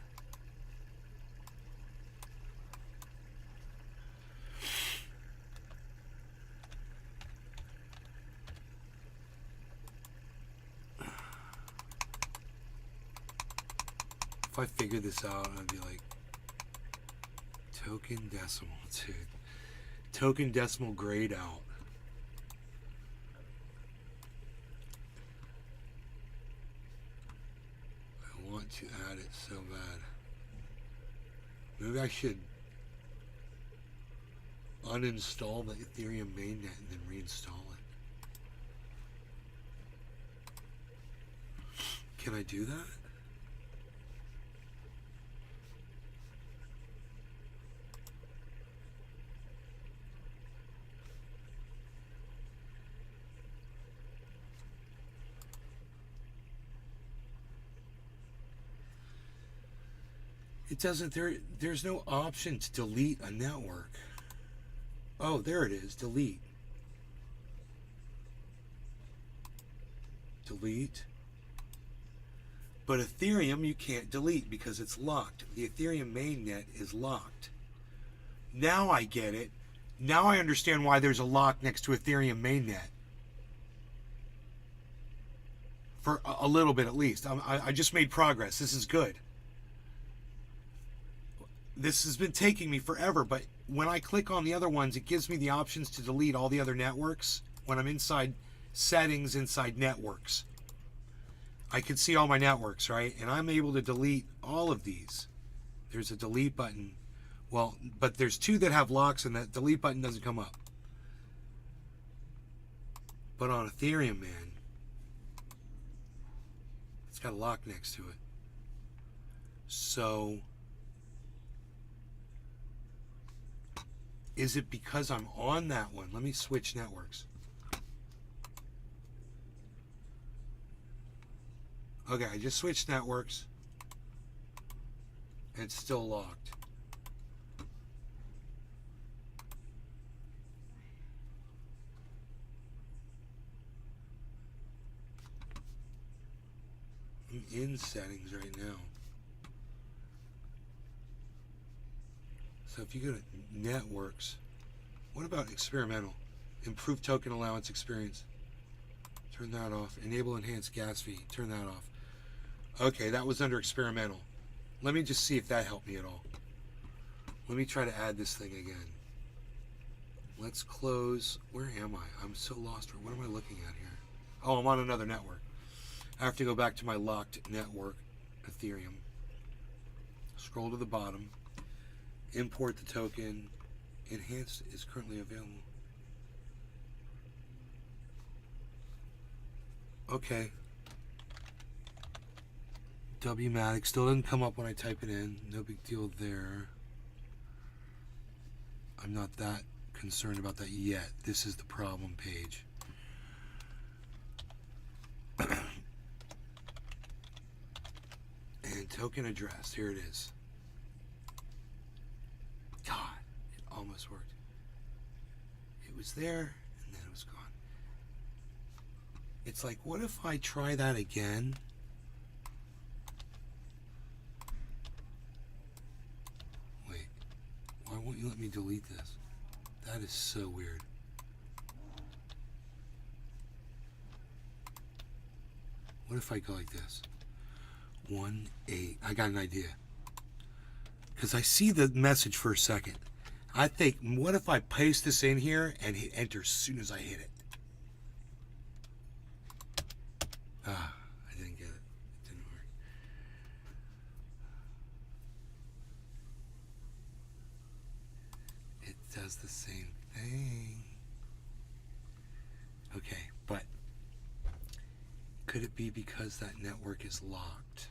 If I figure this out, I'd be like, token decimal, dude. Token decimal grayed out. I want to add it so bad. Maybe I should uninstall the Ethereum mainnet and then reinstall it. Can I do that? It doesn't, there's no option to delete a network. Oh, there it is, delete. Delete. But Ethereum you can't delete because it's locked. The Ethereum mainnet is locked. Now I get it. Now I understand why there's a lock next to Ethereum mainnet. For a little bit at least. I just made progress. This is good. This has been taking me forever, but when I click on the other ones, it gives me the options to delete all the other networks. When I'm inside settings, inside networks, I can see all my networks, right? And I'm able to delete all of these. There's a delete button. Well, but there's two that have locks and that delete button doesn't come up. But on Ethereum, man, it's got a lock next to it. So is it because I'm on that one? Let me switch networks. Okay, I just switched networks. It's still locked. I'm in settings right now. So if you go to networks, what about experimental? Improve token allowance experience. Turn that off. Enable enhanced gas fee. Turn that off. Okay, that was under experimental. Let me just see if that helped me at all. Let me try to add this thing again. Let's close. Where am I? I'm so lost. What am I looking at here? Oh, I'm on another network. I have to go back to my locked network, Ethereum. Scroll to the bottom. Import the token. Enhanced is currently available. Okay. Wmatic still doesn't come up when I type it in. No big deal there. I'm not that concerned about that yet. This is the problem page. And token address. Here it is. God, it almost worked. It was there, and then it was gone. It's like, what if I try that again? Wait, why won't you let me delete this? That is so weird. What if I go like this? 1-8. I got an idea. Because I see the message for a second. I think, what if I paste this in here and hit enter as soon as I hit it? Ah, I didn't get it. It didn't work. It does the same thing. Okay, but could it be because that network is locked?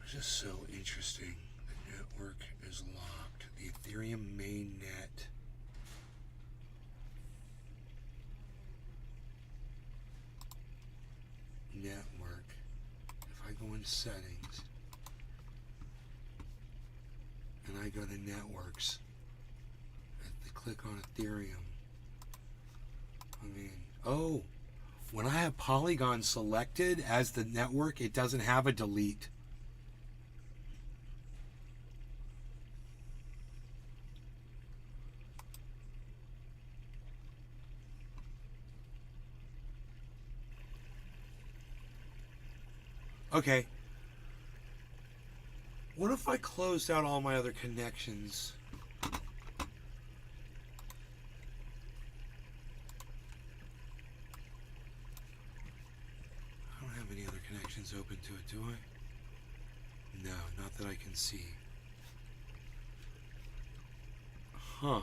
It's just so interesting. The network is locked. The Ethereum mainnet. Network. If I go in settings and I go to networks, I click on Ethereum. Oh, when I have Polygon selected as the network, it doesn't have a delete. Okay. What if I closed out all my other connections? I don't have any other connections open to it, do I? No, not that I can see. Huh.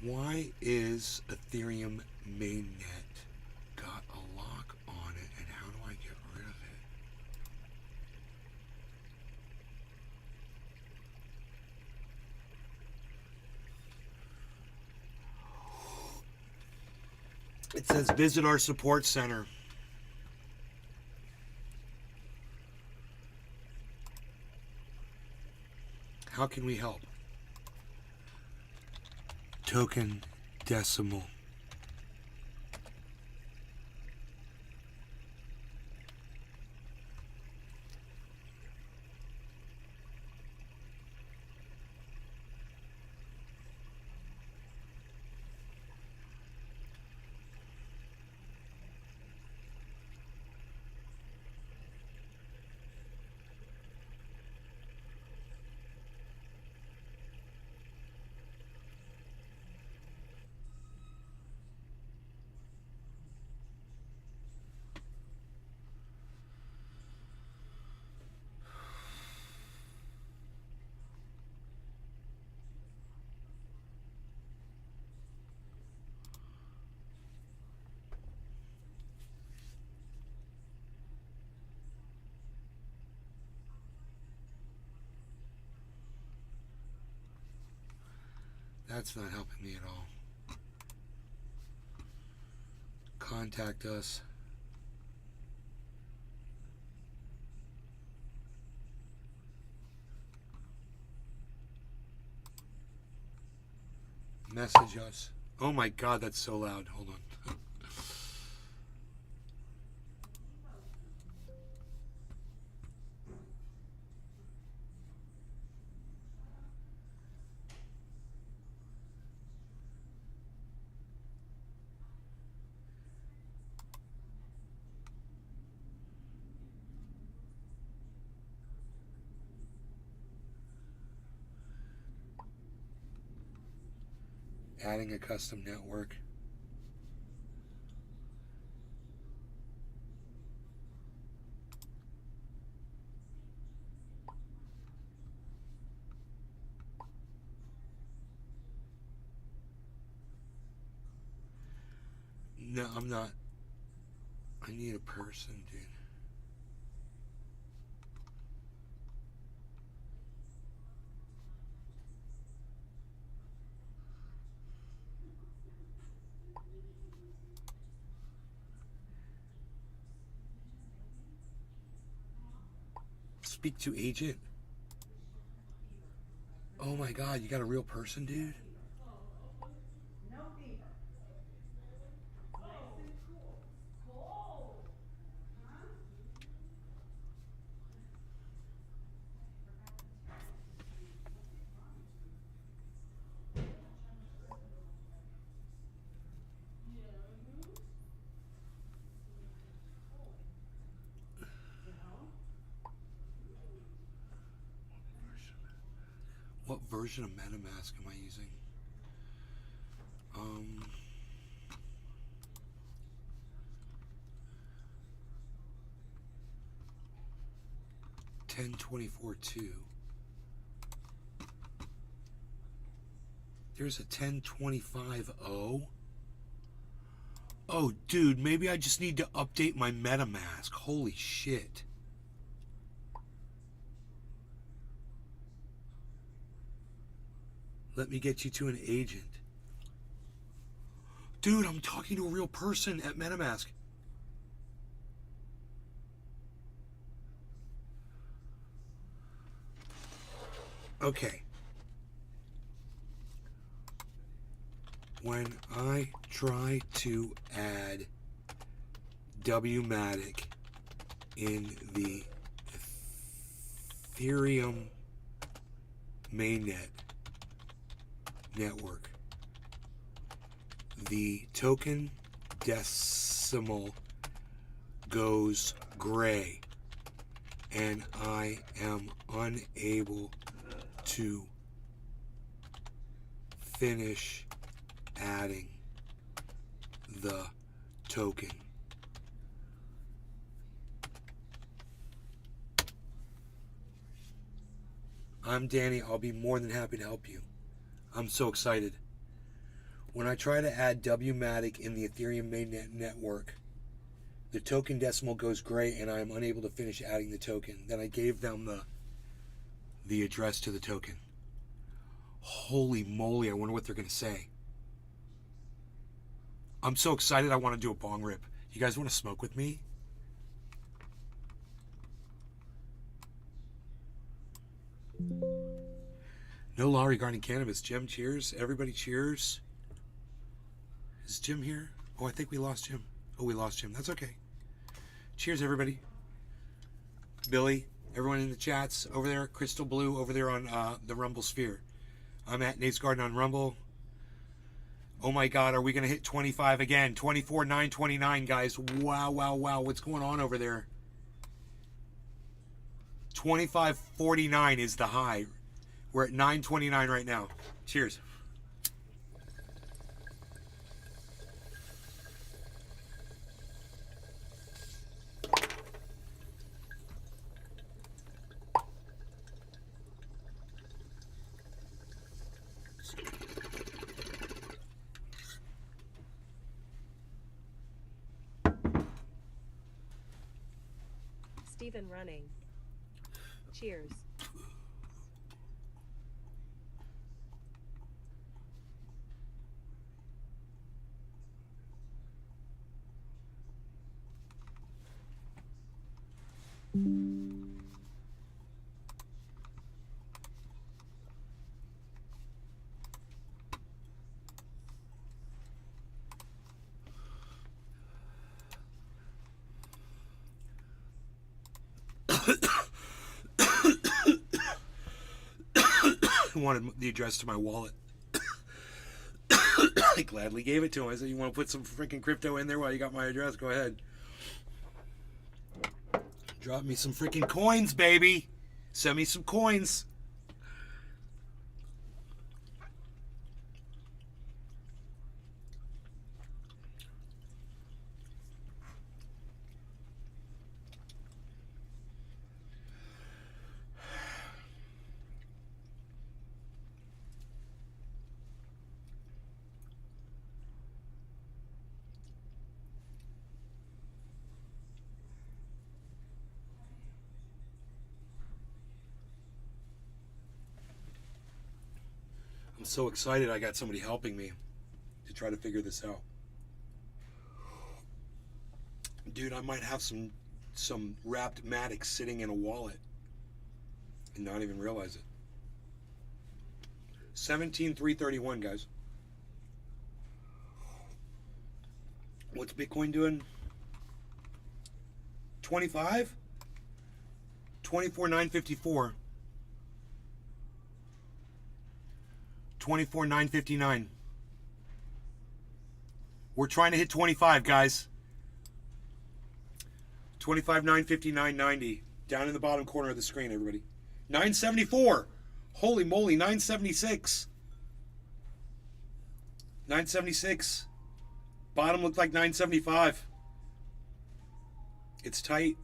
Why is Ethereum mainnet got a lock on it, and how do I get rid of it? It says visit our support center. How can we help? Token decimal. That's not helping me at all. Contact us. Message us. Oh my God, that's so loud. Hold on. Adding a custom network. No, I'm not. I need a person, dude. Speak to agent. Oh my god, you got a real person, dude? No fever. Nice and cool. Cold. Huh? What version of MetaMask am I using? 10.24.2. There's a 10.25.0. Oh, dude, maybe I just need to update my MetaMask. Holy shit. Let me get you to an agent. Dude, I'm talking to a real person at MetaMask. Okay. When I try to add WMatic in the Ethereum mainnet network, the token decimal goes gray and I am unable to finish adding the token. I'm Danny. I'll be more than happy to help you. I'm so excited. When I try to add WMatic in the Ethereum mainnet network, the token decimal goes gray and I am unable to finish adding the token. Then I gave them the address to the token. Holy moly, I wonder what they're going to say. I'm so excited I want to do a bong rip. You guys want to smoke with me? No law regarding cannabis. Jim, cheers. Everybody cheers. Is Jim here? Oh, I think we lost Jim. Oh, we lost Jim. That's okay. Cheers, everybody. Billy, everyone in the chats over there. Crystal Blue over there on the Rumble Sphere. I'm at Nate's Garden on Rumble. Oh my God, are we going to hit 25 again? 24,929, guys. Wow, wow, wow. What's going on over there? 25.49 is the high. We're at 9.29 right now. Cheers. Stephen running. Cheers. Wanted the address to my wallet. I gladly gave it to him. I said, you want to put some freaking crypto in there while you got my address? Go ahead. Drop me some freaking coins, baby. Send me some coins. so excited I got somebody helping me to try to figure this out. Dude, I might have some wrapped Matic sitting in a wallet and not even realize it. 17,331, guys. What's Bitcoin doing? 25? 24,954. 24,959. We're trying to hit 25, guys. 25,959.90. Down in the bottom corner of the screen, everybody. 974. Holy moly, 976. 976. Bottom looked like 975. It's tight.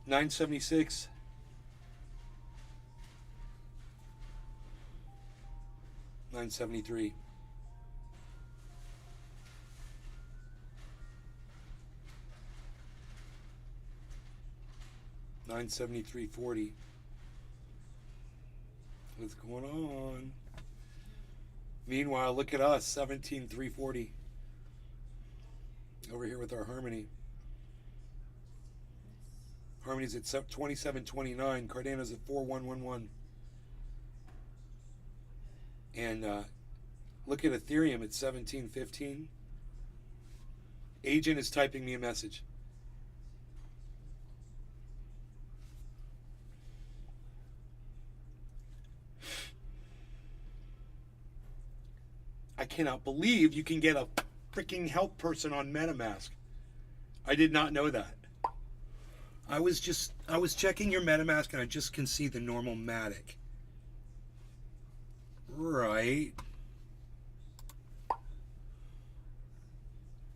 $9.76. $9.73. $9.73.40. What's going on? Meanwhile, look at us, 17,340. Over here with our Harmony. Harmony's at 27.29. Cardano's at 4.111. And look at Ethereum at 17.15. Agent is typing me a message. I cannot believe you can get a freaking help person on MetaMask. I did not know that. I was checking your MetaMask and I just can see the normal Matic. Right.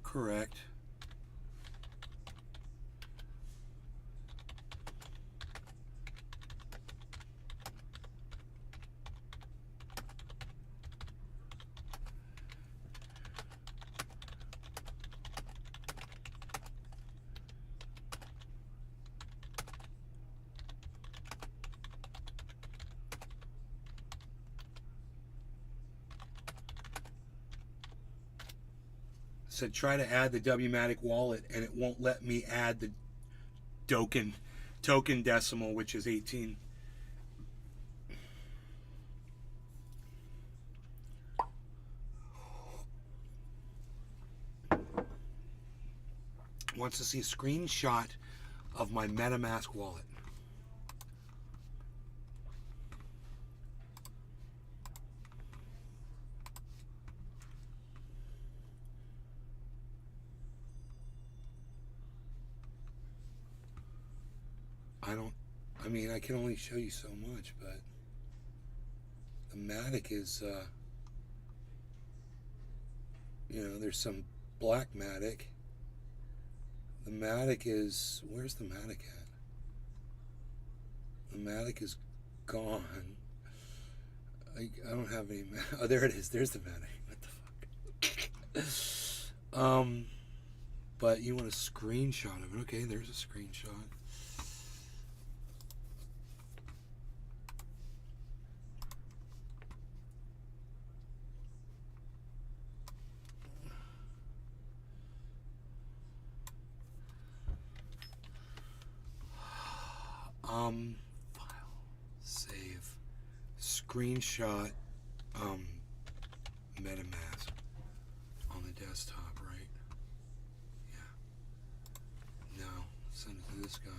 Correct. Said try to add the WMatic wallet and it won't let me add the token decimal, which is 18. Wants to see a screenshot of my MetaMask wallet. I mean, I can only show you so much, but the Matic is, you know, there's some black Matic. The Matic is, where's the Matic at? The Matic is gone. I don't have any, oh, there it is. There's the Matic. What the fuck? But you want a screenshot of it. Okay, there's a screenshot. File, save, screenshot, MetaMask on the desktop, right? Yeah. No, send it to this guy.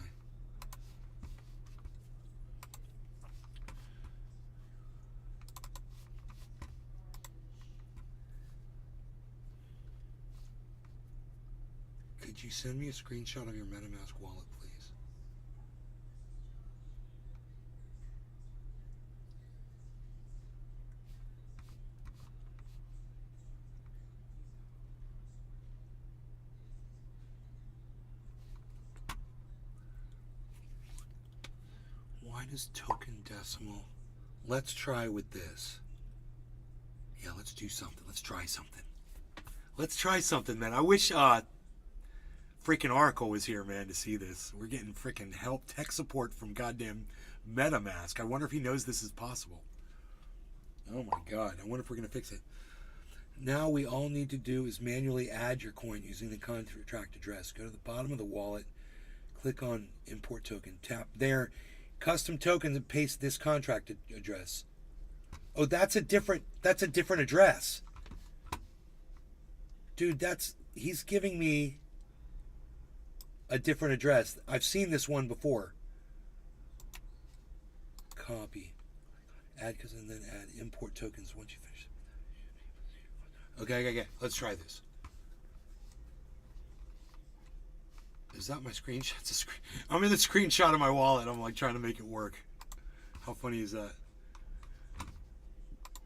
Could you send me a screenshot of your MetaMask wallet, please? Why does token decimal let's try with this. Yeah, let's do something. Let's try something. Let's try something, man. I wish freaking Oracle was here, man, to see this. We're getting freaking help, tech support from goddamn MetaMask. I wonder if he knows this is possible. Oh my god. I wonder if we're going to fix it. Now we all need to do is manually add your coin using the contract address. Go to the bottom of the wallet, click on import token, tap there, custom tokens, and paste this contract address. Oh, that's a different address. Dude, he's giving me a different address. I've seen this one before. Copy. Add, and then add import tokens once you finish. Okay. Let's try this. Is that my screenshot? It's a screen. I'm in the screenshot of my wallet. I'm like trying to make it work. How funny is that?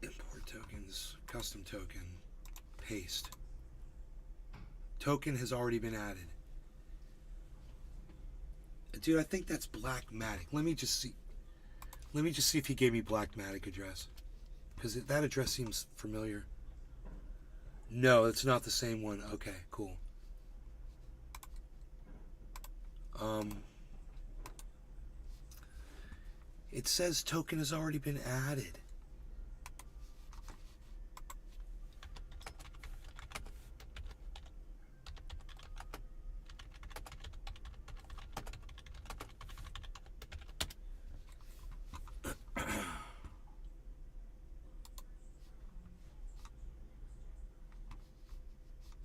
Import tokens, custom token, paste. Token has already been added. Dude, I think that's Blackmatic. Let me just see if he gave me Blackmatic address. Because that address seems familiar. No, it's not the same one. Okay, cool. It says token has already been added.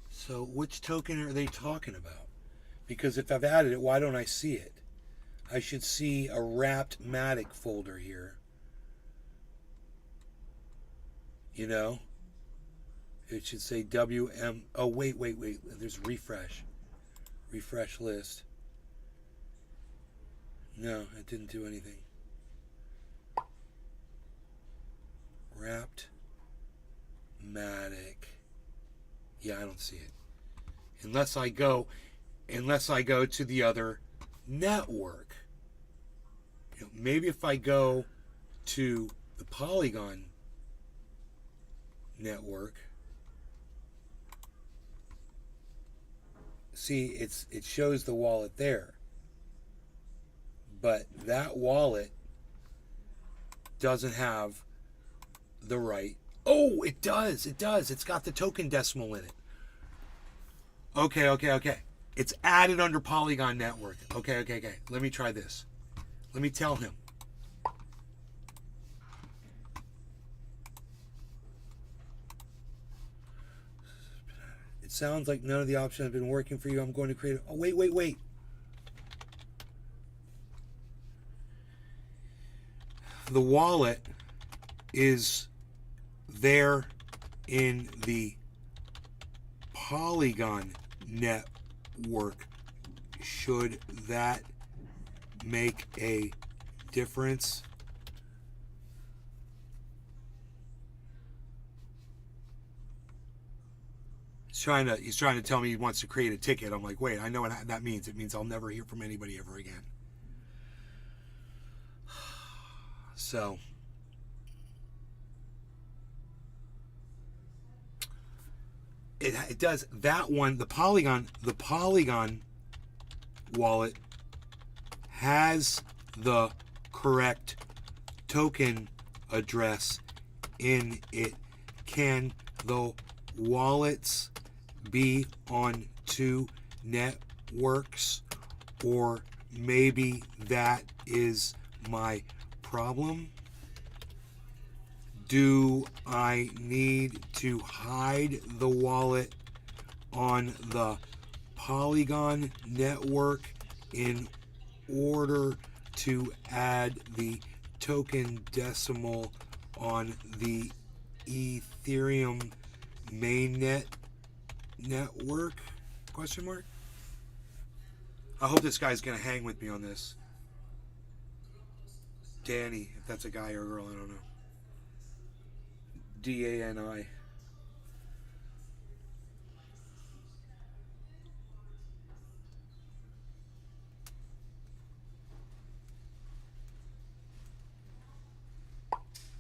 So which token are they talking about? Because if I've added it, why don't I see it? I should see a wrapped Matic folder here. You know? It should say WM. Oh, wait. There's refresh. Refresh list. No, it didn't do anything. Wrapped Matic. Yeah, I don't see it. Unless I go to the other network. You know, maybe if I go to the Polygon network, see it shows the wallet there. But that wallet doesn't have the right. Oh, it does. It's got the token decimal in it. Okay. It's added under Polygon Network. Okay. Let me try this. Let me tell him. It sounds like none of the options have been working for you. I'm going to create oh, wait. The wallet is there in the Polygon network. Should that make a difference? He's trying to tell me he wants to create a ticket. I'm like, wait, I know what that means. It means I'll never hear from anybody ever again. So it does that one. The Polygon wallet has the correct token address in it. Can the wallets be on two networks? Or maybe that is my problem. Do I need to hide the wallet on the Polygon network in order to add the token decimal on the Ethereum mainnet network? Question mark? I hope this guy's gonna hang with me on this. Danny, if that's a guy or a girl, I don't know. DANI.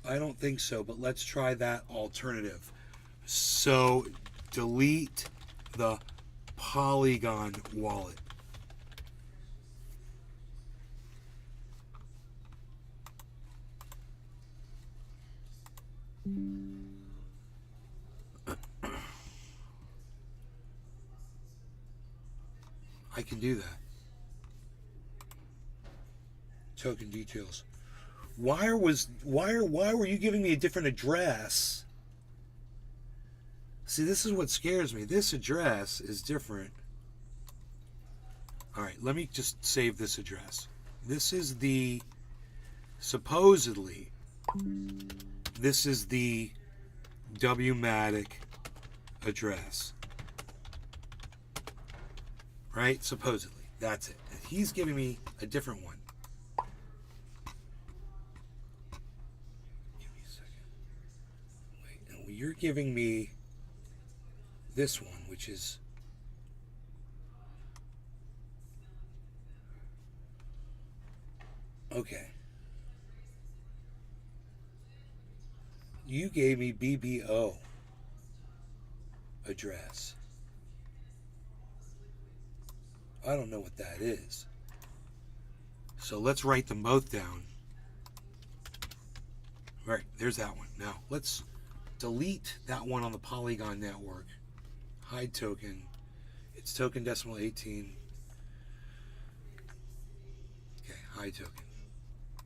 I don't think so, but let's try that alternative. So delete the Polygon wallet. I can do that. Token details. Why were you giving me a different address? See, this is what scares me. This address is different. All right, let me just save this address. This is the supposedly this is the Wmatic address. Right? Supposedly. That's it. And he's giving me a different one. Give me a second. Wait, no, you're giving me this one, which is okay. You gave me BBO address. I don't know what that is. So let's write them both down. Right, there's that one. Now let's delete that one on the Polygon network. Hide token. It's token decimal 18. Okay, hide token.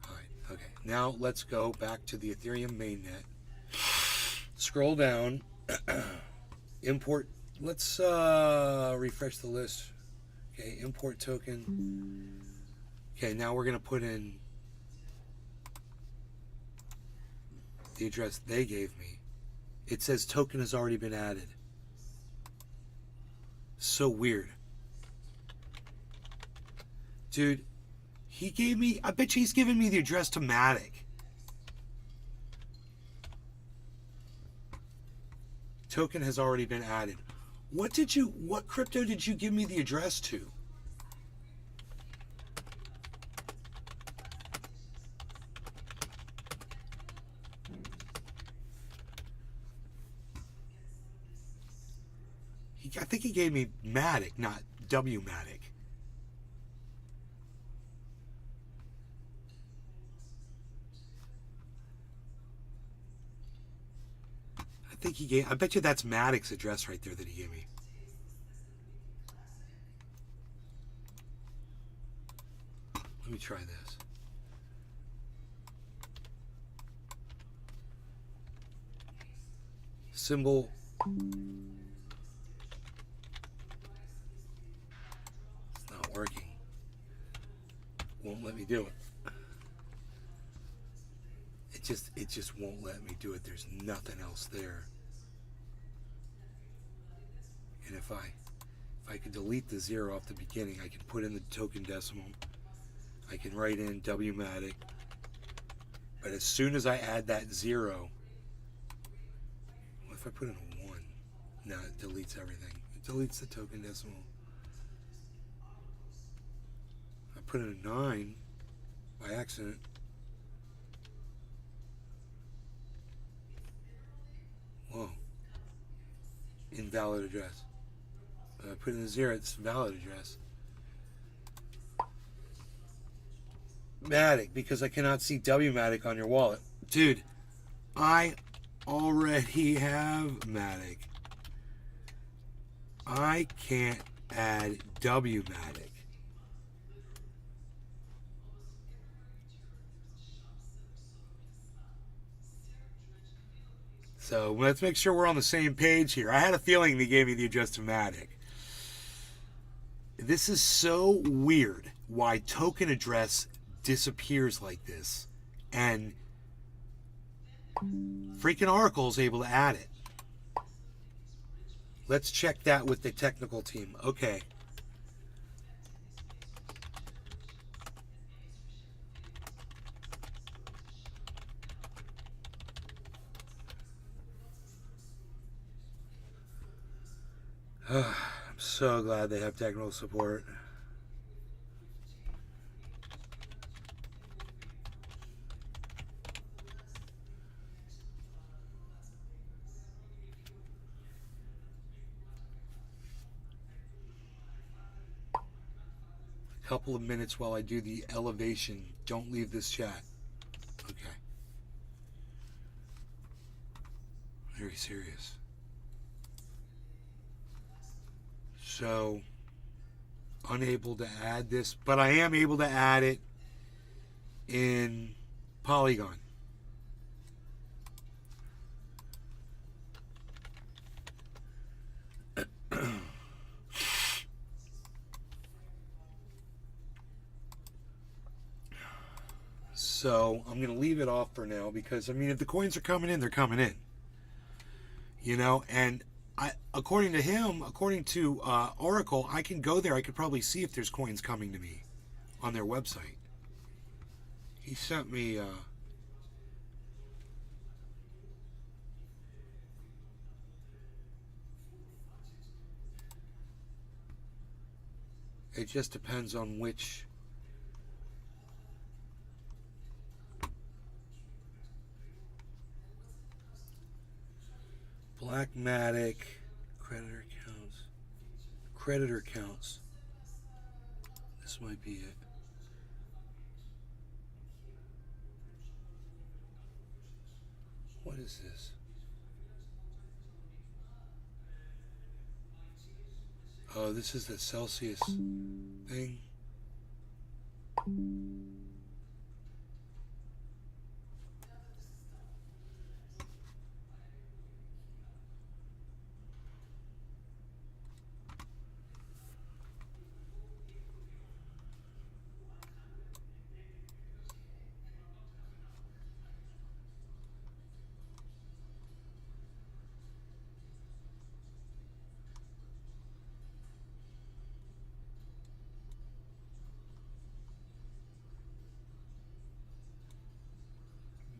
Hide. Okay, now let's go back to the Ethereum mainnet. Scroll down. Import. Let's refresh the list. Okay, import token. Okay, now we're going to put in the address they gave me. It says token has already been added. So weird. Dude, he gave me, I bet you he's giving me the address to Matic. Token has already been added. What crypto did you give me the address to? I think he gave me Matic, not Wmatic. I bet you that's Matic's address right there that he gave me. Let me try this. Symbol. It's not working. Won't let me do it. It just won't let me do it. There's nothing else there. And if I could delete the 0 off the beginning, I can put in the token decimal. I can write in Wmatic. But as soon as I add that 0, what if I put in a 1? No, it deletes everything. It deletes the token decimal. I put in a 9 by accident. Whoa. Invalid address. I put in a 0, it's valid address. Matic, because I cannot see Wmatic on your wallet. Dude, I already have Matic. I can't add Wmatic. So let's make sure we're on the same page here. I had a feeling they gave me the address to Matic. This is so weird why token address disappears like this, and freaking Oracle's able to add it. Let's check that with the technical team. Okay. I'm so glad they have technical support. couple of minutes while I do the elevation. Don't leave this chat. Okay. Very serious. So, unable to add this, but I am able to add it in Polygon. So I'm going to leave it off for now because, I mean, if the coins are coming in, they're coming in. You know, and according to him, according to Oracle, I can go there. I could probably see if there's coins coming to me on their website. He sent me... it just depends on which... Blackmatic, creditor counts. This might be it. What is this? Oh, this is the Celsius thing.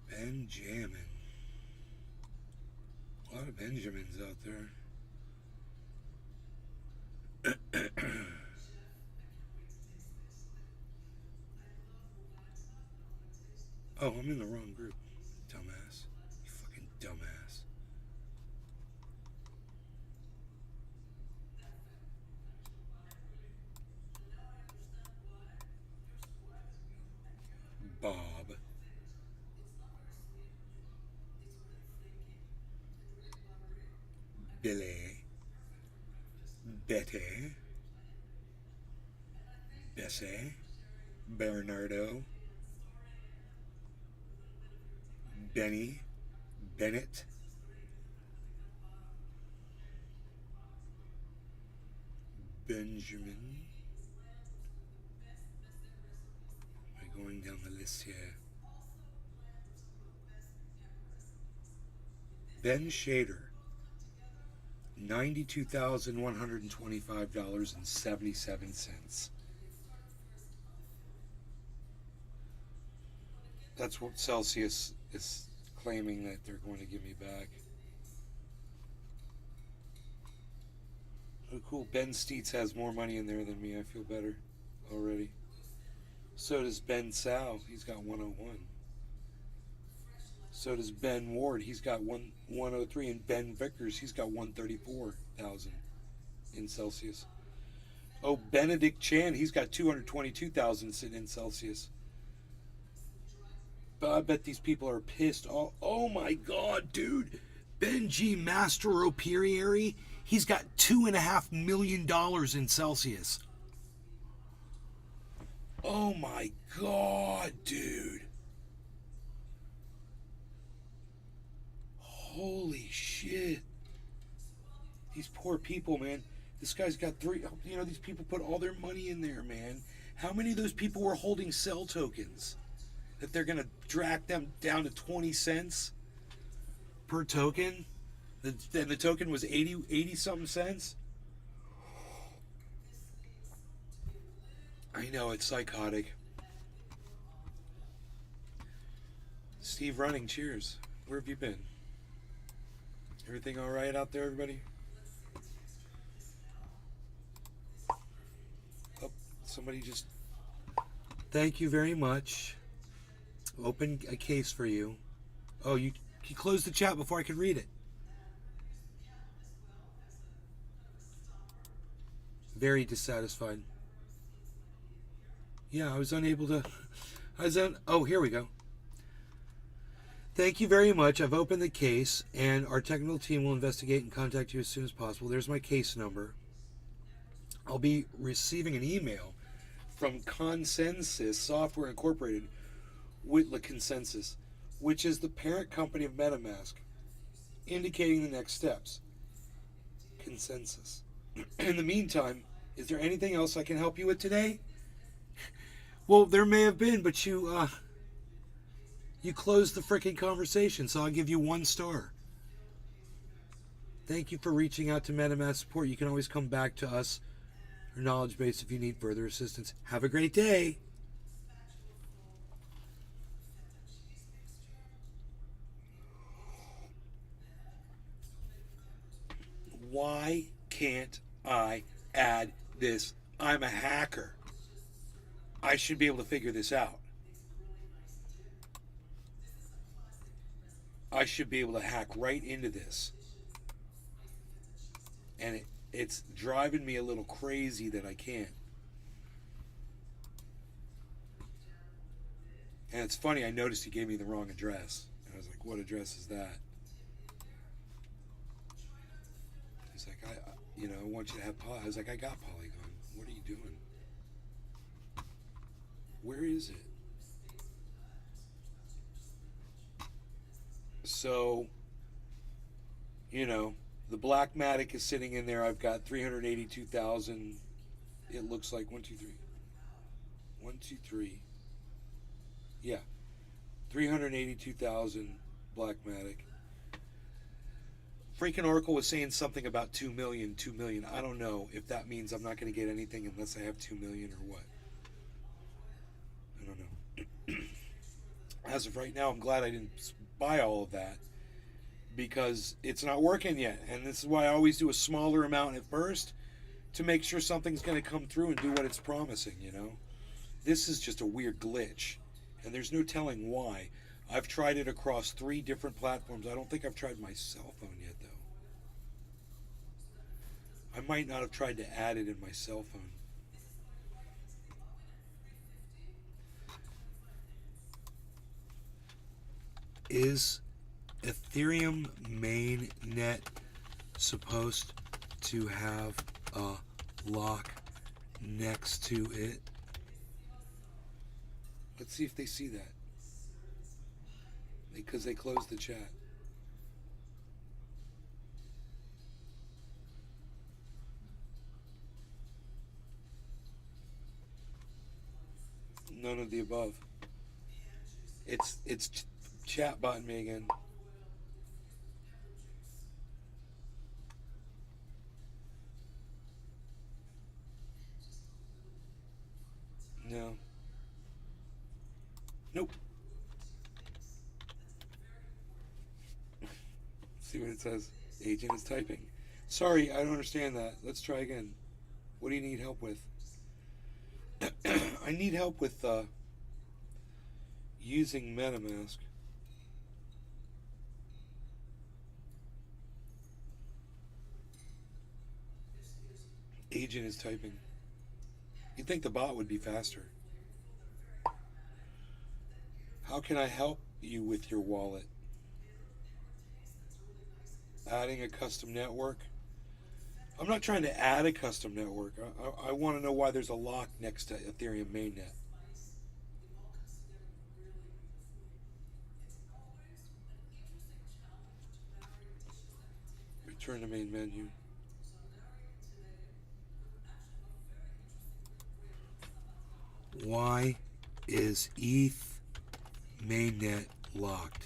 Benjamin. A lot of Benjamins out there. Oh, I'm in the wrong group. Dumbass. You fucking dumbass. Bob. Billy. Betty. Bessie. Bernardo. Benny. Bennett. Benjamin. We're going down the list here. Ben Shader. $92,125.77. That's what Celsius is claiming that they're going to give me back. Oh, cool. Ben Steets has more money in there than me. I feel better already. So does Ben Sow. He's got 101. So does Ben Ward. He's got 103. And Ben Vickers, he's got 134,000 in Celsius. Oh, Benedict Chan, he's got 222,000 sitting in Celsius. But I bet these people are pissed. Oh my God, dude. Benji Mastro Pirieri, he's got $2.5 million in Celsius. Oh my God, dude. Holy shit. These poor people, man. This guy's got these people put all their money in there, man. How many of those people were holding cell tokens? That they're going to drag them down to 20 cents per token? And the token was 80 something cents? I know, it's psychotic. Steve Running, cheers. Where have you been? Everything all right out there, everybody? Oh, somebody just... Thank you very much. Open a case for you. Oh, you closed the chat before I could read it. Very dissatisfied. Yeah, I was unable to. Oh, here we go. Thank you very much. I've opened the case, and our technical team will investigate and contact you as soon as possible. There's my case number. I'll be receiving an email from Consensus Software Incorporated, Whitla Consensus, which is the parent company of MetaMask, indicating the next steps. Consensus. In the meantime, is there anything else I can help you with today? Well, there may have been, but you closed the freaking conversation, so I'll give you 1 star. Thank you for reaching out to MetaMask support. You can always come back to us or Knowledge Base if you need further assistance. Have a great day. Why can't I add this? I'm a hacker. I should be able to figure this out. I should be able to hack right into this. And it's driving me a little crazy that I can't. And it's funny, I noticed he gave me the wrong address. And I was like, what address is that? He's like, I want you to have Polygon. I was like, I got Polygon. What are you doing? Where is it? So, the Blackmatic is sitting in there. I've got 382,000. It looks like 1, 2, 3. 1, 2, 3. Yeah. 382,000 Blackmatic. Freaking Oracle was saying something about 2 million. I don't know if that means I'm not going to get anything unless I have 2 million or what. I don't know. As of right now, I'm glad I didn't buy all of that because it's not working yet. And this is why I always do a smaller amount at first to make sure something's going to come through and do what it's promising, This is just a weird glitch, and there's no telling why. I've tried it across 3 different platforms. I don't think I've tried my cell phone yet, though. I might not have tried to add it in my cell phone. Is Ethereum mainnet supposed to have a lock next to it? Let's see if they see that. Because they closed the chat. None of the above. It's chat botting me again. No. Nope. See what it says. Agent is typing. Sorry, I don't understand that. Let's try again. What do you need help with? I need help with using MetaMask. Agent is typing. You'd think the bot would be faster. How can I help you with your wallet? Adding a custom network? I'm not trying to add a custom network. I want to know why there's a lock next to Ethereum mainnet. Return to main menu. Why is ETH mainnet locked?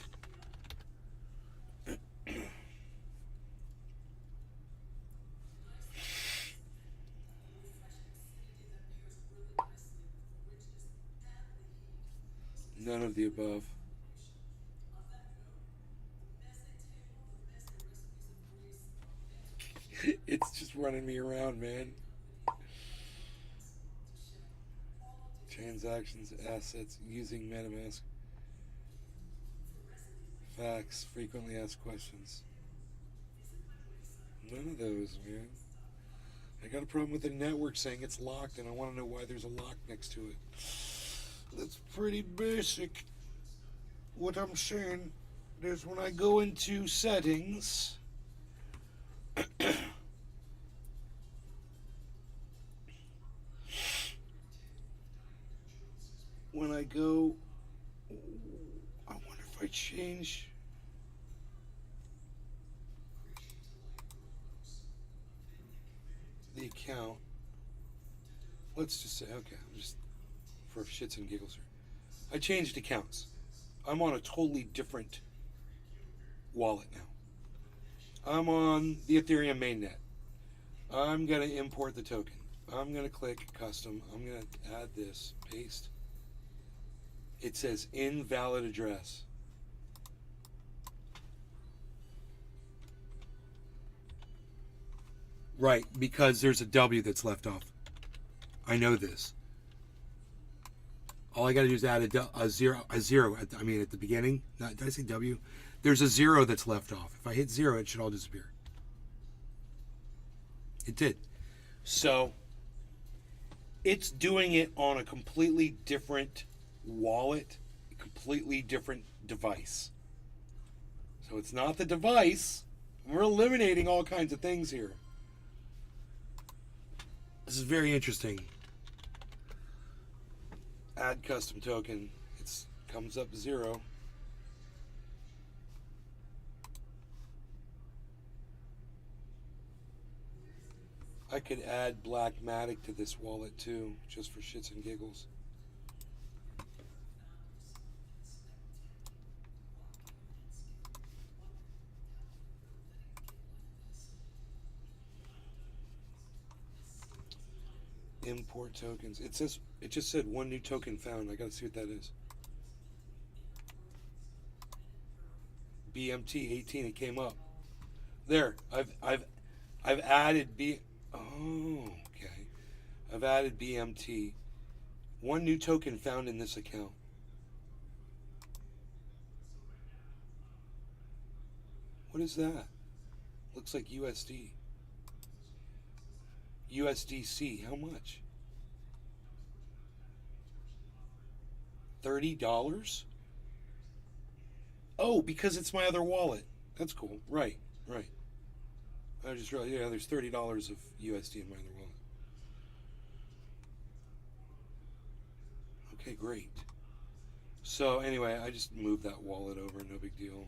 None of the above. It's just running me around, man. Transactions, assets, using MetaMask. Facts, frequently asked questions. None of those, man. I got a problem with the network saying it's locked, and I want to know why there's a lock next to it. That's pretty basic. What I'm saying is when I go into settings, when I go, I wonder if I change. The account. Let's just say, okay, just for shits and giggles here. I changed accounts. I'm on a totally different wallet now. I'm on the Ethereum mainnet. I'm going to import the token. I'm going to click custom. I'm going to add this, paste. It says invalid address. Right, because there's a W that's left off. I know this. All I got to do is add a zero at the beginning. Did I say W? There's a 0 that's left off. If I hit 0, it should all disappear. It did. So it's doing it on a completely different wallet, a completely different device. So it's not the device. We're eliminating all kinds of things here. This is very interesting. Add custom token. It comes up 0. I could add Blackmatic to this wallet too, just for shits and giggles. Import tokens. It just said 1 new token found. I gotta see what that is. BMT 18. It came up. There. I've added Oh, okay. I've added BMT. 1 new token found in this account. What is that? Looks like USD. USDC. How much? $30? Oh, because it's my other wallet. That's cool. Right. I just realized, yeah, there's $30 of USD in my other wallet. Okay, great. So anyway, I just moved that wallet over, no big deal.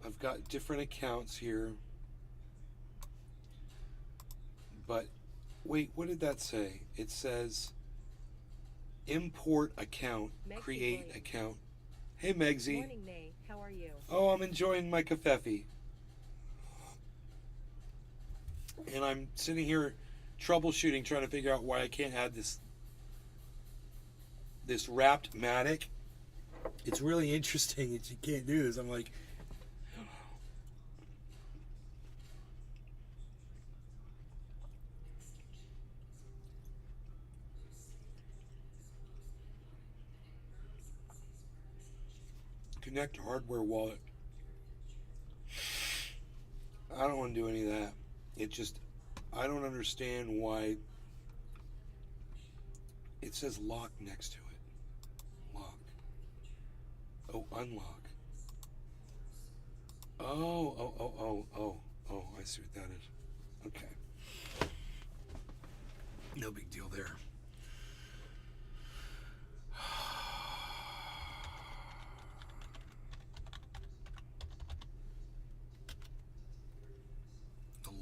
I've got different accounts here. But wait, what did that say? It says import account, create account. Hey, Megsy. Morning, Nay. How are you? Oh, I'm enjoying my kafefe. And I'm sitting here troubleshooting, trying to figure out why I can't add this wrapped matic. It's really interesting that you can't do this. I'm like, connect hardware wallet. I don't want to do any of that. It just, I don't understand why it says lock next to it. Lock. Oh, unlock. Oh, I see what that is. Okay. No big deal there.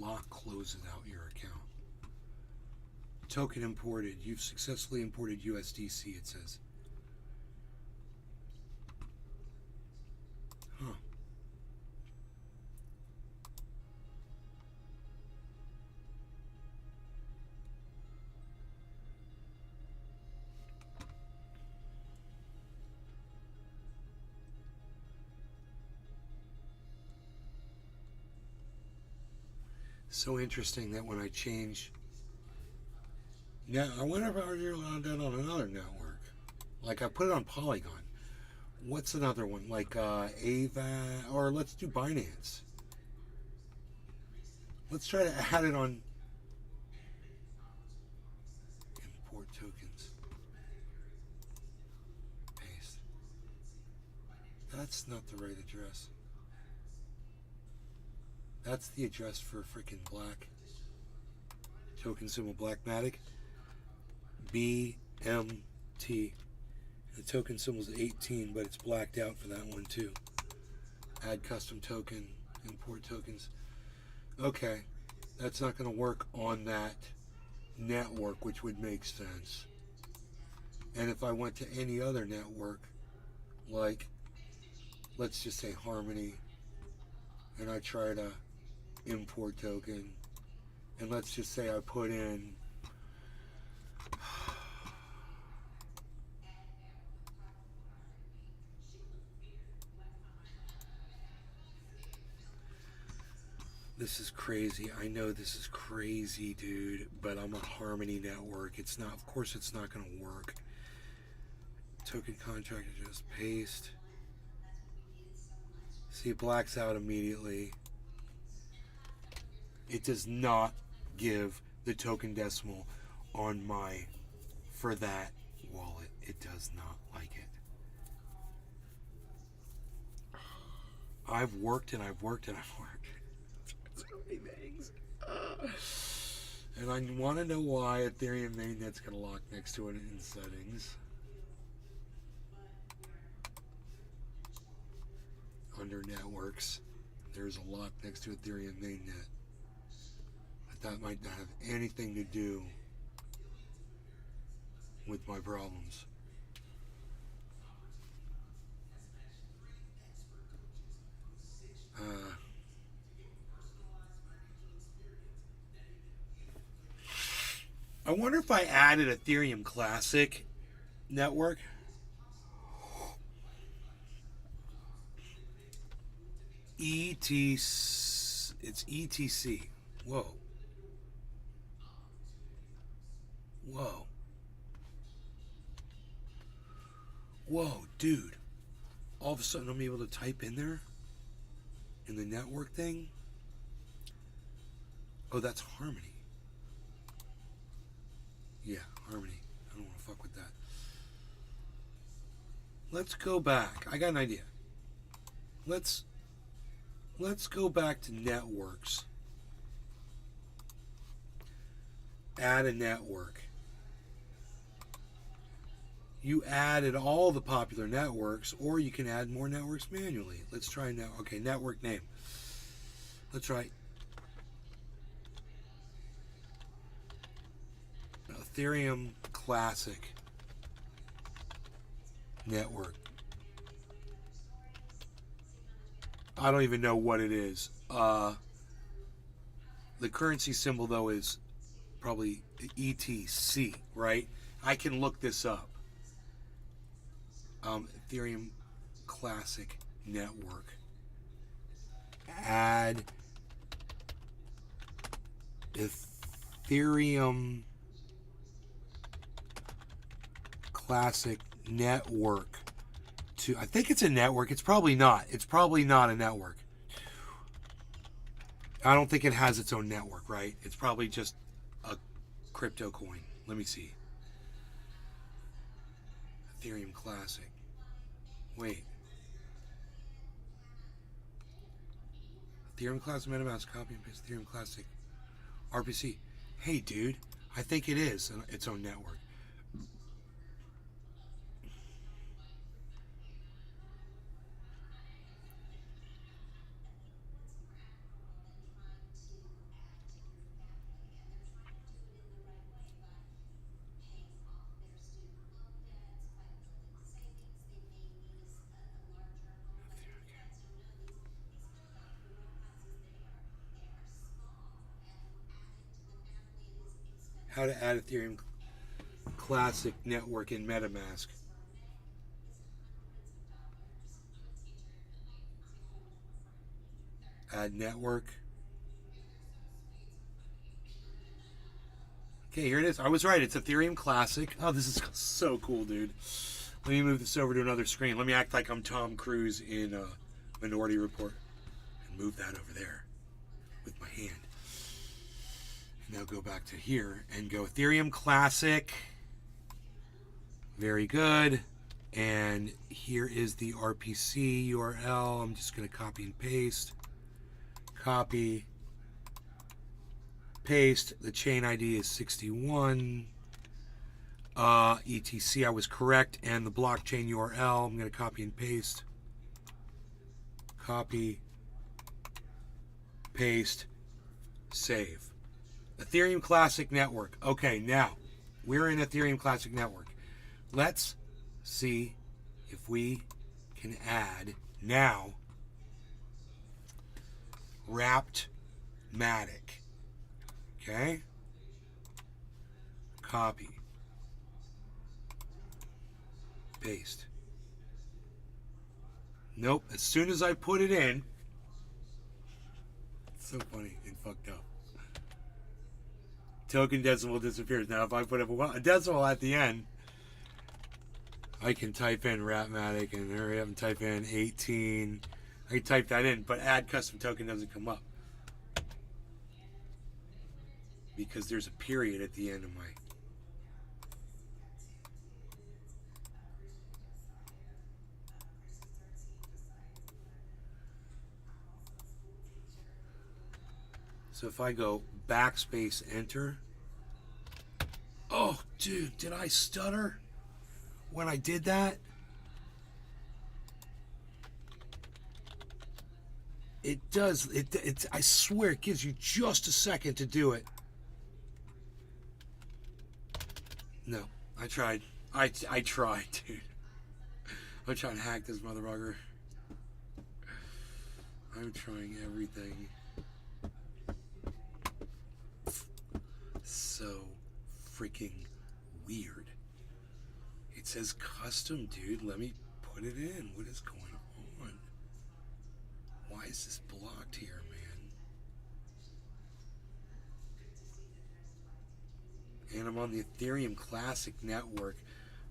Lock closes out your account. Token imported. You've successfully imported USDC, it says. Huh. So interesting that when I change, now I wonder if I were allowed that on another network. Like I put it on Polygon. What's another one? Like Ava, or let's do Binance. Let's try to add it on import tokens. Paste. That's not the right address. That's the address for freaking black. Token symbol Blackmatic. BMT. The token symbol is 18, but it's blacked out for that one too. Add custom token, import tokens. Okay, that's not going to work on that network, which would make sense. And if I went to any other network, like, let's just say Harmony, and I try to import token, and let's just say I put in this is crazy. I know this is crazy, dude, but I'm a Harmony network. It's not, of course it's not going to work. Token contract, just paste. See, it blacks out immediately. It does not give the token decimal on my, for that wallet. It does not like it. I've worked and I've worked and I've worked. So many things. And I want to know why Ethereum mainnet's going to lock next to it in settings. Under networks, there's a lock next to Ethereum mainnet. But that might not have anything to do with my problems. I wonder if I added Ethereum Classic network. It's ETC. Whoa. Whoa. Whoa, dude. All of a sudden I'm able to type in there in the network thing. Oh, that's Harmony. Yeah, Harmony. I don't want to fuck with that. Let's go back. I got an idea. Let's go back to networks. Add a network. You added all the popular networks, or you can add more networks manually. Let's try now. Okay, network name. Let's try Ethereum Classic Network. I don't even know what it is. The currency symbol, though, is probably ETC, right? I can look this up. Ethereum Classic Network. Add Ethereum Classic Network to, I think it's a network. It's probably not. It's probably not a network. I don't think it has its own network, right? It's probably just a crypto coin. Let me see. Ethereum Classic. Wait. Ethereum Classic MetaMask, copy and paste Ethereum Classic RPC. Hey, dude, I think it is its own network. How to add Ethereum Classic Network in MetaMask. Add network. Okay, here it is. I was right. It's Ethereum Classic. Oh, this is so cool, dude. Let me move this over to another screen. Let me act like I'm Tom Cruise in Minority Report and move that over there with my hand. And now go back to here and go Ethereum Classic. Very good. And here is the RPC URL. I'm just going to copy and paste. Copy. Paste. The chain ID is 61. ETC, I was correct. And the blockchain URL, I'm going to copy and paste. Copy. Paste. Save. Ethereum Classic Network. Okay, now we're in Ethereum Classic Network. Let's see if we can add now Wrapped Matic. Okay? Copy. Paste. Nope. As soon as I put it in, it's so funny and fucked up. Token decimal disappears. Now, if I put a decimal at the end, I can type in Wrappmatic and hurry up and type in 18. I can type that in, but add custom token doesn't come up because there's a period at the end of my. So if I go backspace enter. Oh, dude, did I stutter when I did that? It does. It I swear it gives you just a second to do it. No, I tried. I tried, dude. I'm trying to hack this motherfucker. I'm trying everything. So freaking weird. It says custom, dude. Let me put it in. What is going on? Why is this blocked here, man? And I'm on the Ethereum Classic Network.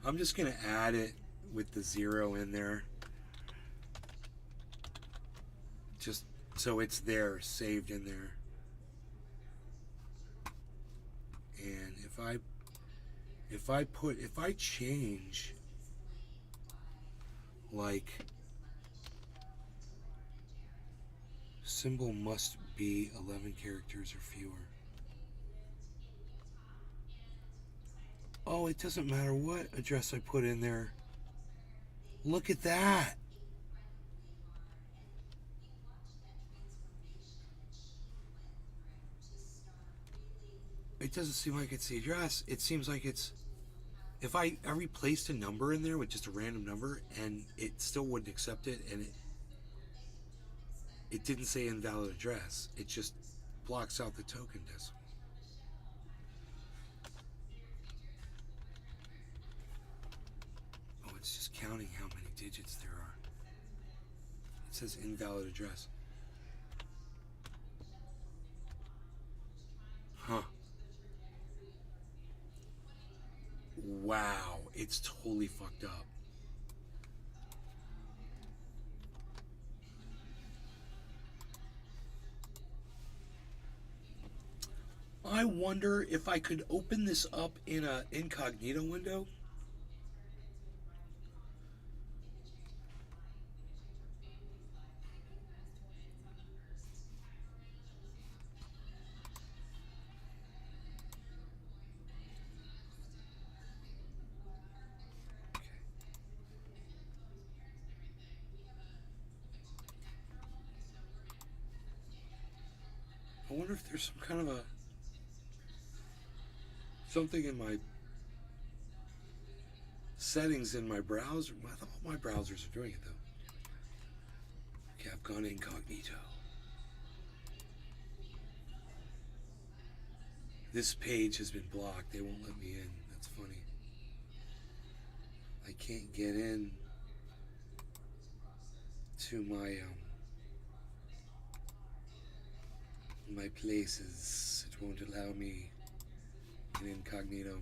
I'm just going to add it with the 0 in there. Just so it's there, saved in there. And if I change like symbol must be 11 characters or fewer. Oh, it doesn't matter what address I put in there. Look at that. It doesn't seem like it's the address. It seems like it's, if I replaced a number in there with just a random number and it still wouldn't accept it, and it didn't say invalid address. It just blocks out the token decimal. Oh, it's just counting how many digits there are. It says invalid address. Huh. Wow, it's totally fucked up. I wonder if I could open this up in an incognito window. I wonder if there's some kind of a something in my settings in my browser. I thought all my browsers are doing it though. Okay, I've gone incognito. This page has been blocked. They won't let me in. That's funny. I can't get in to my my places. It won't allow me in incognito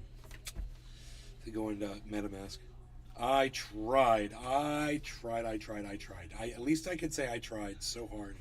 to go into MetaMask. I tried. At least I could say I tried so hard.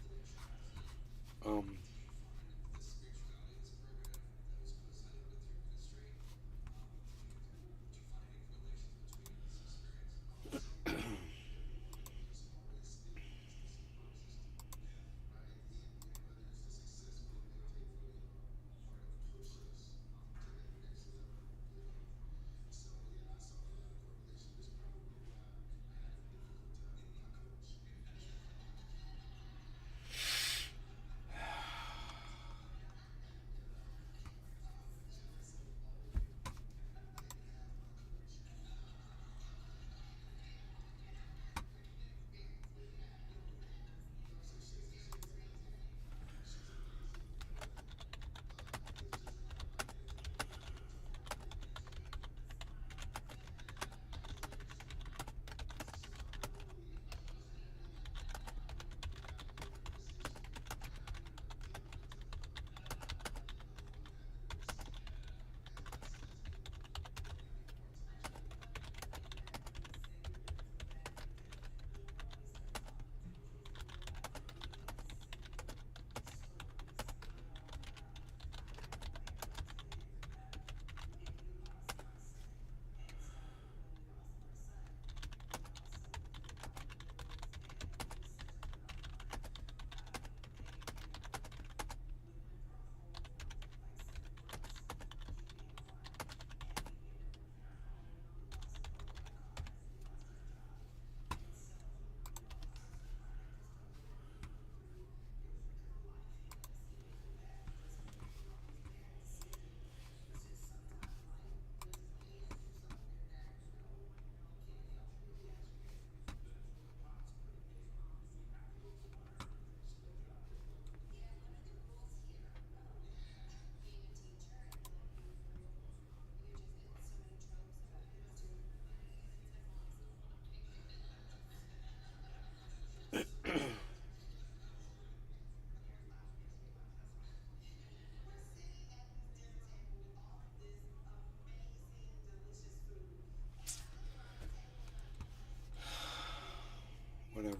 Whatever.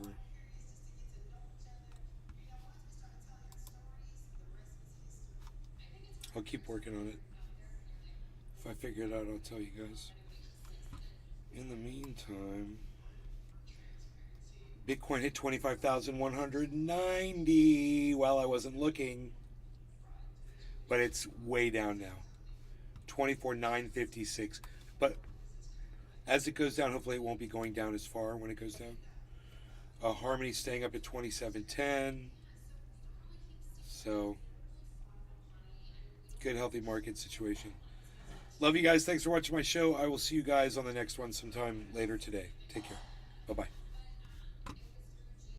I'll keep working on it. If I figure it out, I'll tell you guys. In the meantime, Bitcoin hit 25,190 while I wasn't looking. But it's way down now. 24,956. But as it goes down, hopefully it won't be going down as far when it goes down. Harmony staying up at 2710. So, good, healthy market situation. Love you guys. Thanks for watching my show. I will see you guys on the next one sometime later today. Take care. Bye-bye.